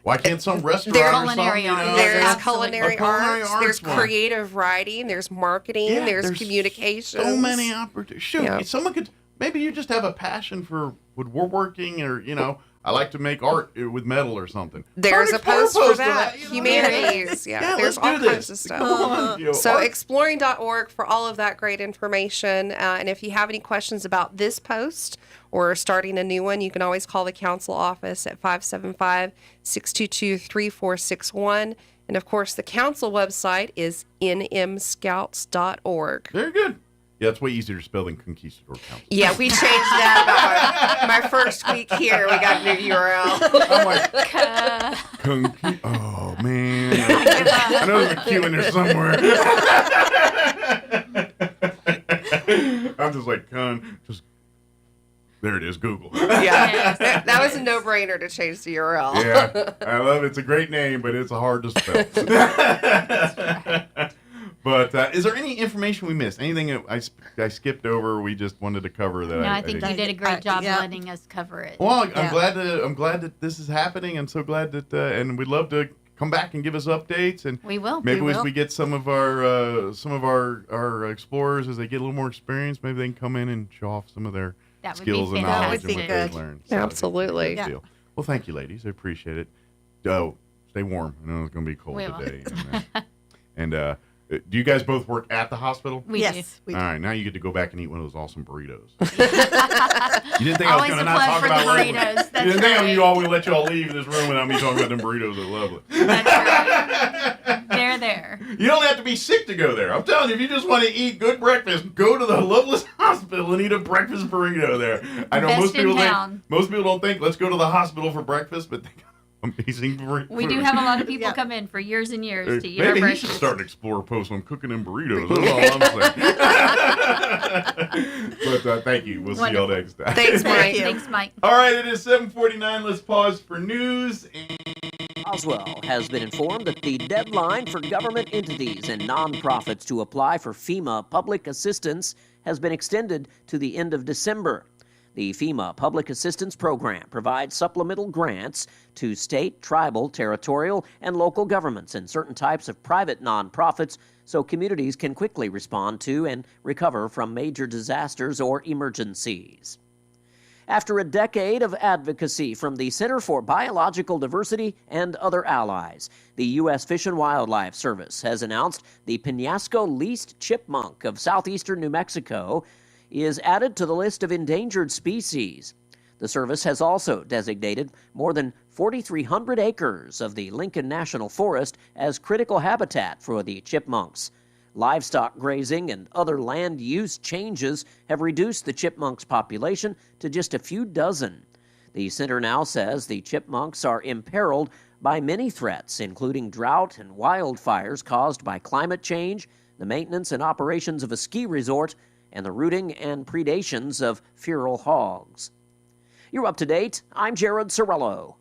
Why can't some restaurant There's or something? You know, there's culinary arts, there's one. creative writing, there's marketing, Yeah, there's there's communications. So many opportunities. Shoot, Yeah. someone could, maybe you just have a passion for woodworking, or, you know, I like to make art with metal or something. There's a Start post for post that. you know? Humanities. Yeah, there's let's all do kinds this. of stuff. Come on, you know, So art. exploring.org for all of that great information. And if you have any questions about this post or starting a new one, you can always call the council office at 575-622-3461. And of course, the council website is nmscouts.org. Very good. Yeah, it's way easier to spell than Conquistador Council. Yeah, we changed that about my first week here. We got a new URL. I'm like, oh, man. I know there's a Q in there somewhere. I'm just like, there it is, Google. Yeah, that was a no-brainer to change the URL. Yeah, I love it. It's a great name, but it's hard to spell. But is there any information we missed? Anything that I skipped over? We just wanted to cover that. No, I think you did a great job letting us cover it. Well, I'm glad that this is happening. I'm so glad that, and we'd love to come back and give us updates. And we will. Maybe as we get some of our explorers, as they get a little more experience, maybe they can come in and show off some of their skills and knowledge and what they've learned. So Absolutely. it's a good deal. Well, thank you, ladies. I appreciate it. Stay warm. I know it's going to be cold We will. today. And do you guys both work at the hospital? Yes, we All do. right, now you get to go back and eat one of those awesome burritos. You didn't think Always I was going a to not plug talk for about the one? burritos. That's You didn't think right. we let you all leave this room without me talking about them burritos. They're lovely. That's right. They're there. You don't have to be sick to go there. I'm telling you, if you just want to eat good breakfast, go to the Loveless Hospital and eat a breakfast burrito there. I know most people don't think, let's go to the hospispital for breakfast, but they got amazing food. We do have a lot of people come in for years and years to eat our breakfast. Maybe he should start an Explorer post on cooking and burritos. That's all I'm saying. But thank you. We'll see y'all next time. Thanks, Mike. Thanks, Mike. All right, it is 7:49. Let's pause for news. Roswell has been informed that the deadline for government entities and nonprofits to apply for FEMA public assistance has been extended to the end of December. The FEMA Public Assistance Program provides supplemental grants to state, tribal, territorial, and local governments and certain types of private nonprofits so communities can quickly respond to and recover from major disasters or emergencies. After a decade of advocacy from the Center for Biological Diversity and other allies, the U.S. Fish and Wildlife Service has announced the Penasco least chipmunk of southeastern New Mexico is added to the list of endangered species. The service has also designated more than 4,300 acres of the Lincoln National Forest as critical habitat for the chipmunks. Livestock grazing and other land use changes have reduced the chipmunks' population to just a few dozen. The center now says the chipmunks are imperiled by many threats, including drought and wildfires caused by climate change, the maintenance and operations of a ski resort, and the rooting and predations of feral hogs. You're up to date. I'm Jared Sorello.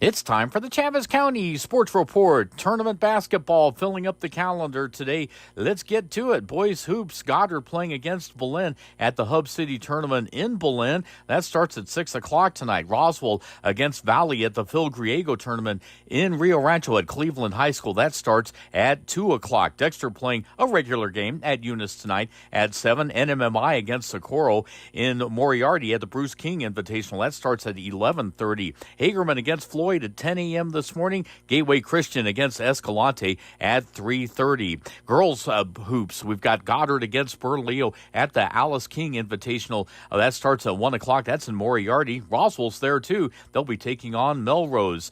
It's time for the Chaves County Sports Report. Tournament basketball filling up the calendar today. Let's get to it. Boys Hoops, Goddard playing against Belen at the Hub City Tournament in Belen. That starts at 6 o'clock tonight. Roswell against Valley at the Phil Griego Tournament in Rio Rancho at Cleveland High School. That starts at 2 o'clock. Dexter playing a regular game at Eunice tonight at 7. NMMI against Socorro in Moriarty at the Bruce King Invitational. That starts at 11:30. Hagerman against Floyd at 10 a.m. this morning. Gateway Christian against Escalante at 3:30. Girls hoops, we've got Goddard against Bernalillo at the Alice King Invitational. That starts at 1 o'clock. That's in Moriarty. Roswell's there, too. They'll be taking on Melrose.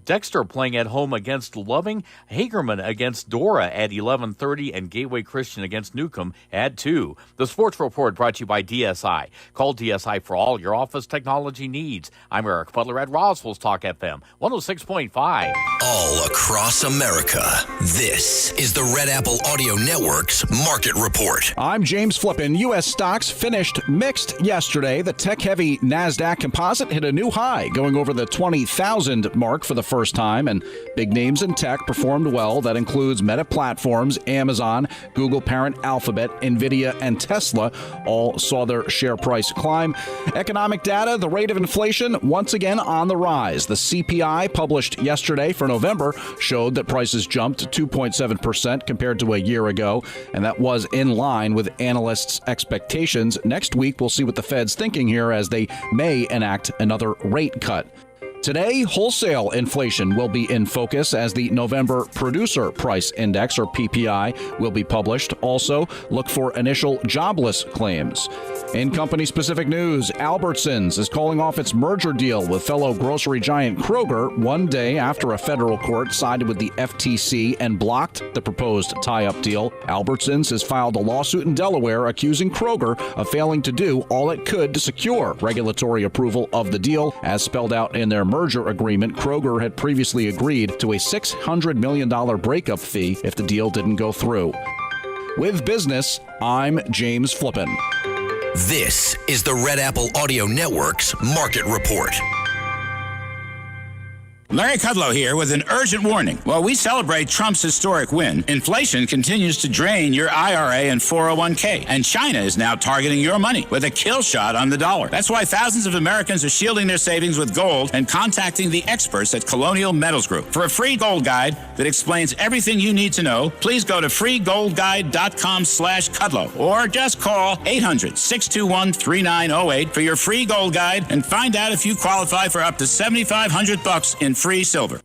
Dexter playing at home against Loving. Hagerman against Dora at 11:30. And Gateway Christian against Newcomb at 2. The Sports Report brought to you by DSI. Call DSI for all your office technology needs. I'm Eric Butler at Roswell's Talk FM 106.5. All across America, this is the Red Apple Audio Network's Market Report. I'm James Flippin. U.S. stocks finished mixed yesterday. The tech-heavy NASDAQ composite hit a new high, going over the 20,000 mark for the first time, and big names in tech performed well. That includes Meta Platforms, Amazon, Google parent Alphabet, NVIDIA, and Tesla all saw their share price climb. Economic data, the rate of inflation once again on the rise. The CPI published yesterday for November showed that prices jumped 2.7% compared to a year ago, and that was in line with analysts' expectations. Next week, we'll see what the Fed's thinking here as they may enact another rate cut. Today, wholesale inflation will be in focus as the November Producer Price Index, or PPI, will be published. Also, look for initial jobless claims. In company-specific news, Albertsons is calling off its merger deal with fellow grocery giant Kroger 1 day after a federal court sided with the FTC and blocked the proposed tie-up deal. Albertsons has filed a lawsuit in Delaware accusing Kroger of failing to do all it could to secure regulatory approval of the deal. As spelled out in their merger agreement, Kroger had previously agreed to a $600 million breakup fee if the deal didn't go through. With business, I'm James Flippin. This is the Red Apple Audio Network's Market Report. Larry Kudlow here with an urgent warning. While we celebrate Trump's historic win, inflation continues to drain your IRA and 401k, and China is now targeting your money with a kill shot on the dollar. That's why thousands of Americans are shielding their savings with gold and contacting the experts at Colonial Metals Group. For a free gold guide that explains everything you need to know, please go to freegoldguide.com/Kudlow or just call 800-621-3908 for your free gold guide and find out if you qualify for up to $7,500 in free silver.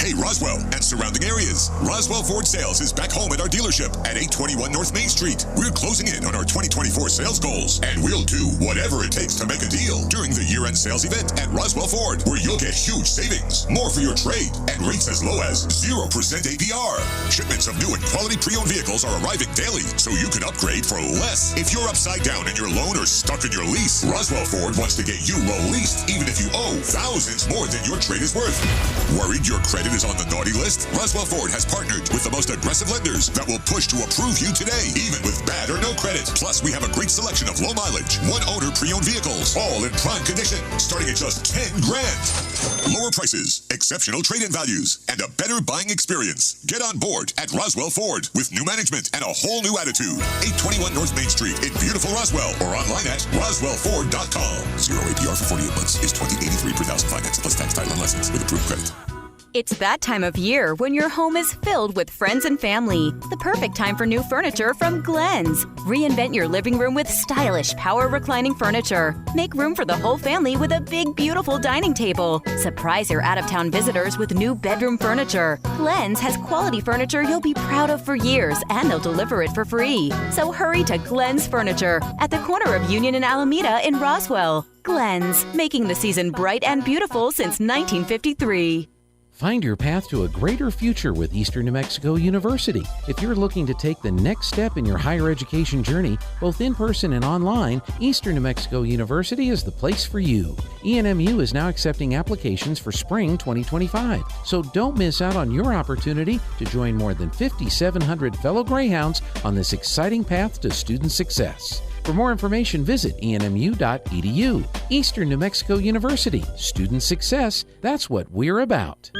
Hey, Roswell and surrounding areas. Roswell Ford Sales is back home at our dealership at 821 North Main Street. We're closing in on our 2024 sales goals, and we'll do whatever it takes to make a deal during the year-end sales event at Roswell Ford, where you'll get huge savings, more for your trade, and rates as low as 0% APR. Shipments of new and quality pre-owned vehicles are arriving daily, so you can upgrade for less. If you're upside down in your loan or stuck in your lease, Roswell Ford wants to get you low leased, even if you owe thousands more than your trade is worth. Worried your credit is on the naughty list? Roswell Ford has partnered with the most aggressive lenders that will push to approve you today, even with bad or no credit. Plus, we have a great selection of low mileage, one-owner pre-owned vehicles, all in prime condition, starting at just $10,000. Lower prices, exceptional trade-in values, and a better buying experience. Get on board at Roswell Ford with new management and a whole new attitude. 821 North Main Street in beautiful Roswell, or online at roswellford.com. 0 APR for 48 months is $20.83 per thousand finance plus tax, title, and license with approved credit. It's that time of year when your home is filled with friends and family. The perfect time for new furniture from Glenn's. Reinvent your living room with stylish power reclining furniture. Make room for the whole family with a big, beautiful dining table. Surprise your out-of-town visitors with new bedroom furniture. Glenn's has quality furniture you'll be proud of for years, and they'll deliver it for free. So hurry to Glenn's Furniture at the corner of Union and Alameda in Roswell. Glenn's, making the season bright and beautiful since 1953. Find your path to a greater future with Eastern New Mexico University. If you're looking to take the next step in your higher education journey, both in person and online, Eastern New Mexico University is the place for you. ENMU is now accepting applications for spring 2025, so don't miss out on your opportunity to join more than 5,700 fellow Greyhounds on this exciting path to student success. For more information, visit enmu.edu. Eastern New Mexico University. Student success, that's what we're about.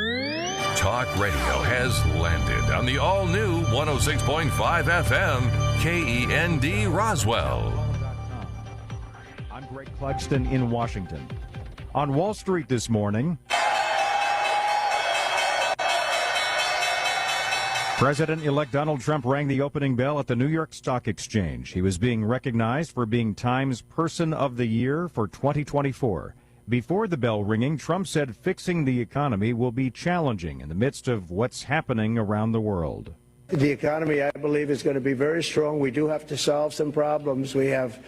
Talk radio has landed on the all-new 106.5 FM KEND Roswell. I'm Greg Clugston in Washington. On Wall Street this morning, President-elect Donald Trump rang the opening bell at the New York Stock Exchange. He was being recognized for being Time's Person of the Year for 2024. Before the bell ringing, Trump said fixing the economy will be challenging in the midst of what's happening around the world. The economy, I believe, is going to be very strong. We do have to solve some problems. We have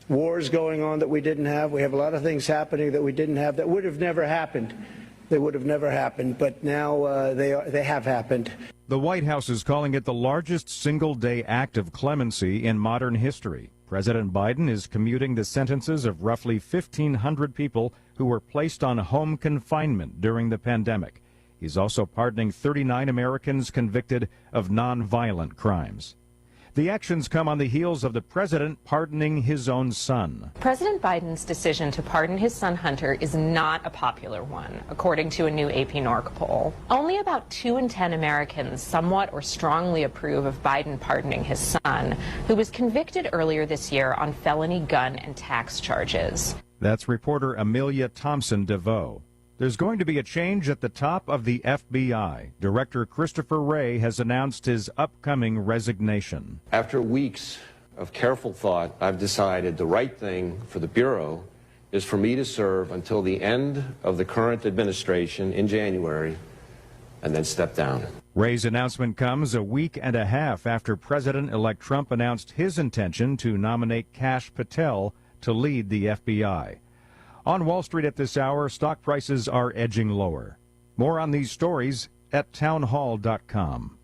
wars going on that we didn't have. We have a lot of things happening that we didn't have that would have never happened. They would have never happened, but now they have happened. The White House is calling it the largest single-day act of clemency in modern history. President Biden is commuting the sentences of roughly 1,500 people who were placed on home confinement during the pandemic. He's also pardoning 39 Americans convicted of nonviolent crimes. The actions come on the heels of the president pardoning his own son. President Biden's decision to pardon his son Hunter is not a popular one, according to a new AP NORC poll. Only about 2 in 10 Americans somewhat or strongly approve of Biden pardoning his son, who was convicted earlier this year on felony gun and tax charges. That's reporter Amelia Thompson DeVoe. There's going to be a change at the top of the FBI. Director Christopher Wray has announced his upcoming resignation. After weeks of careful thought, I've decided the right thing for the Bureau is for me to serve until the end of the current administration in January and then step down. Wray's announcement comes a week and a half after President-elect Trump announced his intention to nominate Kash Patel to lead the FBI. On Wall Street at this hour, stock prices are edging lower. More on these stories at townhall.com.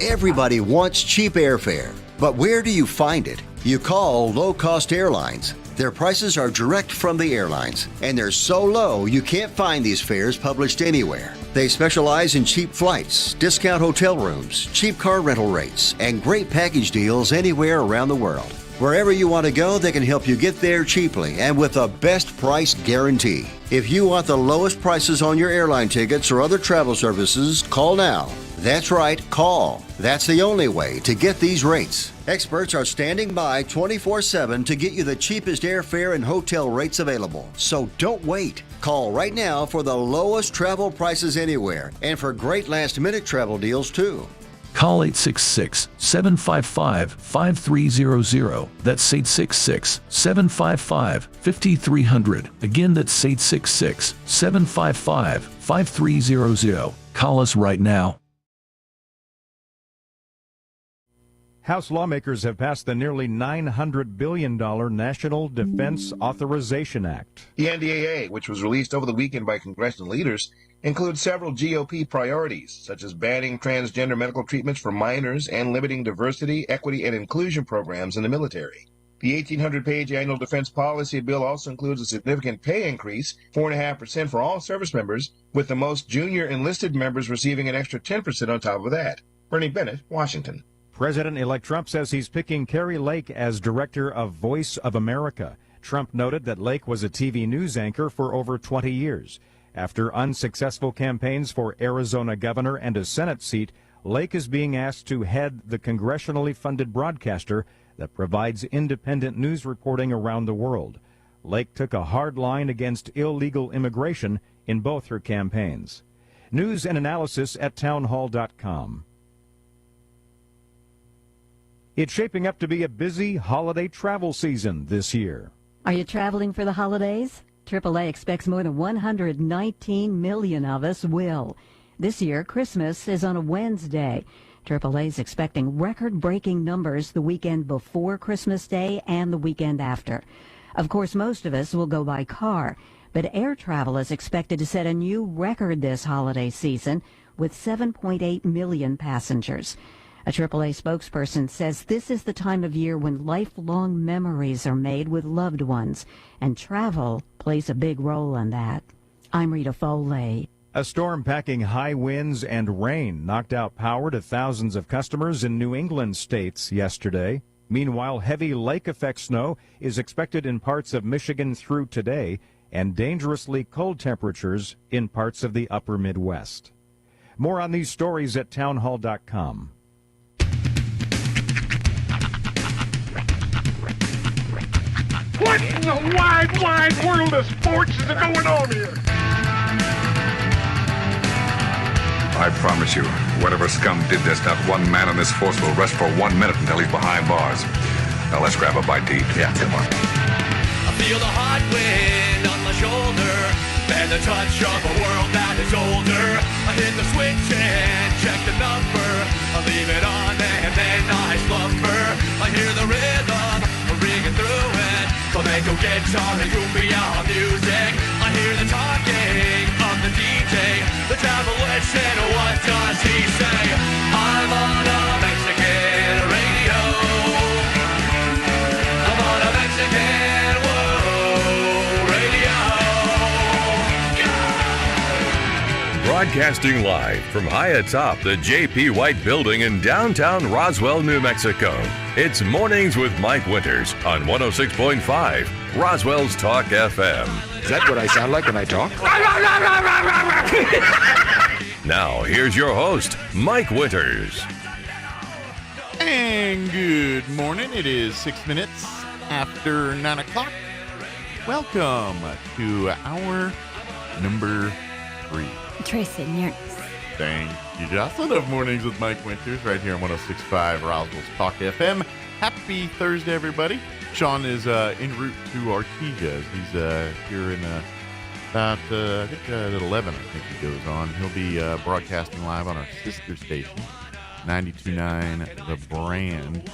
Everybody wants cheap airfare, but where do you find it? You call Low Cost Airlines. Their prices are direct from the airlines, and they're so low you can't find these fares published anywhere. They specialize in cheap flights, discount hotel rooms, cheap car rental rates, and great package deals anywhere around the world. Wherever you want to go, they can help you get there cheaply and with a best price guarantee. If you want the lowest prices on your airline tickets or other travel services, call now. That's right, call. That's the only way to get these rates. Experts are standing by 24/7 to get you the cheapest airfare and hotel rates available. So don't wait. Call right now for the lowest travel prices anywhere and for great last-minute travel deals too. Call 866-755-5300. That's 866-755-5300. Again, that's 866-755-5300. Call us right now. House lawmakers have passed the nearly $900 billion National Defense Authorization Act. The NDAA, which was released over the weekend by congressional leaders, includes several GOP priorities, such as banning transgender medical treatments for minors and limiting diversity, equity, and inclusion programs in the military. The 1,800-page annual defense policy bill also includes a significant pay increase, 4.5% for all service members, with the most junior enlisted members receiving an extra 10% on top of that. Bernie Bennett, Washington. President-elect Trump says he's picking Carrie Lake as director of Voice of America. Trump noted that Lake was a TV news anchor for over 20 years. After unsuccessful campaigns for Arizona governor and a Senate seat, Lake is being asked to head the congressionally funded broadcaster that provides independent news reporting around the world. Lake took a hard line against illegal immigration in both her campaigns. News and analysis at townhall.com. It's shaping up to be a busy holiday travel season this year. Are you traveling for the holidays? AAA expects more than 119 million of us will. This year, Christmas is on a Wednesday. AAA is expecting record-breaking numbers the weekend before Christmas Day and the weekend after. Of course, most of us will go by car, but air travel is expected to set a new record this holiday season with 7.8 million passengers. A AAA spokesperson says this is the time of year when lifelong memories are made with loved ones, and travel plays a big role in that. I'm Rita Foley. A storm packing high winds and rain knocked out power to thousands of customers in New England states yesterday. Meanwhile, heavy lake-effect snow is expected in parts of Michigan through today, and dangerously cold temperatures in parts of the upper Midwest. More on these stories at townhall.com. What in the wide, wide world of sports is going on here? I promise you, whatever scum did this, not one man on this force will rest for 1 minute until he's behind bars. Now let's grab a bite to eat. Yeah, come on. I feel the hot wind on my shoulder and the touch of a world that is older. I hit the switch and check the number. I leave it on and then I slumber. I hear the rhythm ringing through it. Flamenco guitar and cumbia music. I hear the talking of the DJ. The travel listen, what does he say? I'm on a Mexican radio. I'm on a Mexican radio. Broadcasting live from high atop the J.P. White Building in downtown Roswell, New Mexico. It's Mornings with Mike Winters on 106.5 Roswell's Talk FM. Is that what I sound like when I talk? Now, here's your host, Mike Winters. And good morning. It is 6 minutes after 9 o'clock. Welcome to hour number 3. Tracy Nernst. Thank you, Jocelyn, of Mornings with Mike Winters right here on 106.5 Roswell's Talk FM. Happy Thursday, everybody. Sean is en route to Artesia. He's here in about, I think at 11, I think he goes on. He'll be broadcasting live on our sister station, 92.9 The Brand,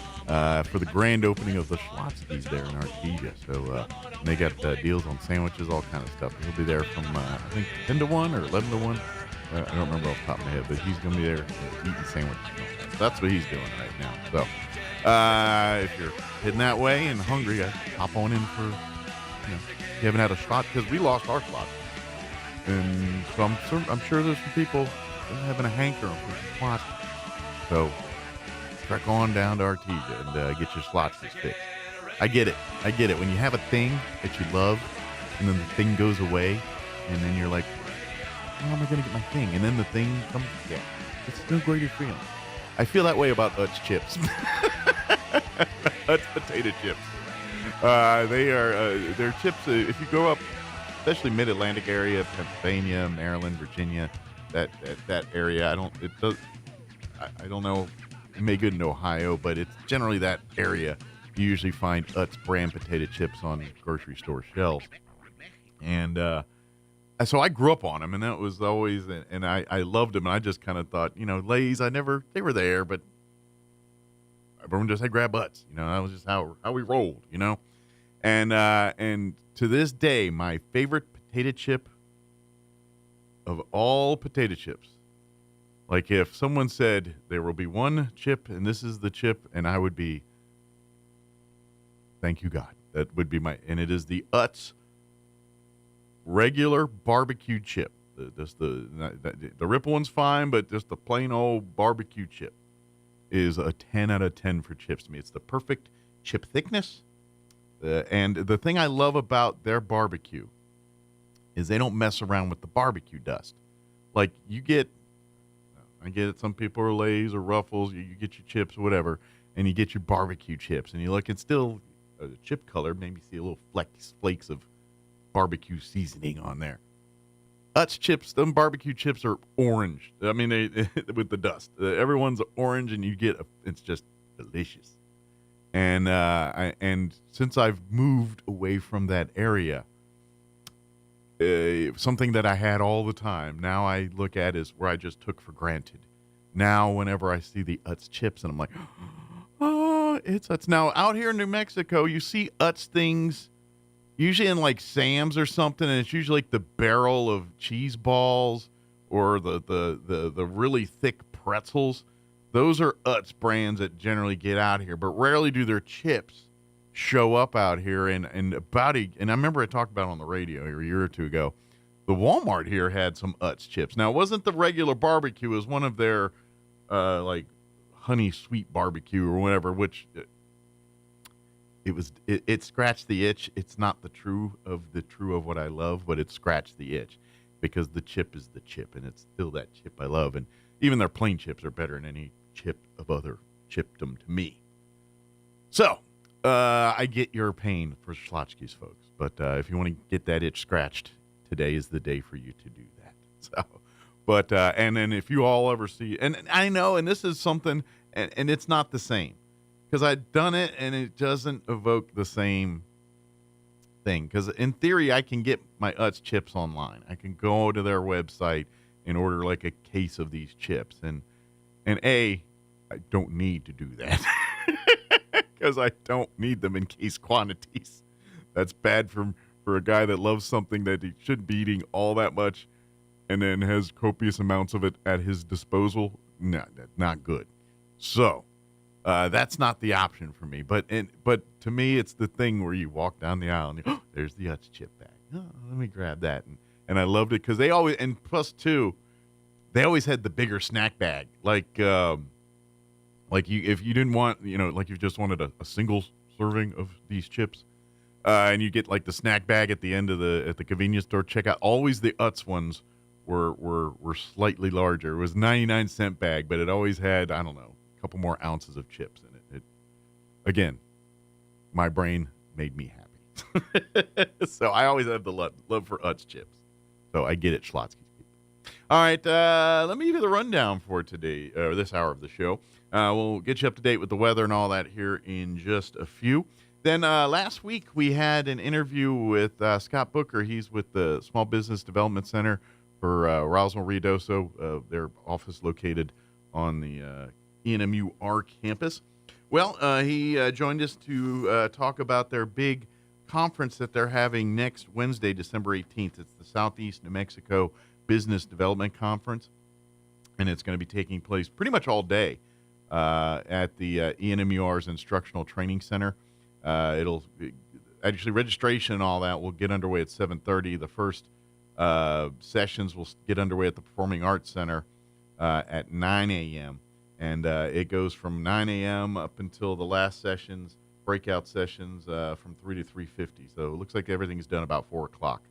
for the grand opening of the Schlotzky's there in Artesia. So they got deals on sandwiches, all kind of stuff. He'll be there from, I think, 10 to 1 or 11 to 1. I don't remember off the top of my head, but he's going to be there eating sandwiches. So that's what he's doing right now. So if you're heading that way and hungry, hop on in for, you haven't had a slot, because we lost our slot. And so I'm sure there's some people having a hankering for some slots. So trek on down to Artesia and get your slots fixed. I get it. When you have a thing that you love and then the thing goes away and then you're like, how am I going to get my thing? And then the thing comes again. It's no greater feeling. I feel that way about Utz chips. Utz potato chips. They're chips, if you go up, especially mid-Atlantic area, Pennsylvania, Maryland, Virginia, that area, I don't know, it may go into Ohio, but it's generally that area. You usually find Utz brand potato chips on grocery store shelves. And So I grew up on them, and that was always, and I loved them, and I just kind of thought, Lay's, they were there, but everyone just had grab butts, that was just how we rolled, and to this day, my favorite potato chip of all potato chips, like if someone said there will be one chip and this is the chip, and I would be, thank you God, that would be and it is the Utz regular barbecue chip. The Ripple one's fine, but just the plain old barbecue chip is a 10 out of 10 for chips to me. It's the perfect chip thickness. And the thing I love about their barbecue is they don't mess around with the barbecue dust. Like I get it, some people are Lay's or Ruffles, you get your chips or whatever, and you get your barbecue chips, and you look, it's still chip color, maybe see a little flakes of barbecue seasoning on there. Utz chips, them barbecue chips are orange. I mean, they with the dust. Everyone's orange, and it's just delicious. And since I've moved away from that area, something that I had all the time, now I look at is where I just took for granted. Now, whenever I see the Utz chips, and I'm like, oh, it's Utz. Now, out here in New Mexico, you see Utz things usually in like Sam's or something, and it's usually like the barrel of cheese balls or the really thick pretzels. Those are Utz brands that generally get out here, but rarely do their chips show up out here. And I remember I talked about it on the radio a year or two ago. The Walmart here had some Utz chips. Now, it wasn't the regular barbecue. It was one of their like honey sweet barbecue or whatever, which it scratched the itch. It's not the true of what I love, but it scratched the itch because the chip is the chip, and it's still that chip I love. And even their plain chips are better than any chip of other chipdom to me. So, I get your pain for Schlotzsky's, folks, but if you want to get that itch scratched, today is the day for you to do that. So, but and then if you all ever see, and I know, and this is something, and it's not the same, because I've done it and it doesn't evoke the same thing. Because in theory, I can get my Utz chips online. I can go to their website and order like a case of these chips, and I don't need to do that. Because I don't need them in case quantities. That's bad for a guy that loves something that he shouldn't be eating all that much and then has copious amounts of it at his disposal. No, that's not good. So that's not the option for me. But to me, it's the thing where you walk down the aisle and there's the Utz chip bag. Oh, let me grab that. And I loved it because they always, and plus two, they always had the bigger snack bag. Like if you didn't want, like you just wanted a single serving of these chips, and you get like the snack bag at the end of at the convenience store checkout. Always the Utz ones were slightly larger. It was 99-cent bag, but it always had, I don't know, a couple more ounces of chips in it. Again, my brain made me happy. So I always have the love for Utz chips. So I get it, Schlotzsky's people. All right, let me give you the rundown for today, or this hour of the show. We'll get you up to date with the weather and all that here in just a few. Then last week we had an interview with Scott Booker. He's with the Small Business Development Center for Roswell Ruidoso, their office located on the ENMUR campus. Well, he joined us to talk about their big conference that they're having next Wednesday, December 18th. It's the Southeast New Mexico Business Development Conference, and it's going to be taking place pretty much all day at the ENMUR's Instructional Training Center. It'll actually, registration and all that will get underway at 7:30. The first sessions will get underway at the Performing Arts Center at 9 a.m. And it goes from 9 a.m. up until the last sessions, breakout sessions from 3 to 3:50. So it looks like everything's done about 4 o'clock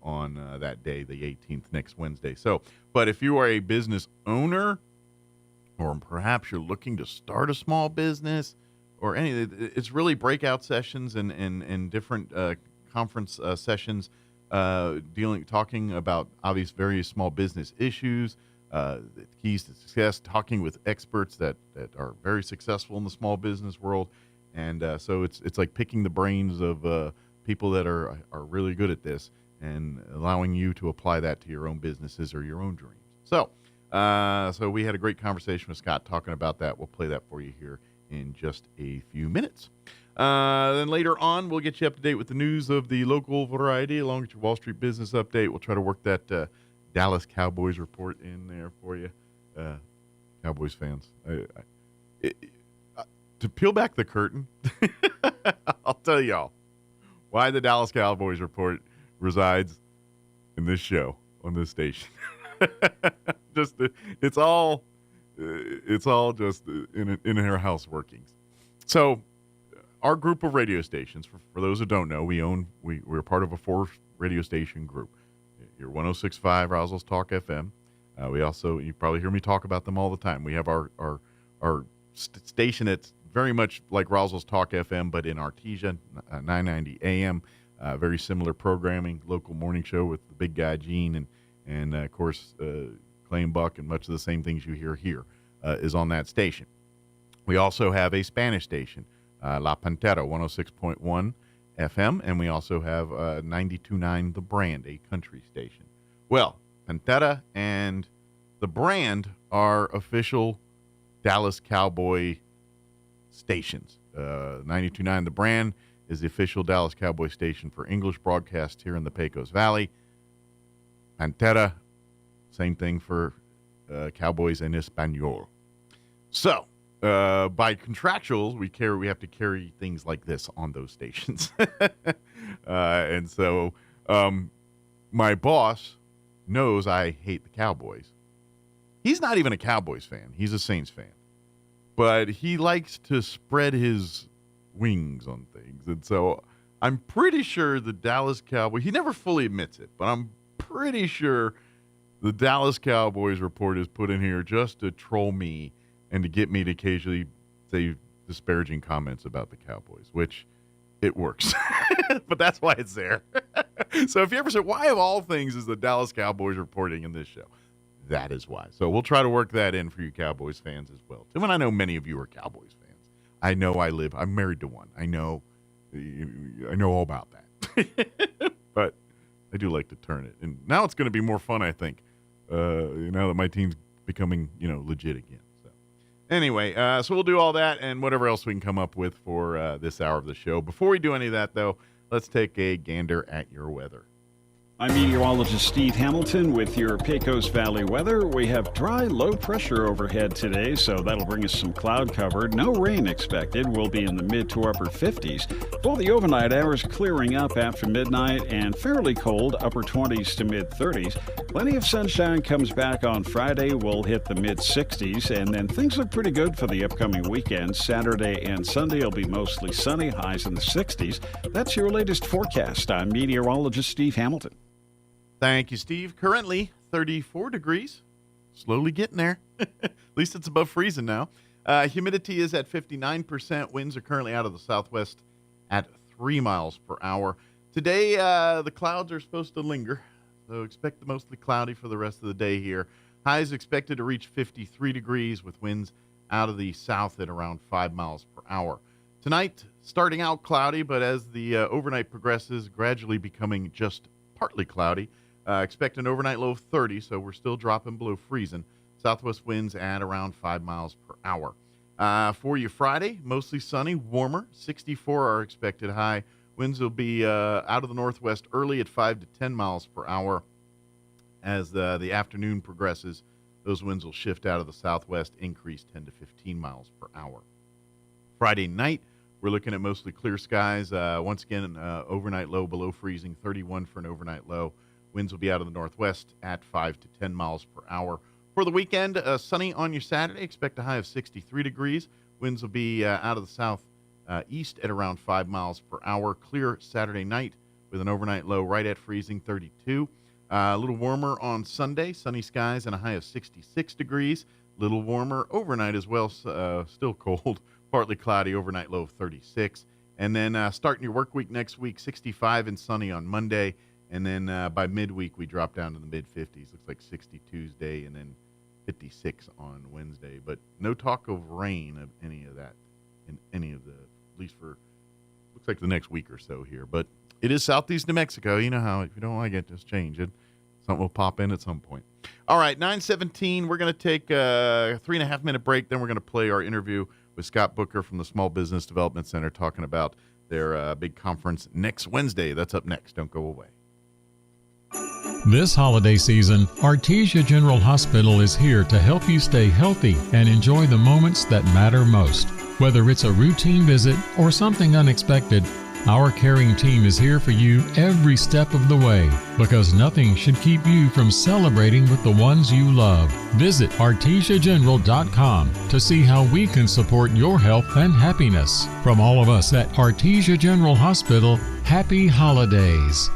on that day, the 18th, next Wednesday. So, but if you are a business owner, or perhaps you're looking to start a small business, or it's really breakout sessions and different conference sessions talking about obvious various small business issues, the keys to success, talking with experts that are very successful in the small business world. And so it's like picking the brains of people that are really good at this and allowing you to apply that to your own businesses or your own dreams. So we had a great conversation with Scott talking about that. We'll play that for you here in just a few minutes. Then later on, we'll get you up to date with the news of the local variety, along with your Wall Street business update. We'll try to work that Dallas Cowboys report in there for you. Cowboys fans. To peel back the curtain, I'll tell y'all why the Dallas Cowboys report resides in this show on this station. It's all just in her house workings. So our group of radio stations, for those who don't know, we're part of a 4 radio station group. Your 106.5 Roswell Talk FM. We also, you probably hear me talk about them all the time. We have our station that's very much like Roswell's Talk FM, but in Artesia, 990 AM. Very similar programming, local morning show with the big guy Gene and of course Clay and Buck, and much of the same things you hear here is on that station. We also have a Spanish station, La Pantera, 106.1 FM, and we also have 92.9 The Brand, a country station. Well, Pantera and The Brand are official Dallas Cowboy stations. 92.9 The Brand is the official Dallas Cowboy station for English broadcast here in the Pecos Valley. Pantera, same thing for Cowboys en Espanol. So, by contractuals, we have to carry things like this on those stations. And so my boss knows I hate the Cowboys. He's not even a Cowboys fan. He's a Saints fan. But he likes to spread his wings on things. And so I'm pretty sure the Dallas Cowboys, he never fully admits it, but I'm pretty sure the Dallas Cowboys report is put in here just to troll me and to get me to occasionally say disparaging comments about the Cowboys, which it works. But that's why it's there. So if you ever say, why of all things is the Dallas Cowboys reporting in this show? That is why. So we'll try to work that in for you Cowboys fans as well. And I know many of you are Cowboys fans. I know I'm married to one. I know all about that. But I do like to turn it. And now it's going to be more fun, I think, now that my team's becoming, legit again. So anyway, so we'll do all that and whatever else we can come up with for this hour of the show. Before we do any of that, though, let's take a gander at your weather. I'm meteorologist Steve Hamilton with your Pecos Valley weather. We have dry, low pressure overhead today, so that'll bring us some cloud cover. No rain expected. We'll be in the mid to upper 50s. For the overnight hours, clearing up after midnight and fairly cold, upper 20s to mid 30s. Plenty of sunshine comes back on Friday. We'll hit the mid 60s, and then things look pretty good for the upcoming weekend. Saturday and Sunday will be mostly sunny, highs in the 60s. That's your latest forecast. I'm meteorologist Steve Hamilton. Thank you, Steve. Currently 34 degrees. Slowly getting there. At least it's above freezing now. Humidity is at 59%. Winds are currently out of the southwest at 3 miles per hour. Today, the clouds are supposed to linger, so expect the mostly cloudy for the rest of the day here. Highs expected to reach 53 degrees with winds out of the south at around 5 miles per hour. Tonight, starting out cloudy, but as the overnight progresses, gradually becoming just partly cloudy. Expect an overnight low of 30, so we're still dropping below freezing. Southwest winds at around 5 miles per hour. For you Friday, mostly sunny, warmer. 64 are expected high. Winds will be out of the northwest early at 5 to 10 miles per hour. As the afternoon progresses, those winds will shift out of the southwest, increase 10 to 15 miles per hour. Friday night, we're looking at mostly clear skies. Once again, overnight low below freezing, 31 for an overnight low. Winds will be out of the northwest at 5 to 10 miles per hour. For the weekend, sunny on your Saturday. Expect a high of 63 degrees. Winds will be out of the south east at around 5 miles per hour. Clear Saturday night with an overnight low right at freezing, 32. A little warmer on Sunday. Sunny skies and a high of 66 degrees. Little warmer overnight as well. Still cold. Partly cloudy, overnight low of 36. And then starting your work week next week, 65 and sunny on Monday. And then by midweek, we drop down to the mid-50s. Looks like 60 Tuesday and then 56 on Wednesday. But no talk of rain of any of that in any of the, at least for, looks like the next week or so here. But It is Southeast New Mexico. You know how if you don't like it, just change it. Something will pop in at some point. All right, 9:17. We're going to take a 3.5-minute break. Then we're going to play our interview with Scott Booker from the Small Business Development Center talking about their big conference next Wednesday. That's up next. Don't go away. This holiday season, Artesia General Hospital is here to help you stay healthy and enjoy the moments that matter most. Whether it's a routine visit or something unexpected, our caring team is here for you every step of the way, because nothing should keep you from celebrating with the ones you love. Visit artesiageneral.com to see how we can support your health and happiness. From all of us at Artesia General Hospital, happy holidays.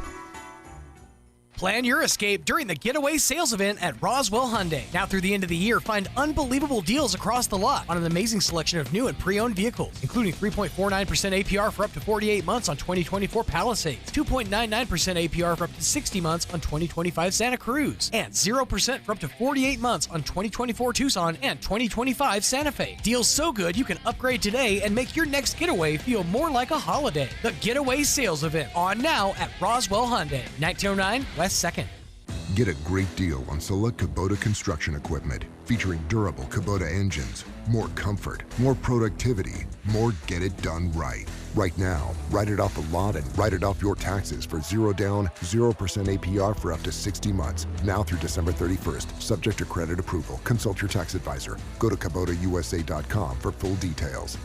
Plan your escape during the Getaway Sales Event at Roswell Hyundai. Now through the end of the year, find unbelievable deals across the lot on an amazing selection of new and pre-owned vehicles, including 3.49% APR for up to 48 months on 2024 Palisades, 2.99% APR for up to 60 months on 2025 Santa Cruz, and 0% for up to 48 months on 2024 Tucson and 2025 Santa Fe. Deals so good you can upgrade today and make your next getaway feel more like a holiday. The Getaway Sales Event on now at Roswell Hyundai, 1909 West 2nd. Get a great deal on select Kubota construction equipment featuring durable Kubota engines, more comfort, more productivity, more get it done right. Right now, write it off the lot and write it off your taxes for 0 down, 0% APR for up to 60 months. Now through December 31st, subject to credit approval. Consult your tax advisor. Go to KubotaUSA.com for full details.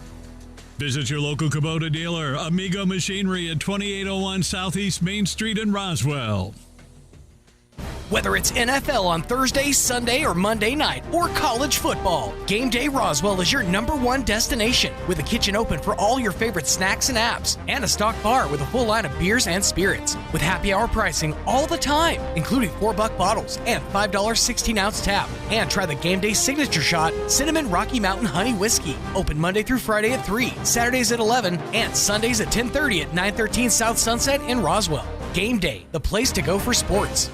Visit your local Kubota dealer, Amigo Machinery at 2801 Southeast Main Street in Roswell. Whether it's NFL on Thursday, Sunday, or Monday night, or college football, Game Day Roswell is your #1 destination, with a kitchen open for all your favorite snacks and apps, and a stocked bar with a full line of beers and spirits, with happy hour pricing all the time, including $4 bottles and $5 16-ounce tap. And try the Game Day Signature Shot Cinnamon Rocky Mountain Honey Whiskey, open Monday through Friday at 3, Saturdays at 11, and Sundays at 10:30 at 913 South Sunset in Roswell. Game Day, the place to go for sports.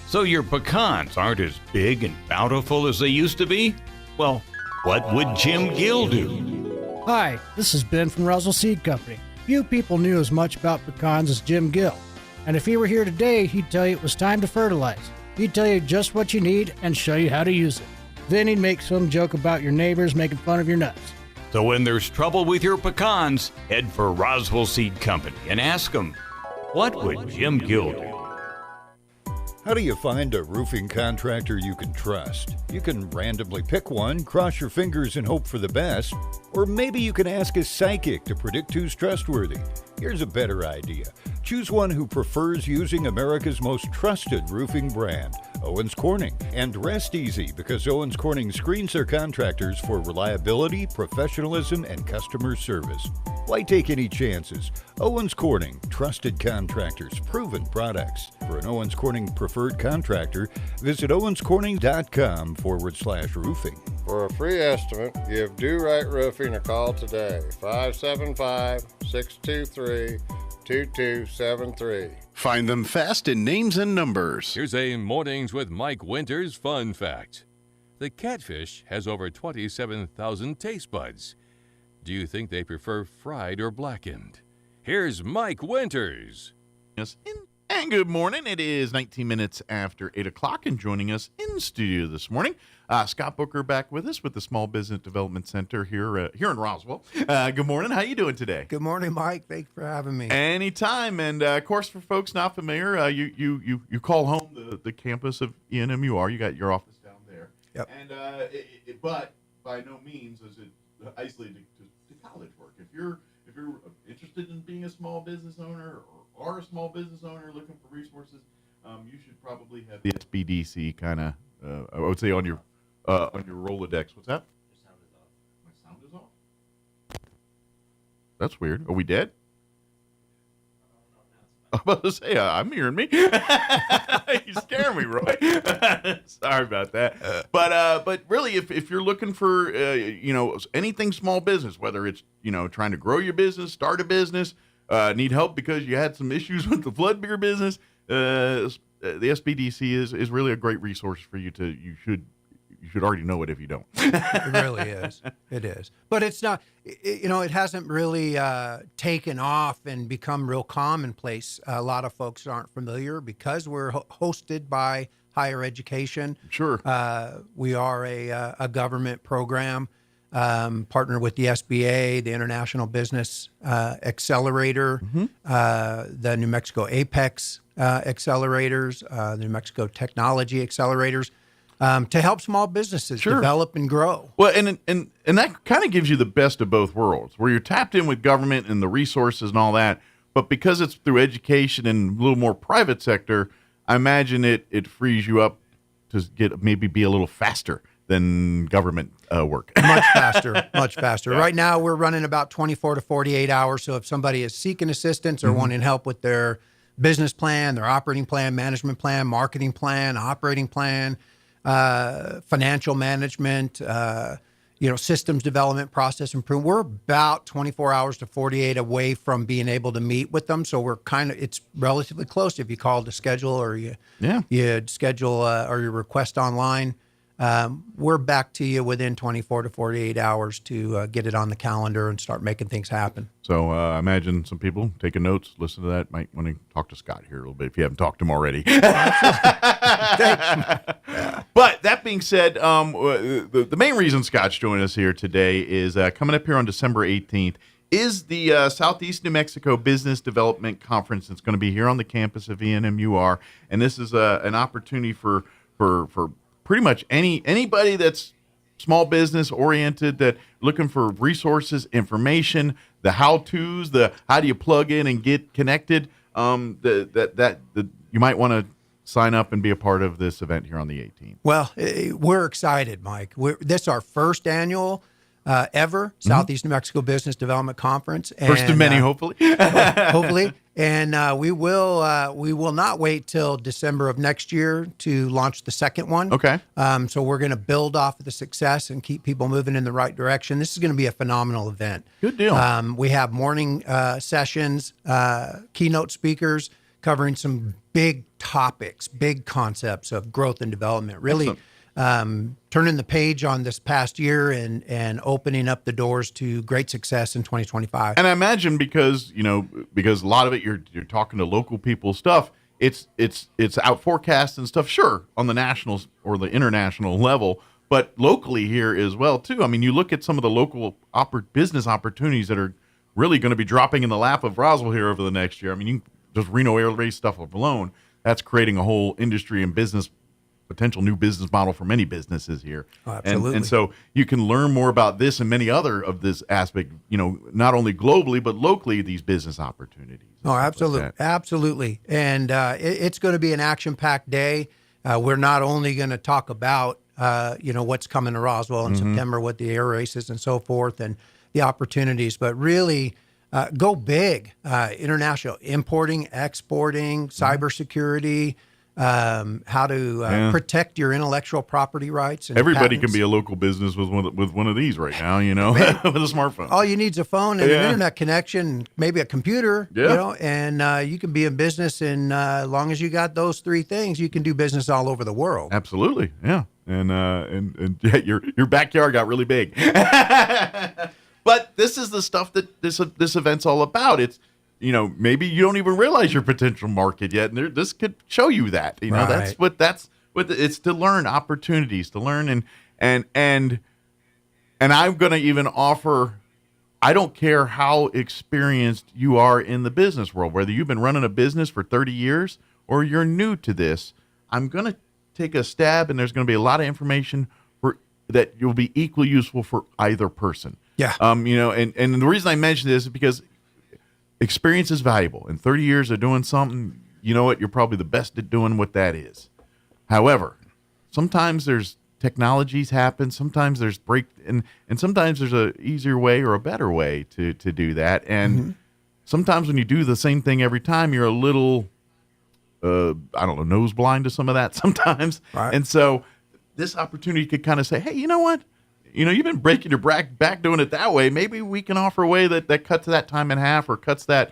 So your pecans aren't as big and bountiful as they used to be? Well, what would Jim Gill do? Hi, this is Ben from Roswell Seed Company. Few people knew as much about pecans as Jim Gill. And if he were here today, he'd tell you it was time to fertilize. He'd tell you just what you need and show you how to use it. Then he'd make some joke about your neighbors making fun of your nuts. So when there's trouble with your pecans, head for Roswell Seed Company and ask them, what would Jim Gill do? How do you find a roofing contractor you can trust? You can randomly pick one, cross your fingers and hope for the best, or maybe you can ask a psychic to predict who's trustworthy. Here's a better idea. Choose one who prefers using America's most trusted roofing brand, Owens Corning. And rest easy, because Owens Corning screens their contractors for reliability, professionalism, and customer service. Why take any chances? Owens Corning, trusted contractors, proven products. For an Owens Corning preferred contractor, visit owenscorning.com/roofing. For a free estimate, give Do Right Roofing a call today, 575-623-2273. Find them fast in names and numbers. Here's a Mornings with Mike Winters fun fact. The catfish has over 27,000 taste buds. Do you think they prefer fried or blackened? Here's Mike Winters. Yes, and good morning. It is 19 minutes after 8 o'clock, and joining us in studio this morning, Scott Booker back with us with the Small Business Development Center here in Roswell. Good morning. How you doing today? Good morning, Mike. Thanks for having me. Anytime. And of course, for folks not familiar, you call home the campus of ENMUR. You got your office down there. Yep. And but by no means is it isolated to college work. If you're interested in being a small business owner or are a small business owner looking for resources, you should probably have the SBDC kind of I would say on your Rolodex. What's that? Your sound is off. My sound is off? That's weird. Are we dead? I'm about to say, I'm hearing me. You scare me, Roy. Sorry about that. But really, if you're looking for anything small business, whether it's trying to grow your business, start a business, need help because you had some issues with the flood beer business, the SBDC is really a great resource for you. You should should already know it if you don't. It really is. It is. But it's not, it hasn't really taken off and become real commonplace. A lot of folks aren't familiar because we're hosted by higher education. Sure. We are a government program, partnered with the SBA, the International Business Accelerator, the New Mexico Apex accelerators, the New Mexico Technology accelerators, to help small businesses develop and grow. Well, and that kind of gives you the best of both worlds, where you're tapped in with government and the resources and all that, but because it's through education and a little more private sector, I imagine it frees you up to be a little faster than government work. Much faster, much faster. Yeah. Right now, we're running about 24 to 48 hours. So if somebody is seeking assistance or wanting help with their business plan, their operating plan, management plan, marketing plan, operating plan, financial management, systems development, process improvement, we're about 24 hours to 48 away from being able to meet with them. So it's relatively close if you call to schedule or you schedule or you request online. We're back to you within 24 to 48 hours to get it on the calendar and start making things happen. So I imagine some people taking notes, listen to that, might want to talk to Scott here a little bit if you haven't talked to him already. But that being said, the main reason Scott's joining us here today is coming up here on December 18th is the Southeast New Mexico Business Development Conference. It's going to be here on the campus of ENMUR, and this is an opportunity for pretty much anybody that's small business oriented, that looking for resources, information, the how-tos, the how do you plug in and get connected. You might want to sign up and be a part of this event here on the 18th. Well, we're excited, Mike. This is our first annual ever Southeast New Mexico Business Development Conference. First of many, hopefully. Hopefully. And we will not wait till December of next year to launch the second one. Okay. So we're going to build off of the success and keep people moving in the right direction. This is going to be a phenomenal event. Good deal. We have morning sessions, keynote speakers covering some big topics, big concepts of growth and development. Really turning the page on this past year and opening up the doors to great success in 2025. And I imagine because a lot of it you're talking to local people stuff, it's out forecasts and stuff, sure, on the national or the international level, but locally here as well too. I mean, you look at some of the local business opportunities that are really going to be dropping in the lap of Roswell here over the next year. I mean, just Reno Air Race stuff alone, that's creating a whole industry and potential new business model for many businesses here. Oh, absolutely. And so you can learn more about this and many other of this aspect, not only globally, but locally, these business opportunities. Oh, absolutely. Like absolutely. And it's going to be an action-packed day. We're not only going to talk about, what's coming to Roswell in September with the air races and so forth and the opportunities, but really go big, international, importing, exporting, cybersecurity, how to protect your intellectual property rights. And everybody patents. can be a local business with one of these right now, with a smartphone. All you need is a phone and an internet connection, maybe a computer, and you can be in business. And as long as you got those three things, you can do business all over the world. Absolutely, yeah. And your backyard got really big. But this is the stuff that this event's all about. It's maybe you don't even realize your potential market yet, and this could show you that. Right. That's what it's to learn, opportunities to learn, and I'm going to even offer. I don't care how experienced you are in the business world, whether you've been running a business for 30 years or you're new to this. I'm going to take a stab, and there's going to be a lot of information that you'll be equally useful for either person. Yeah. And the reason I mention this is because experience is valuable. In 30 years of doing something, you know what? You're probably the best at doing what that is. However, sometimes there's technologies happen. Sometimes there's and sometimes there's a easier way or a better way to do that. And sometimes when you do the same thing every time, you're a little, nose blind to some of that sometimes. Right. And so this opportunity could kind of say, hey, you know what? You've been breaking your back doing it that way. Maybe we can offer a way that cuts that time in half or cuts the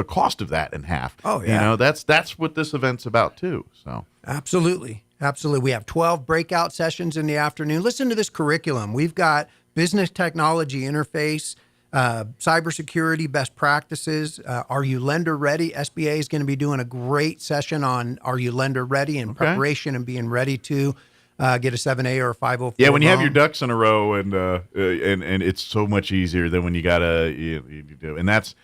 cost of that in half. Oh, yeah. That's what this event's about too. So absolutely. Absolutely. We have 12 breakout sessions in the afternoon. Listen to this curriculum. We've got business technology interface, cybersecurity best practices. Are you lender ready? SBA is going to be doing a great session on Are you lender ready and preparation and being ready to get a 7A or a 504. Yeah, when you have loan. your ducks in a row, and it's so much easier than when you gotta you do, and that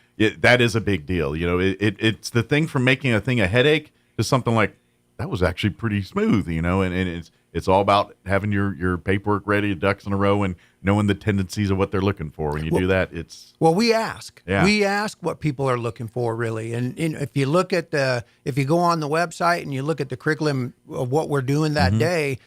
is a big deal. You know, it's the thing from making a thing a headache to something like that was actually pretty smooth. You know, and it's all about having your paperwork ready, ducks in a row, and knowing the tendencies of what they're looking for. When you do that, it's we ask. Yeah. We ask what people are looking for, really. And if you look at if you go on the website and you look at the curriculum of what we're doing that day.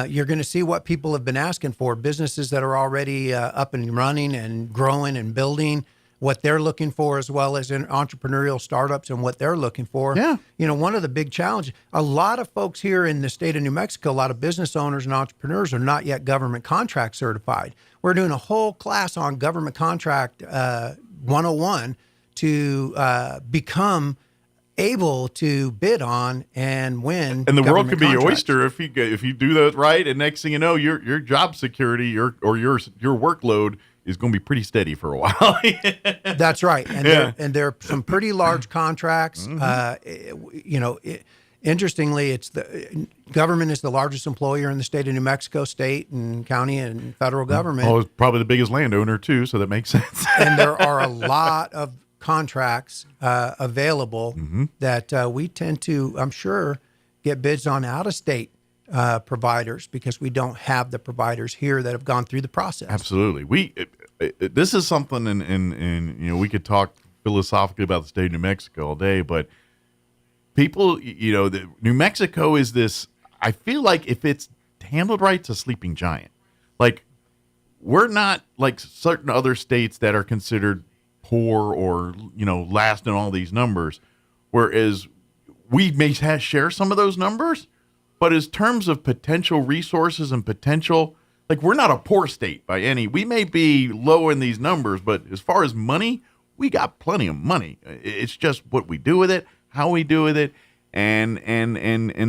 You're going to see what people have been asking for. Businesses that are already up and running and growing and building, what they're looking for, as well as in entrepreneurial startups and what they're looking for. Yeah. You know, one of the big challenges, a lot of folks here in the state of New Mexico, a lot of business owners and entrepreneurs are not yet government contract certified. We're doing a whole class on government contract 101 to become able to bid on and win. And the world government could be your contracts. oyster if you do that right. And next thing you know, your job security, your workload is going to be pretty steady for a while. That's right. And there are some pretty large contracts. Interestingly, it's the government is the largest employer in the state of New Mexico, state and county and federal government. Oh, it's probably the biggest landowner too, so that makes sense. And there are a lot of contracts available that we tend to, I'm sure, get bids on out-of-state providers because we don't have the providers here that have gone through the process. Absolutely. This is something, and we could talk philosophically about the state of New Mexico all day, but people, New Mexico is this. I feel like if it's handled right, it's a sleeping giant. Like we're not like certain other states that are considered poor or last in all these numbers, whereas we may share some of those numbers, but as terms of potential resources and potential, like we're not a poor state by any. We may be low in these numbers, but as far as money, we got plenty of money. It's just what we do with it, how we do with it, and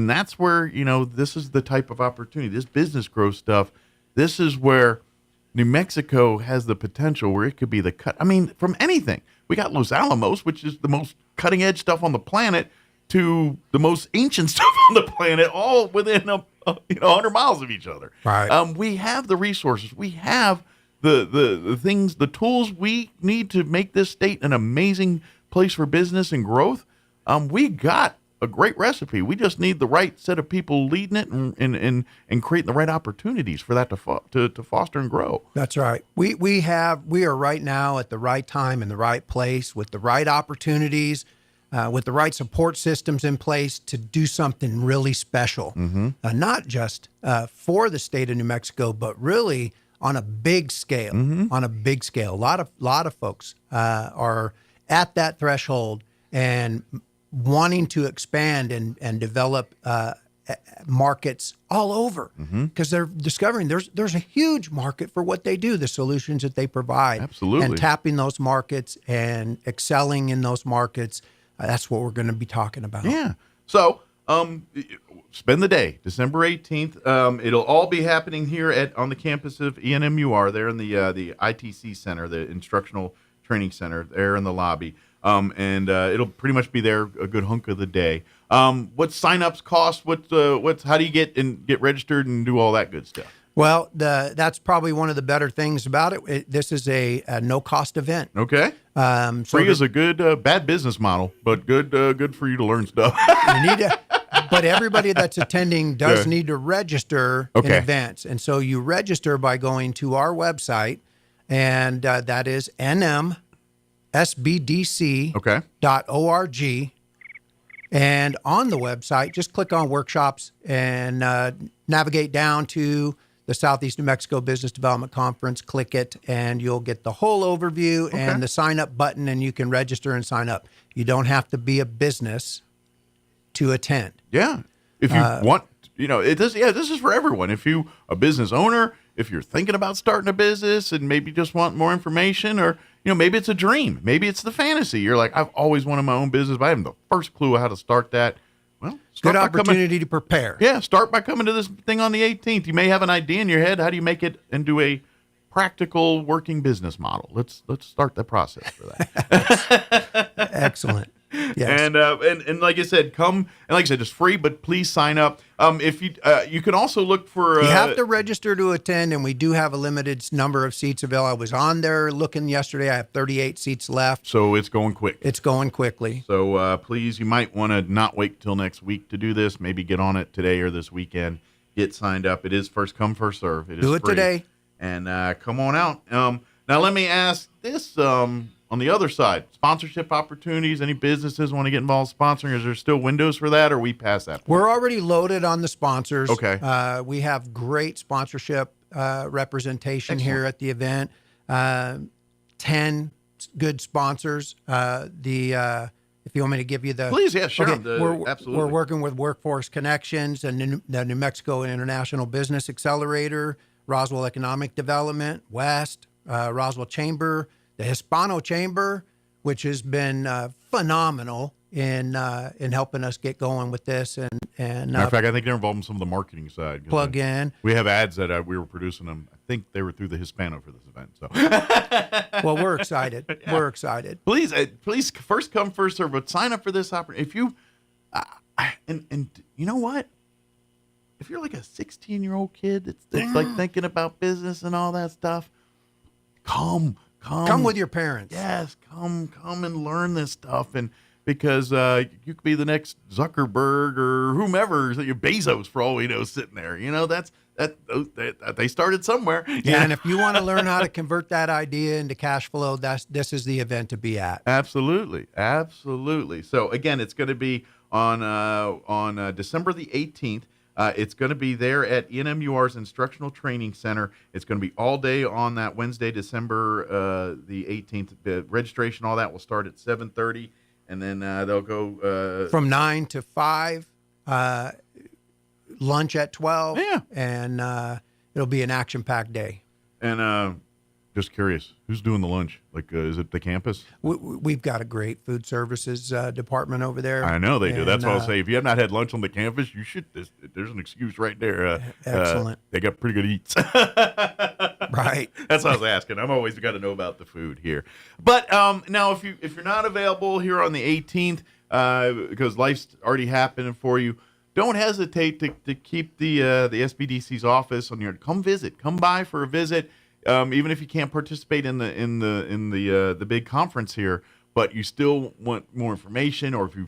that's where this is the type of opportunity, this business growth stuff. This is where New Mexico has the potential where it could be the cut. I mean, from anything. We got Los Alamos, which is the most cutting edge stuff on the planet, to the most ancient stuff on the planet, all within 100 miles of each other. Right. We have the resources. We have the things, the tools we need to make this state an amazing place for business and growth. We got a great recipe. We just need the right set of people leading it and creating the right opportunities for that to foster and grow. That's right. We are right now at the right time in the right place with the right opportunities, with the right support systems in place to do something really special, not just for the state of New Mexico, but really on a big scale. On a big scale, a lot of folks are at that threshold and wanting to expand and develop markets all over because they're discovering there's a huge market for what they do, the solutions that they provide. Absolutely. And tapping those markets and excelling in those markets. That's what we're going to be talking about. Yeah. So spend the day, December 18th. It'll all be happening here on the campus of ENMUR there in the ITC Center, the Instructional Training Center there in the lobby. And it'll pretty much be there a good hunk of the day. What signups cost? How do you get registered and do all that good stuff? Well, that's probably one of the better things about it. This is a no cost event. Okay. Free is a good bad business model, but good for you to learn stuff. You need to, but everybody that's attending does need to register in advance, and so you register by going to our website, and that is nmsbdc.org. And on the website, just click on workshops and navigate down to the Southeast New Mexico Business Development Conference. Click it, and you'll get the whole overview and the sign up button, and you can register and sign up. You don't have to be a business to attend. Yeah. If you want, this is for everyone. If you a business owner, if you're thinking about starting a business and maybe just want more information, or maybe it's a dream, maybe it's the fantasy. You're like, I've always wanted my own business, but I haven't the first clue how to start that. Well, good opportunity to prepare. Yeah, start by coming to this thing on the 18th. You may have an idea in your head. How do you make it into a practical working business model? Let's start the process for that. Excellent. Yes. And like I said, come, and like I said, it's free, but please sign up. If you can also look for. You have to register to attend, and we do have a limited number of seats available. I was on there looking yesterday. I have 38 seats left. So it's going quick. It's going quickly. So please, you might want to not wait till next week to do this. Maybe get on it today or this weekend. Get signed up. It is first come, first serve. It is do it free. today. And come on out. Now let me ask this. On the other side, sponsorship opportunities, any businesses want to get involved sponsoring, is there still windows for that, or are we past that point? We're already loaded on the sponsors. Okay. We have great sponsorship representation here at the event. 10 good sponsors. If you want me to give you the... Please, yeah, sure. Okay, absolutely. We're working with Workforce Connections and the New Mexico International Business Accelerator, Roswell Economic Development, West, Roswell Chamber, the Hispano Chamber, which has been phenomenal in helping us get going with this. And matter of fact, I think they're involved in some of the marketing side. Plug in. We have ads that we were producing them. I think they were through the Hispano for this event. So, well, we're excited. Yeah. We're excited. Please, first come, first serve. But sign up for this opportunity. If you, and you know what? If you're like a 16-year-old kid that's like thinking about business and all that stuff, come with your parents. Yes, come and learn this stuff, and because you could be the next Zuckerberg or whomever, Bezos for all we know, sitting there. You know, that they started somewhere. Yeah, and if you want to learn how to convert that idea into cash flow, this is the event to be at. Absolutely. So again, it's going to be on December the 18th. It's going to be there at NMUR's Instructional Training Center. It's going to be all day on that Wednesday, December the 18th. The registration, all that will start at 7:30, and then they'll go from 9 to 5. Lunch at 12. Yeah, and it'll be an action-packed day. And just curious, who's doing the lunch? Like, is it the campus? We've got a great food services department over there. I know they do. That's why I'll say, if you have not had lunch on the campus, you should. There's an excuse right there. Excellent. They got pretty good eats. Right. That's what I was asking. I'm always got to know about the food here. But now, if you're not available here on the 18th, because life's already happening for you, don't hesitate to keep the SBDC's office on your. Come visit. Come by for a visit. Even if you can't participate in the big conference here, but you still want more information, or if you're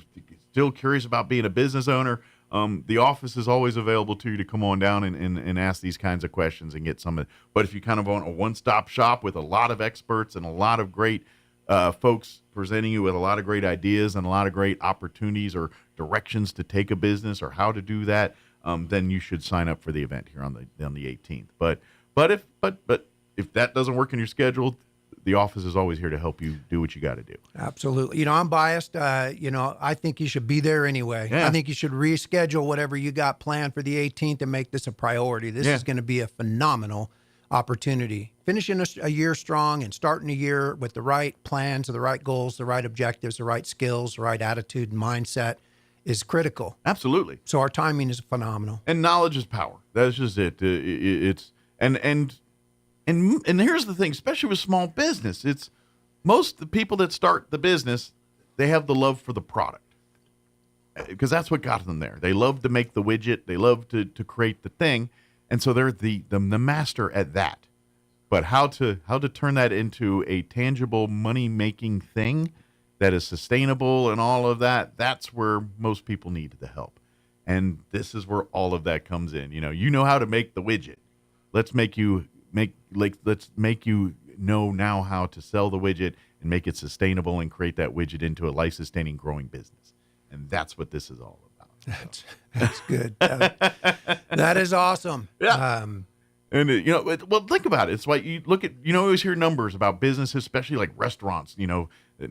still curious about being a business owner, the office is always available to you to come on down and ask these kinds of questions and get some of it. But if you kind of want a one-stop shop with a lot of experts and a lot of great folks presenting you with a lot of great ideas and a lot of great opportunities or directions to take a business or how to do that, then you should sign up for the event here on the 18th. But if that doesn't work in your schedule, the office is always here to help you do what you got to do. Absolutely. You know, I'm biased. I think you should be there anyway. Yeah. I think you should reschedule whatever you got planned for the 18th and make this a priority. This is going to be a phenomenal opportunity. Finishing a year strong and starting a year with the right plans, the right goals, the right objectives, the right skills, the right attitude and mindset is critical. Absolutely. So our timing is phenomenal. And knowledge is power. That's just it. It's And here's the thing, especially with small business, it's most of the people that start the business, they have the love for the product because that's what got them there. They love to make the widget. They love to create the thing. And so they're the master at that. But how to turn that into a tangible money-making thing that is sustainable and all of that, that's where most people need the help. And this is where all of that comes in. You know how to make the widget. Let's make you know now how to sell the widget and make it sustainable and create that widget into a life-sustaining growing business. And that's what this is all about. That's good. That is awesome. Yeah. Well, think about it. It's like you look at, you always hear numbers about businesses, especially like restaurants, 9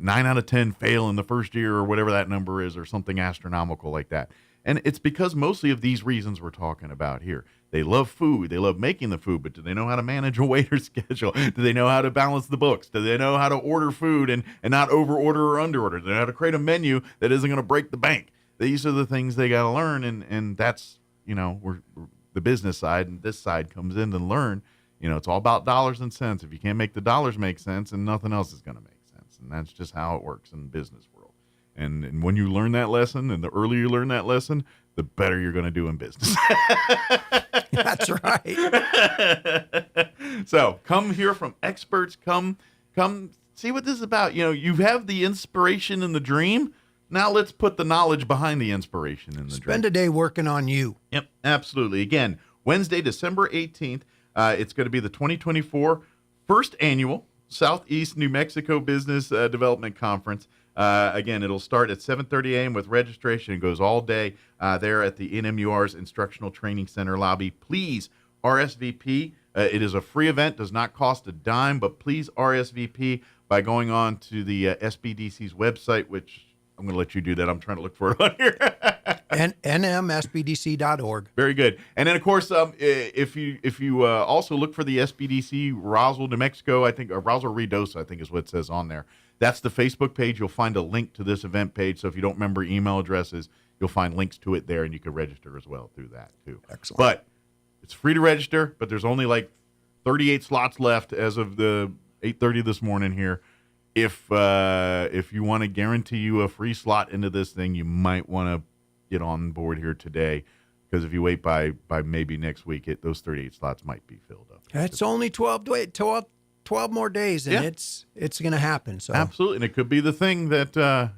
out of 10 fail in the first year or whatever that number is or something astronomical like that. And it's because mostly of these reasons we're talking about here. They love food. They love making the food, but do they know how to manage a waiter's schedule? Do they know how to balance the books? Do they know how to order food and not over order or under order? Do they know how to create a menu that isn't going to break the bank? these are the things they got to learn, and that's, we're the business side, and this side comes in to learn. It's all about dollars and cents. If you can't make the dollars make sense, and nothing else is going to make sense, and that's just how it works in the business world. And when you learn that lesson, and the earlier you learn that lesson, the better you're going to do in business. That's right. So come hear from experts. Come see what this is about. You have the inspiration and the dream. Now let's put the knowledge behind the inspiration and the dream. Spend a day working on you. Yep, absolutely. Again, Wednesday, December 18th. It's going to be the 2024 first annual Southeast New Mexico Business Development Conference. Again, it'll start at 7:30 a.m. with registration. It goes all day there at the NMUR's Instructional Training Center lobby. Please RSVP. It is a free event, does not cost a dime, but please RSVP by going on to the SBDC's website, which I'm going to let you do that. I'm trying to look for it on here. nmsbdc.org. Very good. And then, of course, if you also look for the SBDC Roswell, New Mexico, I think, Roswell Redosa, I think is what it says on there. That's the Facebook page. You'll find a link to this event page. So if you don't remember email addresses, you'll find links to it there, and you can register as well through that, too. Excellent. But it's free to register, but there's only like 38 slots left as of the 8:30 this morning here. If you want to guarantee you a free slot into this thing, you might want to get on board here today, because if you wait by maybe next week, those 38 slots might be filled up. It's only 12 more days, and it's going to happen. So absolutely, and it could be the thing that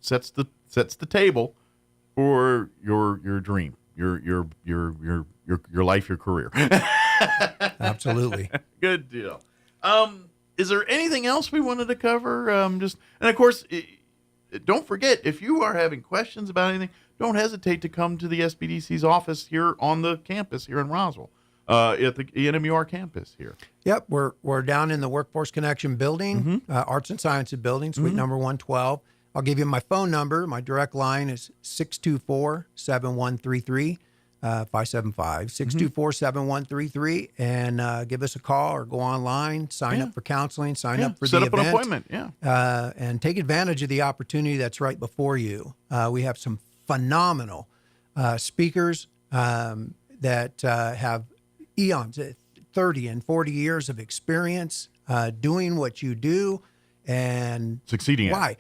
sets the table for your dream, your life, your career. Absolutely. Good deal. Is there anything else we wanted to cover? And of course, don't forget, if you are having questions about anything, don't hesitate to come to the SBDC's office here on the campus here in Roswell, at the NMUR campus here. Yep, we're down in the Workforce Connection building, Arts and Sciences building, suite number 112. I'll give you my phone number. My direct line is 624-7133. 575-624-7133, and give us a call or go online, sign up for counseling, sign up for the event. Set up an appointment, and take advantage of the opportunity that's right before you. We have some phenomenal speakers that have eons, 30 and 40 years of experience doing what you do and succeeding why.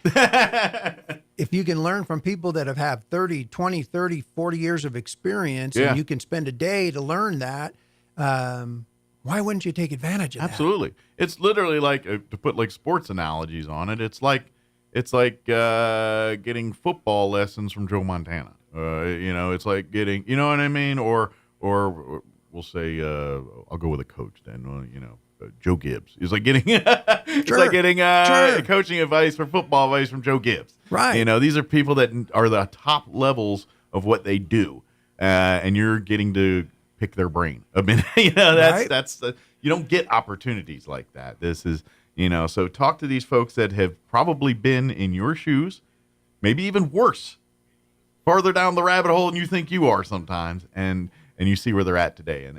If you can learn from people that have had 30, 20, 30, 40 years of experience, and you can spend a day to learn that, why wouldn't you take advantage of that? Absolutely. It's literally like, to put like sports analogies on it, it's like getting football lessons from Joe Montana. It's like getting, you know what I mean? Or we'll say, I'll go with a coach then, Joe Gibbs. It's like getting coaching advice for football advice from Joe Gibbs. Right. These are people that are the top levels of what they do, and you're getting to pick their brain. I mean, that's you don't get opportunities like that. This is, so talk to these folks that have probably been in your shoes, maybe even worse, farther down the rabbit hole than you think you are sometimes, and you see where they're at today, and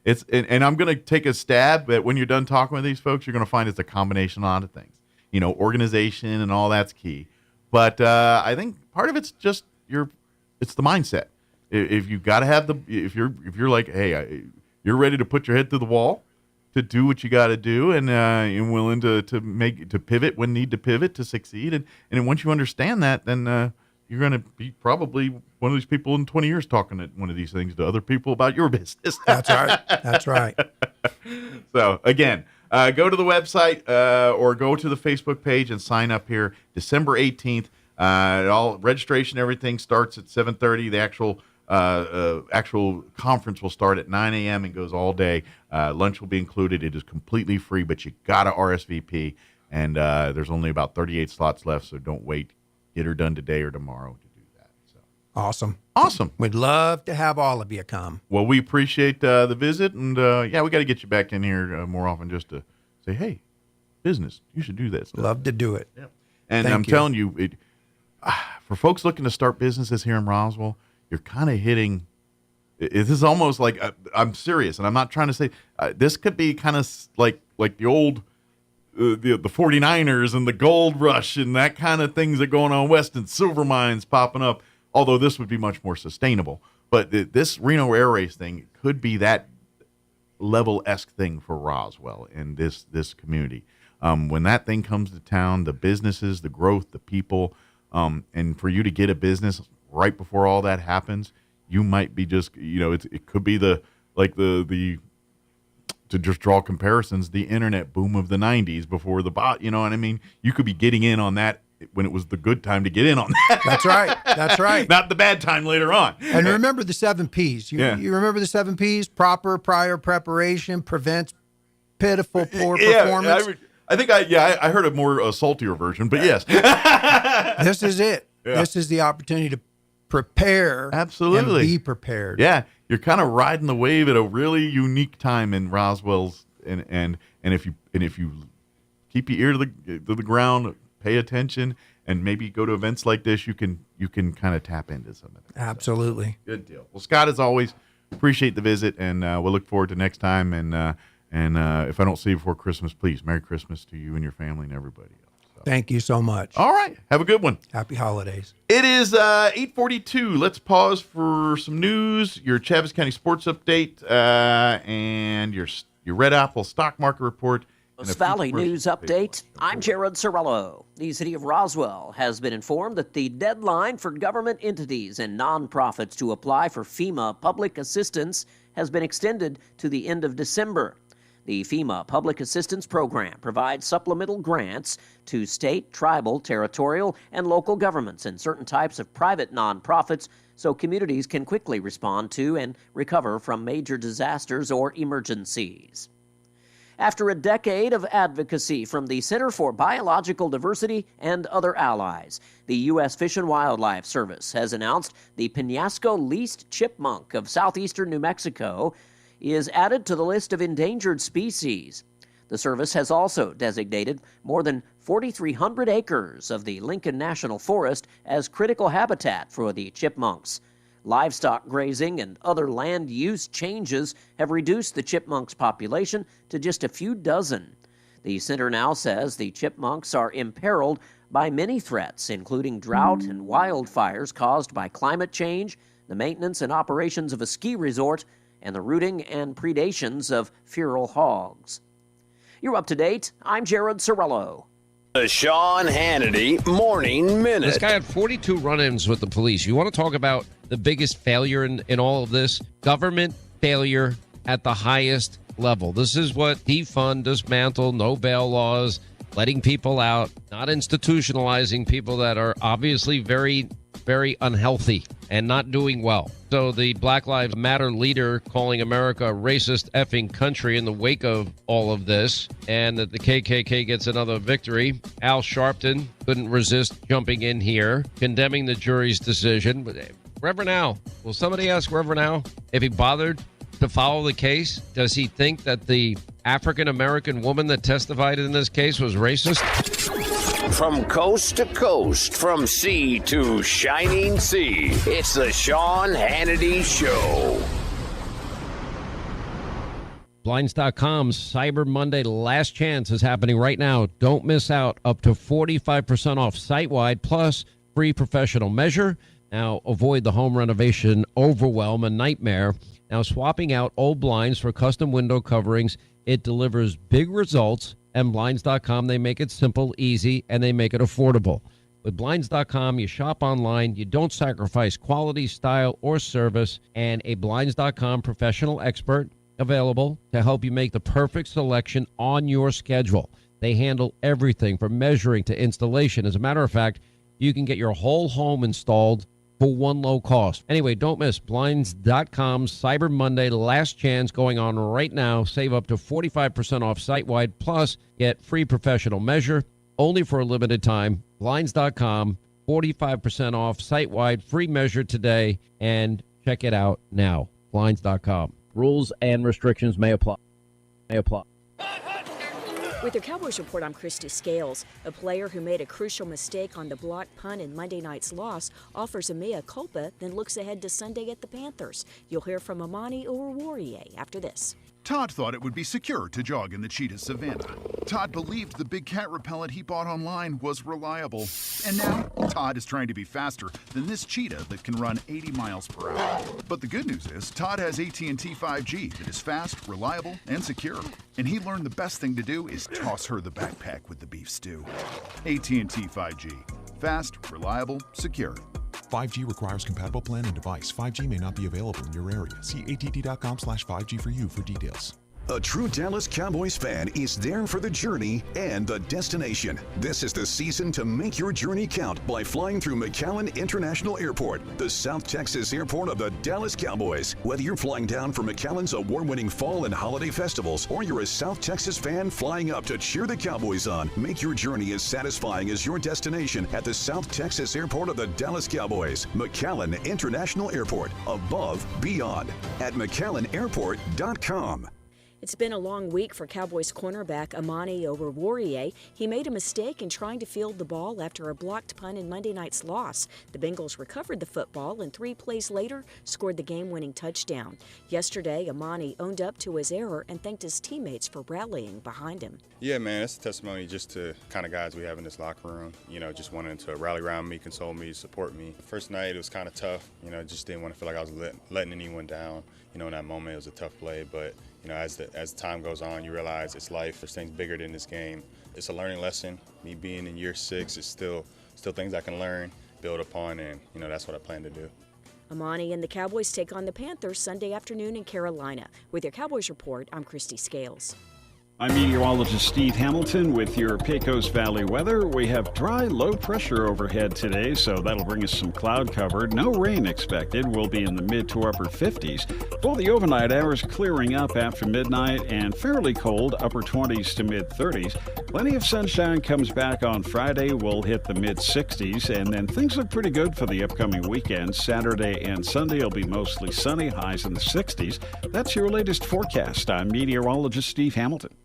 and I'm going to take a stab that when you're done talking with these folks, you're going to find it's a combination of a lot of things. Organization and all that's key. But I think part of it's just it's the mindset. If you got to have if you're like, hey, you're ready to put your head through the wall to do what you got to do, and you're willing to pivot when need to pivot to succeed. And once you understand that, then you're going to be probably one of these people in 20 years talking at one of these things to other people about your business. That's right. That's right. So, again, go to the website or go to the Facebook page and sign up here December 18th. All registration, everything starts at 7:30. The actual conference will start at 9 a.m. and goes all day. Lunch will be included. It is completely free, but you got to RSVP. And there's only about 38 slots left, so don't wait. Get her done today or tomorrow to do that. So awesome. We'd love to have all of you come. Well, we appreciate the visit, and we got to get you back in here more often just to say, hey, business, you should do this. Love to do it. Yeah. And I'm telling you, for folks looking to start businesses here in Roswell, you're kind of hitting. This is almost like I'm serious, and I'm not trying to say this could be kind of like the old the 49ers and the gold rush and that kind of things that going on west and silver mines popping up, although this would be much more sustainable. But this Reno Air Race thing could be that level-esque thing for Roswell and this community. When that thing comes to town, the businesses, the growth, the people, and for you to get a business right before all that happens, you might be just, it could be the to just draw comparisons, the internet boom of the 90s before the bot, you know what I mean? You could be getting in on that when it was the good time to get in on that. That's right. That's right. Not the bad time later on. And remember the 7 Ps. You remember the 7 Ps? Proper prior preparation prevents pitiful poor performance. I think I heard a more saltier version, but yes. This is it. Yeah. This is the opportunity to prepare. Absolutely. And be prepared. Yeah. You're kind of riding the wave at a really unique time in Roswell's, and if you keep your ear to the ground, pay attention, and maybe go to events like this, you can kind of tap into some of it. Absolutely. So, good deal. Well, Scott, as always, appreciate the visit, and we'll look forward to next time. And if I don't see you before Christmas, please, Merry Christmas to you and your family and everybody else. So. Thank you so much. All right. Have a good one. Happy holidays. It is 8:42. Let's pause for some news, your Chaves County sports update, and your Red Apple stock market report. West Valley News Update. I'm Jared Sorello. The city of Roswell has been informed that the deadline for government entities and nonprofits to apply for FEMA public assistance has been extended to the end of December. The FEMA Public Assistance Program provides supplemental grants to state, tribal, territorial, and local governments and certain types of private nonprofits so communities can quickly respond to and recover from major disasters or emergencies. After a decade of advocacy from the Center for Biological Diversity and other allies, the U.S. Fish and Wildlife Service has announced the Penasco least chipmunk of southeastern New Mexico is added to the list of endangered species. The service has also designated more than 4,300 acres of the Lincoln National Forest as critical habitat for the chipmunks. Livestock grazing and other land use changes have reduced the chipmunks' population to just a few dozen. The center now says the chipmunks are imperiled by many threats, including drought and wildfires caused by climate change, the maintenance and operations of a ski resort, and the rooting and predations of feral hogs. You're up to date. I'm Jared Sorello. The Sean Hannity Morning Minute. This guy had 42 run-ins with the police. You want to talk about the biggest failure in all of this? Government failure at the highest level. This is what defund, dismantle, no bail laws, letting people out, not institutionalizing people that are obviously very, very unhealthy and not doing well. So the Black Lives Matter leader calling America a racist effing country in the wake of all of this, and that the KKK gets another victory. Al Sharpton couldn't resist jumping in here, condemning the jury's decision. But Reverend Al, will somebody ask Reverend Al if he bothered to follow the case? Does he think that the African-American woman that testified in this case was racist? From coast to coast, from sea to shining sea, it's the Sean Hannity Show. Blinds.com's Cyber Monday Last Chance is happening right now. Don't miss out. Up to 45% off site-wide, plus free professional measure. Now, avoid the home renovation overwhelm and nightmare. Now, swapping out old blinds for custom window coverings, it delivers big results. And Blinds.com, they make it simple, easy, and they make it affordable. With Blinds.com, you shop online, you don't sacrifice quality, style, or service, and a Blinds.com professional expert available to help you make the perfect selection on your schedule. They handle everything from measuring to installation. As a matter of fact, you can get your whole home installed for one low cost. Anyway, don't miss Blinds.com's Cyber Monday Last Chance going on right now. Save up to 45% off site-wide, plus get free professional measure only for a limited time. Blinds.com, 45% off site-wide, free measure today, and check it out now. Blinds.com. Rules and restrictions may apply. With your Cowboys Report, I'm Christy Scales. A player who made a crucial mistake on the blocked punt in Monday night's loss offers a mea culpa, then looks ahead to Sunday at the Panthers. You'll hear from Amani Oruwariye after this. Todd thought it would be secure to jog in the cheetah savanna. Todd believed the big cat repellent he bought online was reliable. And now, Todd is trying to be faster than this cheetah that can run 80 miles per hour. But the good news is, Todd has AT&T 5G that is fast, reliable, and secure. And he learned the best thing to do is toss her the backpack with the beef stew. AT&T 5G. Fast, reliable, secure. 5G requires compatible plan and device. 5G may not be available in your area. See att.com/5G for you for details. A true Dallas Cowboys fan is there for the journey and the destination. This is the season to make your journey count by flying through McAllen International Airport, the South Texas airport of the Dallas Cowboys. Whether you're flying down for McAllen's award-winning fall and holiday festivals, or you're a South Texas fan flying up to cheer the Cowboys on, make your journey as satisfying as your destination at the South Texas airport of the Dallas Cowboys. McAllen International Airport, above, beyond, at McAllenAirport.com. It's been a long week for Cowboys cornerback Amani Oruwariye. He made a mistake in trying to field the ball after a blocked punt in Monday night's loss. The Bengals recovered the football and 3 plays later scored the game-winning touchdown. Yesterday, Amani owned up to his error and thanked his teammates for rallying behind him. Yeah, man, it's a testimony just to kind of guys we have in this locker room. You know, just wanting to rally around me, console me, support me. The first night, it was kind of tough. You know, just didn't want to feel like I was letting anyone down. You know, in that moment, it was a tough play, but you know, as time goes on, you realize it's life. There's things bigger than this game. It's a learning lesson. Me being in year 6, it's still things I can learn, build upon, and you know, that's what I plan to do. Amani and the Cowboys take on the Panthers Sunday afternoon in Carolina. With your Cowboys report, I'm Christy Scales. I'm meteorologist Steve Hamilton with your Pecos Valley weather. We have dry, low pressure overhead today, so that'll bring us some cloud cover. No rain expected. We'll be in the mid to upper 50s. For the overnight hours, clearing up after midnight and fairly cold, upper 20s to mid 30s. Plenty of sunshine comes back on Friday. We'll hit the mid 60s, and then things look pretty good for the upcoming weekend. Saturday and Sunday will be mostly sunny, highs in the 60s. That's your latest forecast. I'm meteorologist Steve Hamilton.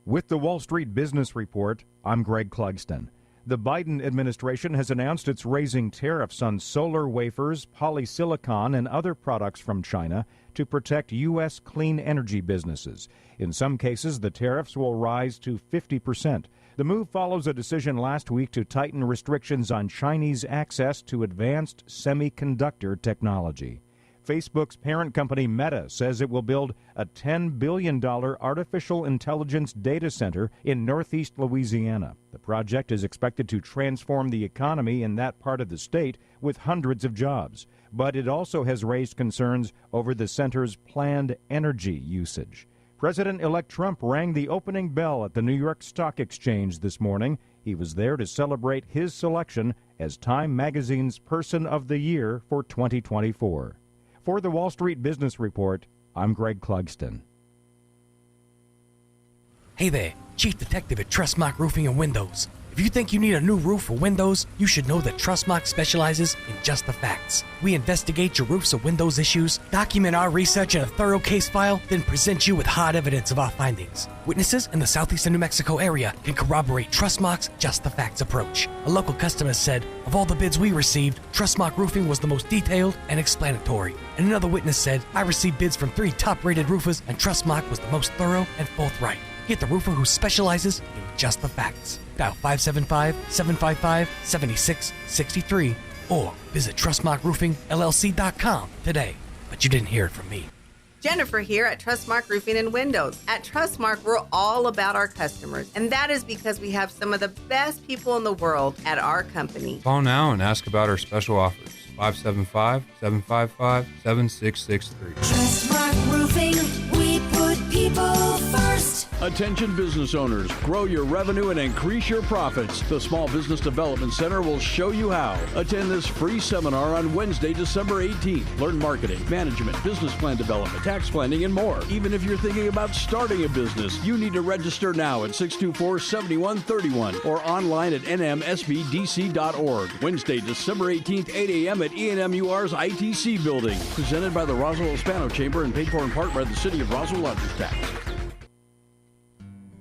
With the Wall Street Business Report, I'm Greg Clugston. The Biden administration has announced it's raising tariffs on solar wafers, polysilicon, and other products from China to protect U.S. clean energy businesses. In some cases, the tariffs will rise to 50%. The move follows a decision last week to tighten restrictions on Chinese access to advanced semiconductor technology. Facebook's parent company Meta says it will build a $10 billion artificial intelligence data center in northeast Louisiana. The project is expected to transform the economy in that part of the state with hundreds of jobs. But it also has raised concerns over the center's planned energy usage. President-elect Trump rang the opening bell at the New York Stock Exchange this morning. He was there to celebrate his selection as Time Magazine's Person of the Year for 2024. For the Wall Street Business Report, I'm Greg Clugston. Hey there, Chief Detective at Trustmark Roofing and Windows. If you think you need a new roof or windows, you should know that Trustmark specializes in just the facts. We investigate your roofs or windows issues, document our research in a thorough case file, then present you with hard evidence of our findings. Witnesses in the southeastern New Mexico area can corroborate Trustmark's just the facts approach. A local customer said, of all the bids we received, Trustmark Roofing was the most detailed and explanatory. And another witness said, I received bids from 3 top-rated roofers and Trustmark was the most thorough and forthright. Get the roofer who specializes in just the facts. Dial 575-755-7663 or visit TrustmarkRoofingLLC.com today. But you didn't hear it from me. Jennifer here at Trustmark Roofing and Windows. At Trustmark, we're all about our customers, and that is because we have some of the best people in the world at our company. Call now and ask about our special offers. 575-755-7663. Trustmark Roofing, we put people first. Attention business owners, grow your revenue and increase your profits. The Small Business Development Center will show you how. Attend this free seminar on Wednesday, December 18th. Learn marketing, management, business plan development, tax planning, and more. Even if you're thinking about starting a business, you need to register now at 624-7131 or online at nmsbdc.org. Wednesday, December 18th, 8 a.m. at ENMUR's ITC building. Presented by the Roswell Hispano Chamber and paid for in part by the City of Roswell Lodgers Tax.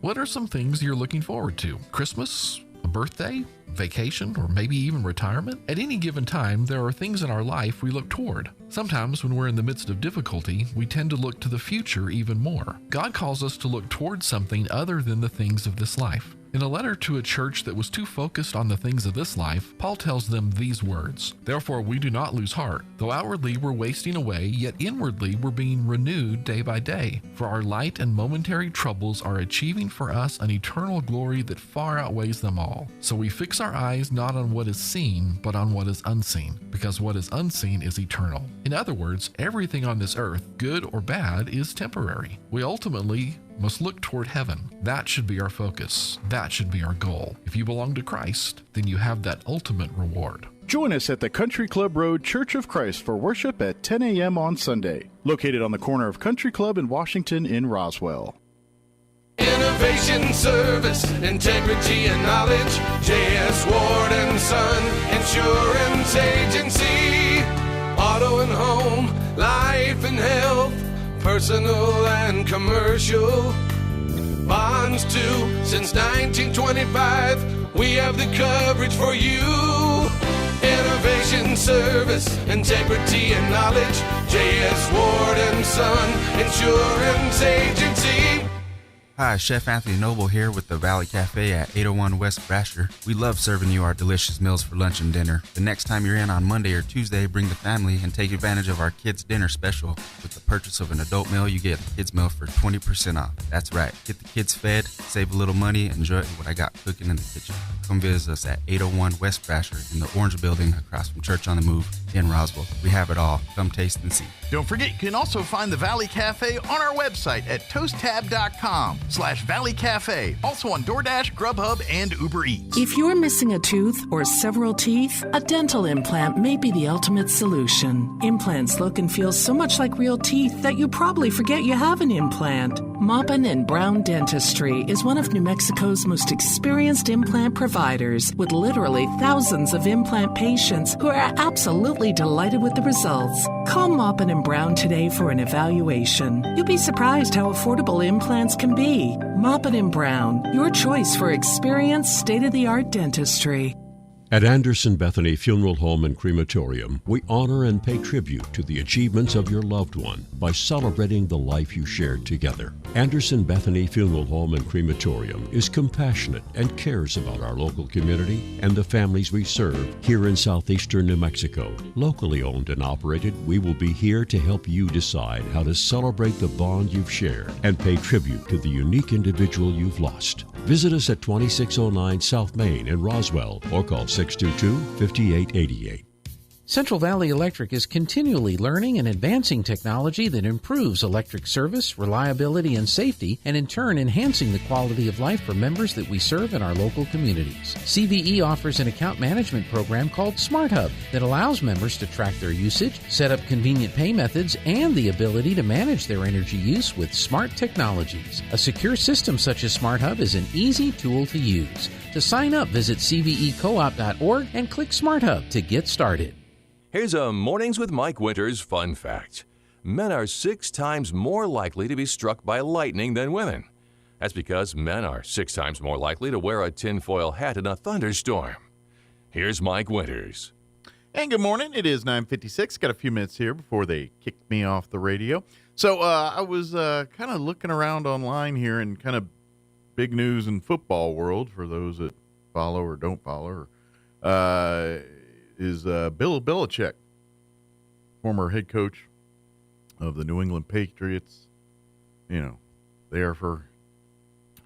What are some things you're looking forward to? Christmas? A birthday? Vacation, or maybe even retirement? At any given time, there are things in our life we look toward. Sometimes when we're in the midst of difficulty, we tend to look to the future even more. God calls us to look towards something other than the things of this life. In a letter to a church that was too focused on the things of this life, Paul tells them these words, "Therefore we do not lose heart. Though outwardly we're wasting away, yet inwardly we're being renewed day by day. For our light and momentary troubles are achieving for us an eternal glory that far outweighs them all. So we fix our eyes not on what is seen, but on what is unseen, because what is unseen is eternal." In other words, everything on this earth, good or bad, is temporary. We ultimately must look toward heaven. That should be our focus. That should be our goal. If you belong to Christ, then you have that ultimate reward. Join us at the Country Club Road Church of Christ for worship at 10 a.m. on Sunday, located on the corner of Country Club and Washington in Roswell. Innovation, service, integrity, and knowledge. J.S. Ward and Son Insurance Agency. Auto and home, life and health, personal and commercial. Bonds too, since 1925, we have the coverage for you. Innovation, service, integrity, and knowledge. J.S. Ward and Son Insurance Agency. Hi, Chef Anthony Noble here with the Valley Cafe at 801 West Brasher. We love serving you our delicious meals for lunch and dinner. The next time you're in on Monday or Tuesday, bring the family and take advantage of our kids' dinner special. With the purchase of an adult meal, you get a kids' meal for 20% off. That's right. Get the kids fed, save a little money, enjoy what I got cooking in the kitchen. Come visit us at 801 West Brasher in the Orange Building across from Church on the Move in Roswell. We have it all. Come taste and see. Don't forget, you can also find the Valley Cafe on our website at toasttab.com/Valley Cafe. Also on DoorDash, Grubhub, and Uber Eats. If you're missing a tooth or several teeth, a dental implant may be the ultimate solution. Implants look and feel so much like real teeth that you probably forget you have an implant. Maupin and Brown Dentistry is one of New Mexico's most experienced implant providers, with literally thousands of implant patients who are absolutely delighted with the results. Call Maupin and Brown today for an evaluation. You'll be surprised how affordable implants can be. Maupin and Brown, your choice for experienced, state-of-the-art dentistry. At Anderson Bethany Funeral Home and Crematorium, we honor and pay tribute to the achievements of your loved one by celebrating the life you shared together. Anderson Bethany Funeral Home and Crematorium is compassionate and cares about our local community and the families we serve here in southeastern New Mexico. Locally owned and operated, we will be here to help you decide how to celebrate the bond you've shared and pay tribute to the unique individual you've lost. Visit us at 2609 South Main in Roswell or call 622-5888. Central Valley Electric is continually learning and advancing technology that improves electric service, reliability, and safety, and in turn enhancing the quality of life for members that we serve in our local communities. CVE offers an account management program called Smart Hub that allows members to track their usage, set up convenient pay methods, and the ability to manage their energy use with smart technologies. A secure system such as Smart Hub is an easy tool to use. To sign up, visit cvecoop.org and click Smart Hub to get started. Here's a Mornings with Mike Winters fun fact. Men are 6 times more likely to be struck by lightning than women. That's because men are 6 times more likely to wear a tinfoil hat in a thunderstorm. Here's Mike Winters. And good morning. It is 9:56. Got a few minutes here before they kicked me off the radio. So I was kind of looking around online here and kind of big news in football world for those that follow or don't follow. Is Bill Belichick, former head coach of the New England Patriots. You know, there for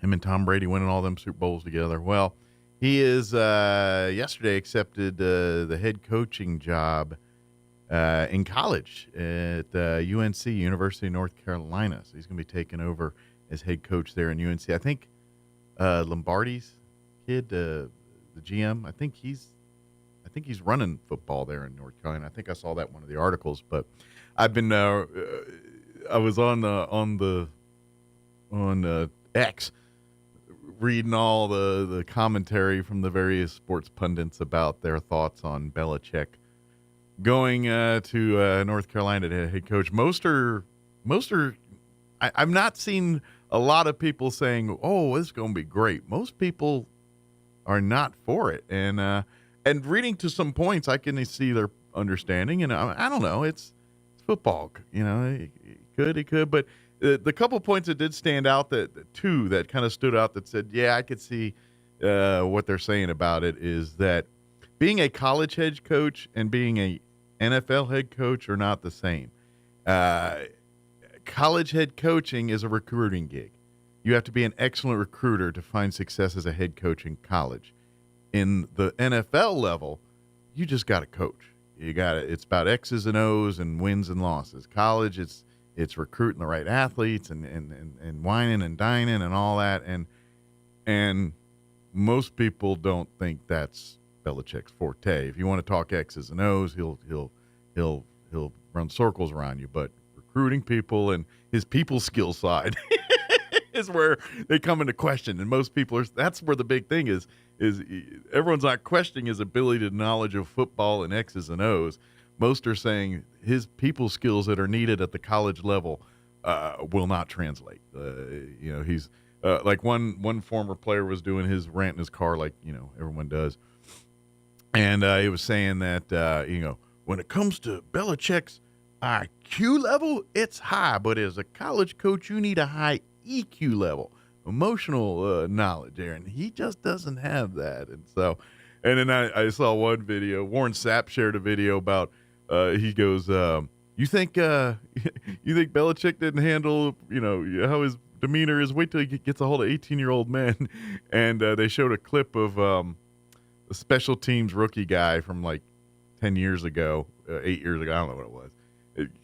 him and Tom Brady winning all them Super Bowls together. Well, he is yesterday accepted the head coaching job in college at UNC, University of North Carolina. So he's going to be taking over as head coach there in UNC. I think Lombardi's kid, the GM, I think he's running football there in North Carolina. I think I saw that in one of the articles, but I've been I was on X reading all the commentary from the various sports pundits about their thoughts on Belichick going to North Carolina to head coach. Most are I've not seen a lot of people saying, "Oh, this is going to be great." Most people are not for it. And reading to some points, I can see their understanding. And I don't know, it's football. You know, he could. But the couple points that did stand out, two that kind of stood out that said, yeah, I could see what they're saying about it, is that being a college head coach and being a NFL head coach are not the same. College head coaching is a recruiting gig. You have to be an excellent recruiter to find success as a head coach in college. In the NFL level, you just got to coach. It's about X's and O's and wins and losses. College, it's recruiting the right athletes and whining and dining and all that. And most people don't think that's Belichick's forte. If you want to talk X's and O's, he'll run circles around you. But recruiting people and his people skill side is where they come into question. And most people that's where the big thing is everyone's not questioning his ability to knowledge of football and X's and O's. Most are saying his people skills that are needed at the college level will not translate. He's like one former player was doing his rant in his car, like everyone does, and he was saying that when it comes to Belichick's IQ level, it's high, but as a college coach, you need a high EQ level, emotional knowledge there, and he just doesn't have that. And then I saw one video. Warren Sapp shared a video about. He goes, you think Belichick didn't handle how his demeanor is? Wait till he gets a hold of 18-year-old men. And they showed a clip of a special teams rookie guy from like 10 years ago, 8 years ago. I don't know what it was.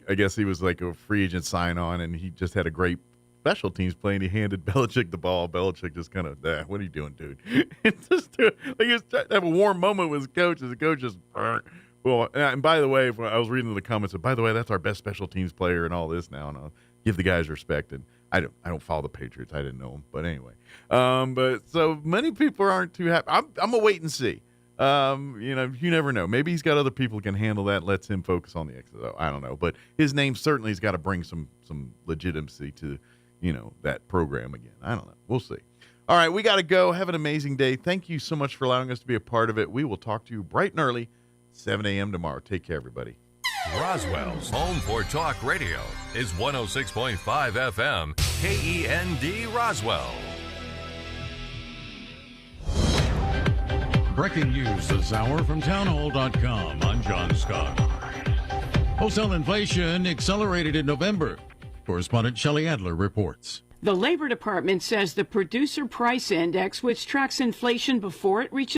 I guess he was like a free agent sign-on, and he just had a great special teams play, and he handed Belichick the ball. Belichick just kind of, what are you doing, dude? He was trying to have a warm moment with his coach, and the coach just, well, and by the way, I was reading the comments, and by the way, that's our best special teams player and all this now, and I'll give the guys respect. And I don't follow the Patriots. I didn't know them, but anyway. But so many people aren't too happy. I'm gonna wait and see. You never know. Maybe he's got other people who can handle that. Lets him focus on the XO. I don't know, but his name certainly has got to bring some legitimacy to that program again. I don't know. We'll see. All right, we got to go. Have an amazing day. Thank you so much for allowing us to be a part of it. We will talk to you bright and early, 7 a.m. tomorrow. Take care, everybody. Roswell's home for talk radio is 106.5 FM, KEND Roswell. Breaking news this hour from townhall.com. I'm John Scott. Wholesale inflation accelerated in November. Correspondent Shelley Adler reports. The Labor Department says the Producer Price Index, which tracks inflation before it reaches